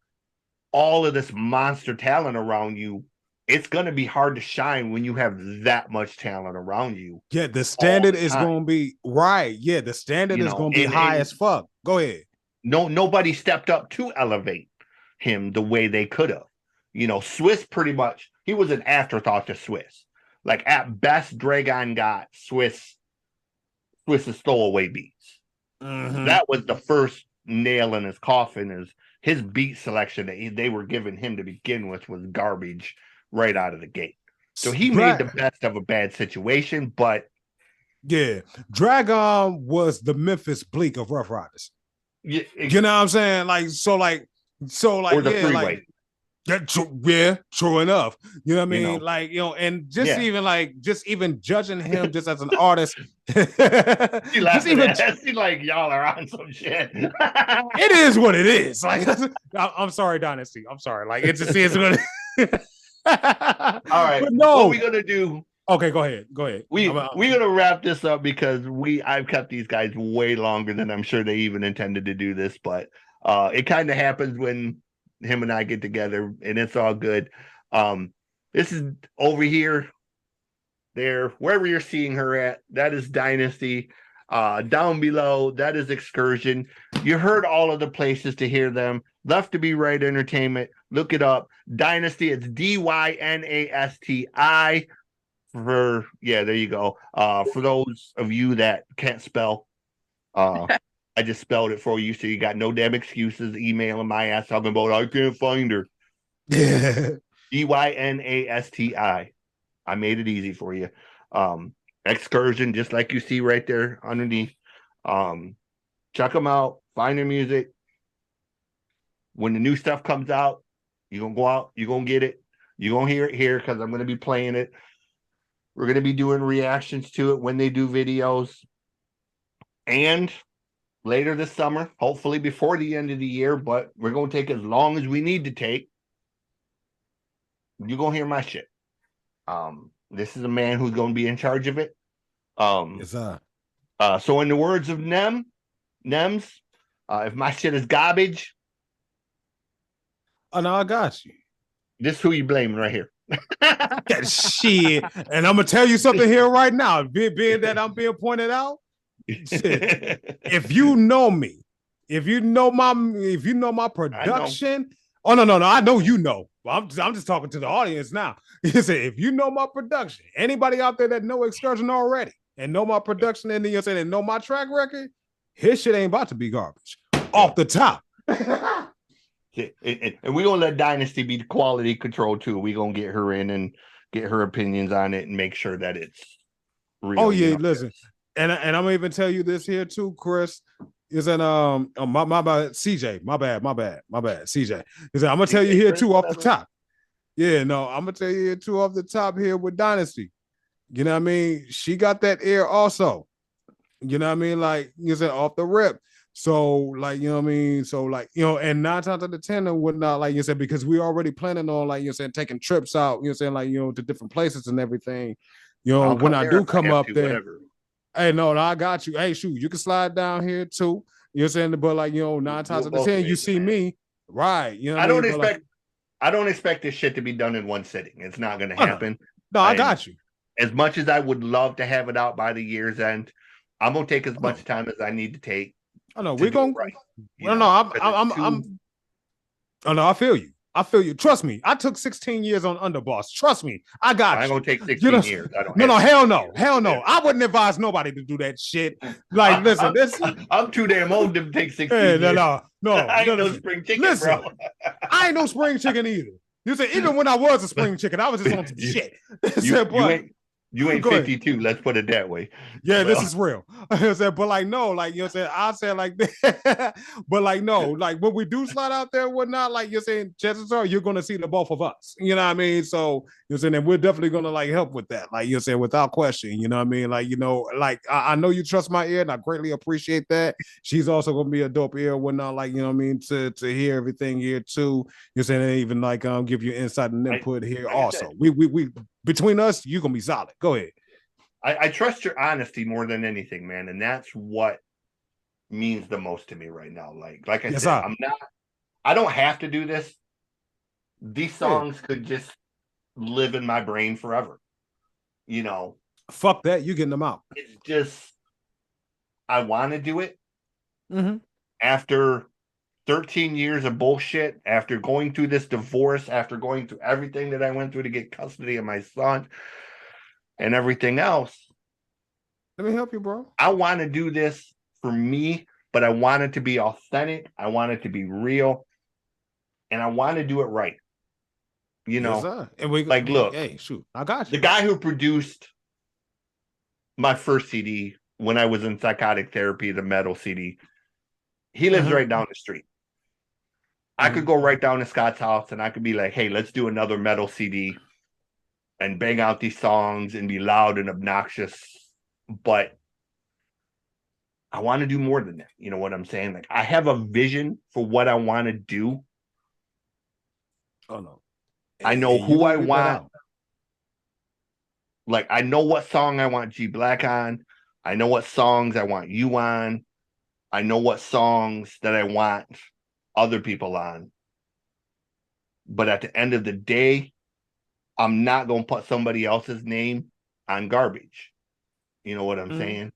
all of this monster talent around you. It's going to be hard to shine when you have that much talent around you. Yeah, the standard is going to be right. Yeah, the standard is going to be high as fuck. Go ahead. Nobody stepped up to elevate him the way they could have. You know, Swiss pretty much, he was an afterthought to Swiss. Like at best, Dragon got Swiss's stowaway beats. That was the first nail in his coffin. Is his beat selection that they were giving him to begin with was garbage right out of the gate. So he made the best of a bad situation, but yeah, Dragon was the Memphis Bleak of Rough Riders. Yeah, you know what I'm saying? Like or the freeway. True enough. You know what I mean? You know, like, you know, and just even judging him just as an artist. She like y'all are on some shit. It is what it is. Like, I'm sorry, Dynasty. I'm sorry. Like, it just is what it is. All right. But no. What are we gonna do? Okay, go ahead. We're gonna wrap this up because I've kept these guys way longer than I'm sure they even intended to do this, but it kind of happens when him and I get together, and it's all good. This is over here, there, wherever you're seeing her at. That is Dynasty. Down below, that is Xcursion. You heard all of the places to hear them. Left to Be Right Entertainment. Look it up. Dynasti. It's Dynasti. There you go. For those of you that can't spell, I just spelled it for you, so you got no damn excuses emailing my ass talking about I can't find her. Dynasti. I made it easy for you. Xcursion, just like you see right there underneath. Check them out. Find their music. When the new stuff comes out, you're going to go out. You're going to get it. You're going to hear it here because I'm going to be playing it. We're going to be doing reactions to it when they do videos. And later this summer, hopefully before the end of the year, but we're going to take as long as we need to take. You're going to hear my shit. This is a man who's going to be in charge of it. Yes, sir. So in the words of Nems, if my shit is garbage. Oh, no, I got you. This is who you blaming right here. That shit. And I'm going to tell you something here right now. Being that I'm being pointed out. Shit. If you know me, if you know my production. Oh, no. I know you know. I'm just talking to the audience now. You say, if you know my production, anybody out there that know Xcursion already, and know my production and you know what I'm saying, and know my track record, his shit ain't about to be garbage off the top. And we're gonna let Dynasty be the quality control too. We're gonna get her in and get her opinions on it and make sure that it's real. Oh yeah, listen, and I'm gonna even tell you this here too, Chris. Is that my bad, CJ, my bad, CJ. Is that I'm gonna tell you here too off the top. Yeah, no, I'm gonna tell you here too off the top here with Dynasty. You know what I mean? She got that ear also. You know what I mean? Like you said, off the rip. So, like, you know what I mean? So, like, you know, and 9 times out of 10 and whatnot, like you said, because we already planning on, like, you know, saying taking trips out, you know, saying, like, you know, to different places and everything. You know, when I do come up there, whatever. Hey, no, I got you. Hey, shoot, you can slide down here too. You know what I'm saying? But like, you know, 9 times out of 10, you see me, right? You know, I don't expect this shit to be done in one sitting. It's not going to happen. No, I got you. As much as I would love to have it out by the year's end, I'm gonna take as much time as I need to take. I know we're gonna. Right. I feel you. I feel you. Trust me. I took 16 years on Underboss. Trust me. I got you. I'm gonna take 16 years. I don't. No, hell no. I wouldn't advise nobody to do that shit. Like, listen, I'm too damn old to take 16 years. No. I ain't no spring chicken, listen, bro. I ain't no spring chicken either. You say even when I was a spring chicken, I was just on some shit. You ain't 52. Let's put it that way. Yeah, this is real. But like, no, like, you know what I'm saying? I said like that. But like, no, like when we do slide out there and whatnot, like you're saying, chances are you're going to see the both of us. You know what I mean? So, you know what I'm saying? And we're definitely going to like help with that. Like you're saying, without question, you know what I mean? Like, you know, like I know you trust my ear and I greatly appreciate that. She's also going to be a dope ear and whatnot, like, you know what I mean? To hear everything here too. You're saying, and even like give you insight and input here also. We between us, you're going to be solid. Go ahead. I trust your honesty more than anything, man. And that's what means the most to me right now. Like I said, I don't have to do this. These songs could just live in my brain forever. You know. Fuck that. You getting them out. It's just, I want to do it. Mm-hmm. After 13 years of bullshit, after going through this divorce, after going through everything that I went through to get custody of my son and everything else. Let me help you, bro. I want to do this for me, but I want it to be authentic. I want it to be real. And I want to do it right. You know, yes, and look, hey, shoot, I got you. The guy who produced my first CD when I was in psychotic therapy, the metal CD, he lives right down the street. I could go right down to Scott's house and I could be like, hey, let's do another metal CD and bang out these songs and be loud and obnoxious. But I want to do more than that. You know what I'm saying? Like, I have a vision for what I want to do. Oh, no. I know who I want. Like, I know what song I want G Black on. I know what songs I want you on. I know what songs that I want other people on. But at the end of the day, I'm not going to put somebody else's name on garbage. You know what I'm saying?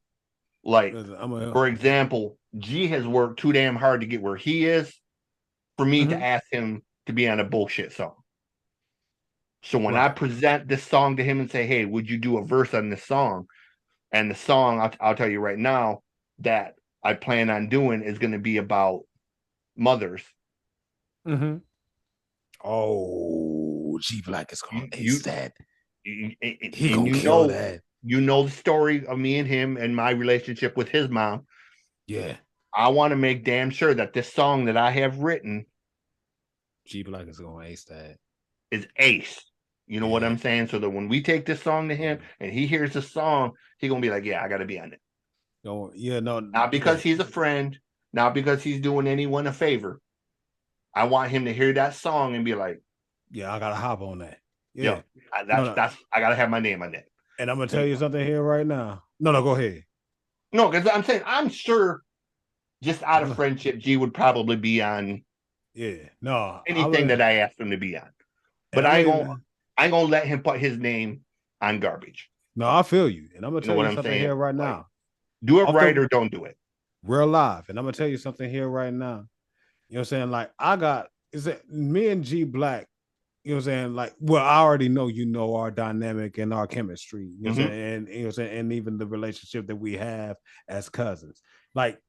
Like, for example, G has worked too damn hard to get where he is for me to ask him to be on a bullshit song. So when I present this song to him and say, hey, would you do a verse on this song? And the song, I'll tell you right now, that I plan on doing is going to be about mothers. Oh, G Black is going to ace that. He gonna kill that. You know the story of me and him and my relationship with his mom. Yeah. I want to make damn sure that this song that I have written, G Black is going to ace that. Is ace. You know what I'm saying? So that when we take this song to him and he hears the song, he's going to be like, yeah, I got to be on it. No, yeah, no. Not because he's a friend, not because he's doing anyone a favor. I want him to hear that song and be like, yeah, I got to hop on that. Yeah. I got to have my name on that. And I'm going to tell you something here right now. No, go ahead. No, because I'm saying, I'm sure just out of friendship, G would probably be on anything that I asked him to be on. But I ain't gonna let him put his name on garbage. No, I feel you. And I'm gonna tell you something here right now. Do it right or don't do it. We're live. And I'm gonna tell you something here right now. You know what I'm saying? Like, is it me and G Black, you know you know what I'm saying? Like, well, I already know our dynamic and our chemistry, you know what I'm Mhm. saying? And you know what I'm saying, and even the relationship that we have as cousins. Like,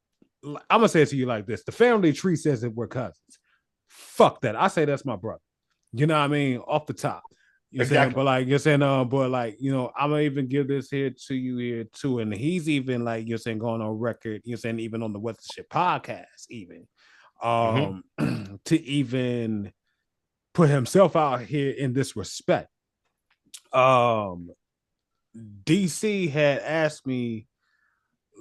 I'm gonna say it to you like this: the family tree says that we're cousins. Fuck that. I say that's my brother. You know what I mean? Off the top. You know what I'm saying? Exactly. But like you're saying, but like, you know, I'm gonna even give this here to you here too. And he's even like you're saying going on record, you're saying even on the What the Shit podcast, even Mhm. to even put himself out here in this respect. DC had asked me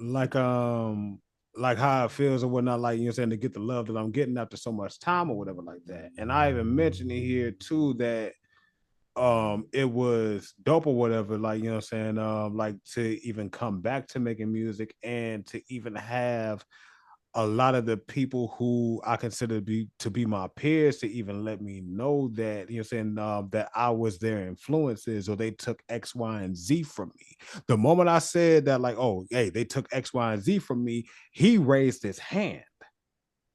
like how it feels or whatnot, like you know what I'm saying, to get the love that I'm getting after so much time or whatever like that. And I even mentioned it here too that it was dope or whatever, like you know what I'm saying, like to even come back to making music and to even have a lot of the people who I consider to be my peers to even let me know that, you know what I'm saying, that I was their influences or they took X, Y, and Z from me. The moment I said that, like, oh, hey, they took X, Y, and Z from me, he raised his hand.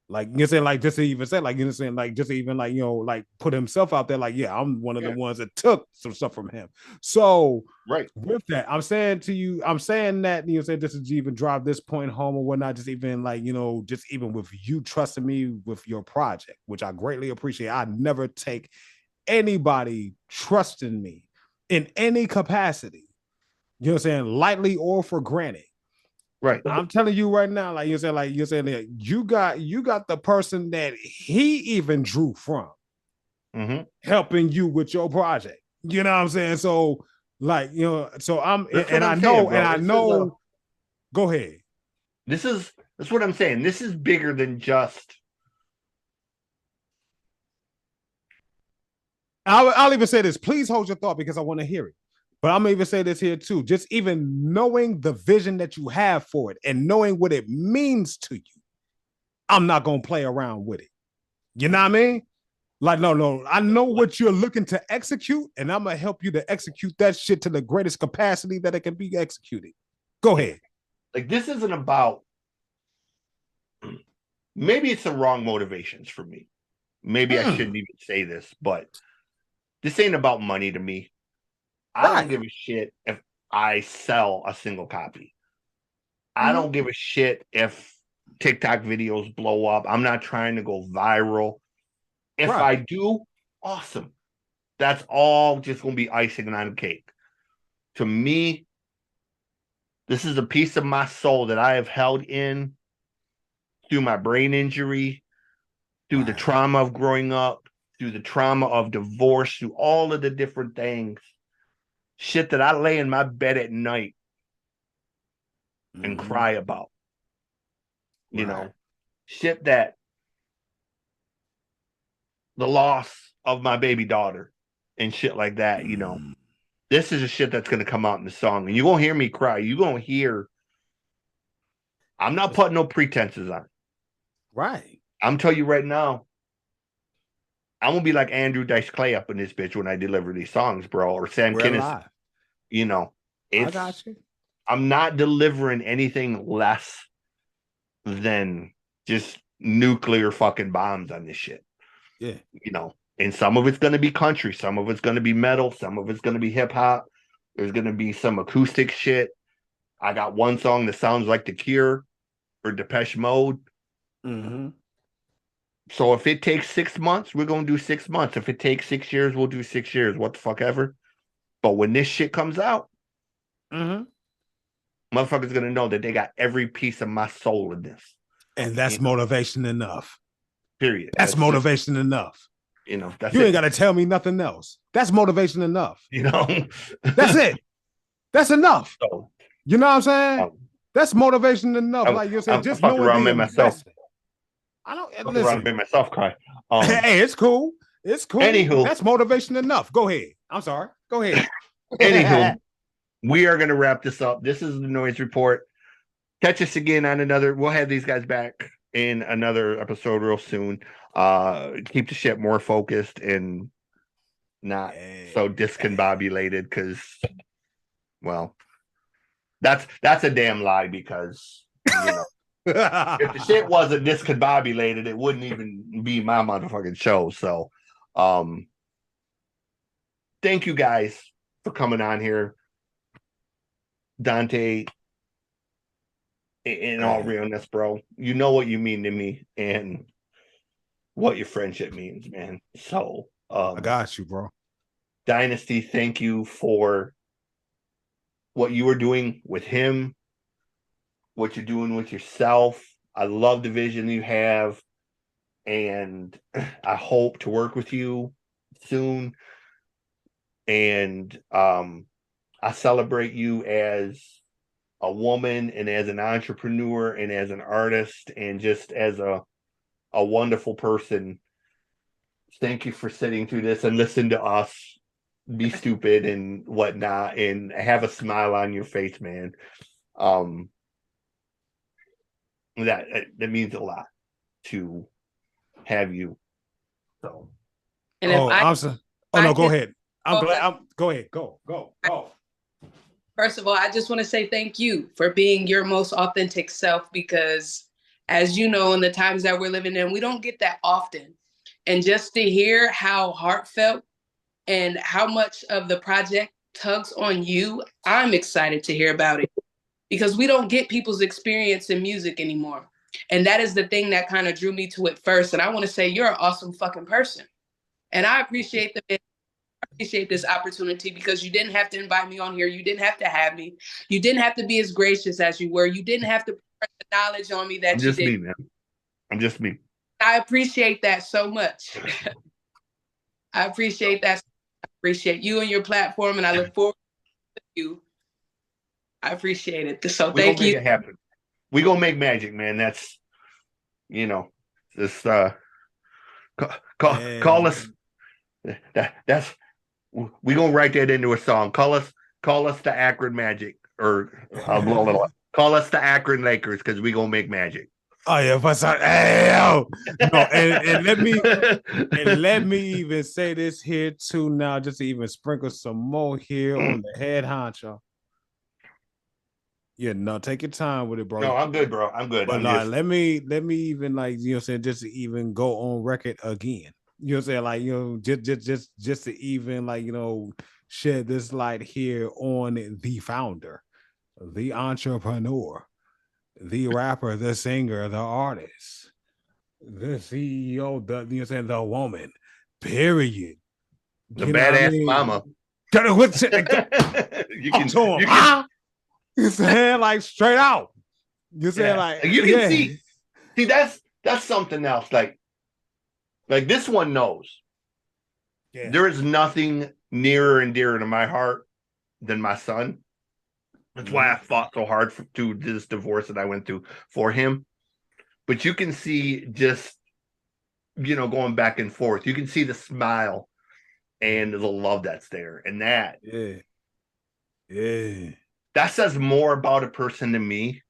Like, you know what I'm saying, like, just to even say, like, you know what I'm saying, like, just to even, like, you know, like, put himself out there, like, yeah, I'm one of the ones that took some stuff from him. So, Right. with that, I'm saying to you, I'm saying that, you know, say this is even drive this point home or whatnot, just even, like, you know, just even with you trusting me with your project, which I greatly appreciate. I never take anybody trusting me in any capacity, you know what I'm saying, lightly or for granted. Right. I'm telling you right now, like you're saying, that you got the person that he even drew from helping you with your project. You know what I'm saying? So, like, you know, so I know. Go ahead. That's what I'm saying. This is bigger than just. I'll even say this. Please hold your thought because I want to hear it. But I'm gonna even say this here too. Just even knowing the vision that you have for it and knowing what it means to you, I'm not gonna play around with it. You know what I mean? Like, no, I know what you're looking to execute, and I'm gonna help you to execute that shit to the greatest capacity that it can be executed. Go ahead. Like, this isn't about. Maybe it's the wrong motivations for me. Maybe I shouldn't even say this, but this ain't about money to me. I don't give a shit if I sell a single copy. I don't give a shit if TikTok videos blow up. I'm not trying to go viral. If I do, awesome. That's all just going to be icing on the cake. To me, this is a piece of my soul that I have held in through my brain injury, through the trauma of growing up, through the trauma of divorce, through all of the different things. Shit that I lay in my bed at night and cry about. You know, shit that the loss of my baby daughter and shit like that, you know. This is a shit that's going to come out in the song. And you're going to hear me cry. You're going to hear. I'm not putting no pretenses on it. Right. I'm telling you right now, I'm going to be like Andrew Dice Clay up in this bitch when I deliver these songs, bro. Or Sam Kinison. You know, I got you. I'm not delivering anything less than just nuclear fucking bombs on this shit. Yeah. You know, and some of it's going to be country, some of it's going to be metal, some of it's going to be hip hop. There's going to be some acoustic shit. I got one song that sounds like The Cure or Depeche Mode. So if it takes 6 months, we're going to do 6 months. If it takes 6 years, we'll do 6 years. What the fuck ever. But when this shit comes out, motherfuckers going to know that they got every piece of my soul in this. And that's motivation enough. Period. That's motivation enough. You know, that's you ain't got to tell me nothing else. That's motivation enough. You know, that's it. That's enough. So, you know what I'm saying? That's motivation enough. Like you're saying, just knowing the investment. I don't listen. Made myself cry. Hey, it's cool. It's cool. Anywho, that's motivation enough. Go ahead. I'm sorry. Go ahead. Anywho, we are going to wrap this up. This is the Noize Report. Catch us again on another. We'll have these guys back in another episode real soon. Keep the shit more focused and not so discombobulated because, well, that's a damn lie because, you know, if the shit wasn't discombobulated, it wouldn't even be my motherfucking show. So, thank you guys for coming on here. Dante, in all realness, bro, you know what you mean to me and what your friendship means, man. So I got you, bro. Dynasti, thank you for what you were doing with him, what you're doing with yourself. I love the vision you have, and I hope to work with you soon. And I celebrate you as a woman and as an entrepreneur and as an artist and just as a wonderful person. Thank you for sitting through this and listen to us be stupid and whatnot and have a smile on your face, man. That means a lot to have you. So, And no, go ahead. I'm glad. Go ahead. Go. First of all, I just want to say thank you for being your most authentic self, because as you know, in the times that we're living in, we don't get that often. And just to hear how heartfelt and how much of the project tugs on you, I'm excited to hear about it, because we don't get people's experience in music anymore. And that is the thing that kind of drew me to it first. And I want to say you're an awesome fucking person. And I appreciate this opportunity, because you didn't have to invite me on here. You didn't have to have me. You didn't have to be as gracious as you were. You didn't have to put the knowledge on me that I'm you just did. me, man. I'm just me. I appreciate that so much. I appreciate that. I appreciate you and your platform, and I look forward to you. I appreciate it. So thank you. Make it happen. We gonna make magic, man. That's, this call us. That's we gonna write that into a song. Call us the Akron Magic, or call us the Akron Lakers, because we gonna make magic. Oh yeah, but no, and let me even say this here too now, just to even sprinkle some more here on the head honcho. Yeah, no, take your time with it, bro. No, I'm good, bro. I'm good. But let me even, like, saying, just to even go on record again. Saying, like, just to even, like, shed this light here on the founder, the entrepreneur, the rapper, the singer, the artist, the CEO, the woman, period. The badass mama. You saying, like, straight out. You saying, like, you can see that's something else. Like this one knows. Yeah. There is nothing nearer and dearer to my heart than my son. That's why I fought so hard to this divorce that I went through for him. But you can see just, going back and forth. You can see the smile and the love that's there. And that. Yeah. That says more about a person to me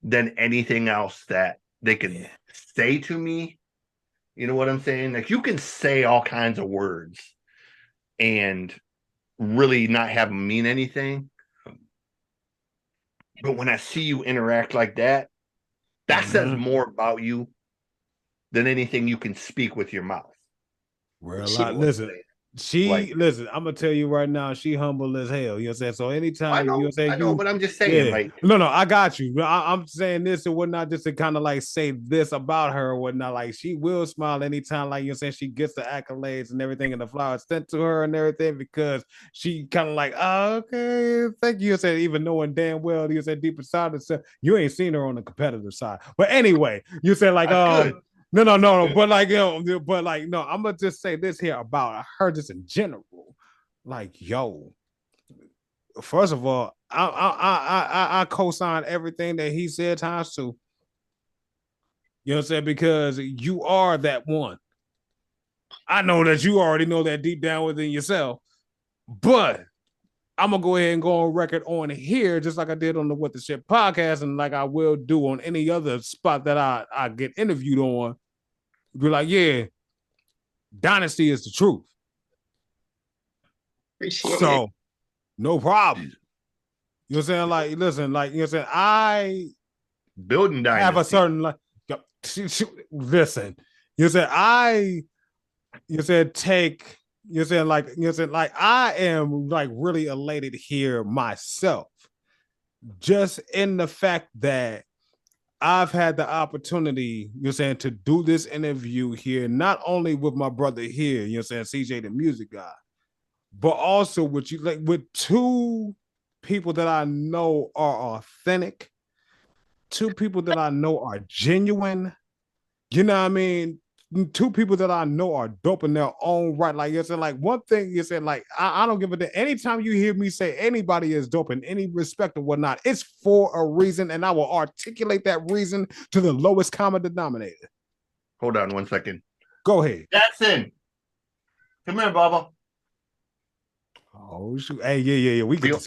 than anything else that they can say to me. You know what I'm saying? Like, you can say all kinds of words and really not have them mean anything. But when I see you interact like that, that says more about you than anything you can speak with your mouth. Well, listen, listen, I'm gonna tell you right now, she humble as hell. You know what I'm saying? So anytime I know, but I'm just saying, like, no, I got you. I'm saying this and whatnot, just to kind of like say this about her or whatnot. Like, she will smile anytime, like, saying, she gets the accolades and everything and the flowers sent to her and everything, because she kind of like, oh, okay, thank you. You said, even knowing damn well, you said deep inside herself, you ain't seen her on the competitive side. But anyway, you said, like, No, but like, no, I'm gonna just say this here about her, just in general. Like, first of all, I co-sign everything that he said times two. You know what I'm saying? Because you are that one. I know that you already know that deep down within yourself, but I'm gonna go ahead and go on record on here, just like I did on the What the Shit podcast, and like I will do on any other spot that I get interviewed on. Be like, yeah, Dynasti is the truth. Appreciate so it. No problem. You know what I'm saying? Like, listen, like, you know what I'm saying? I building Dynasti. Have a certain, like, listen, you said take You know what I'm saying? Like, you know what I'm saying? Like, I am like really elated here myself. Just in the fact that I've had the opportunity, you know what I'm saying, to do this interview here, not only with my brother here, you know what I'm saying, CJ the music guy, but also with you, like with two people that I know are authentic, two people that I know are genuine. You know what I mean? Two people that I know are dope in their own right. Like you said, like one thing you said, like I don't give a damn. Anytime you hear me say anybody is dope in any respect or whatnot, it's for a reason, and I will articulate that reason to the lowest common denominator. Hold on 1 second. Go ahead. Jackson, come here, Bubba. Oh shoot! Hey, yeah. We gonna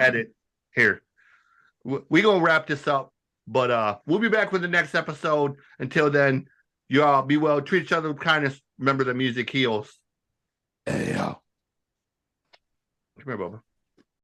edit here. We gonna wrap this up. But we'll be back with the next episode. Until then, you all be well. Treat each other with kindness. Remember the music heals. Hey, yo. Come here, Bubba.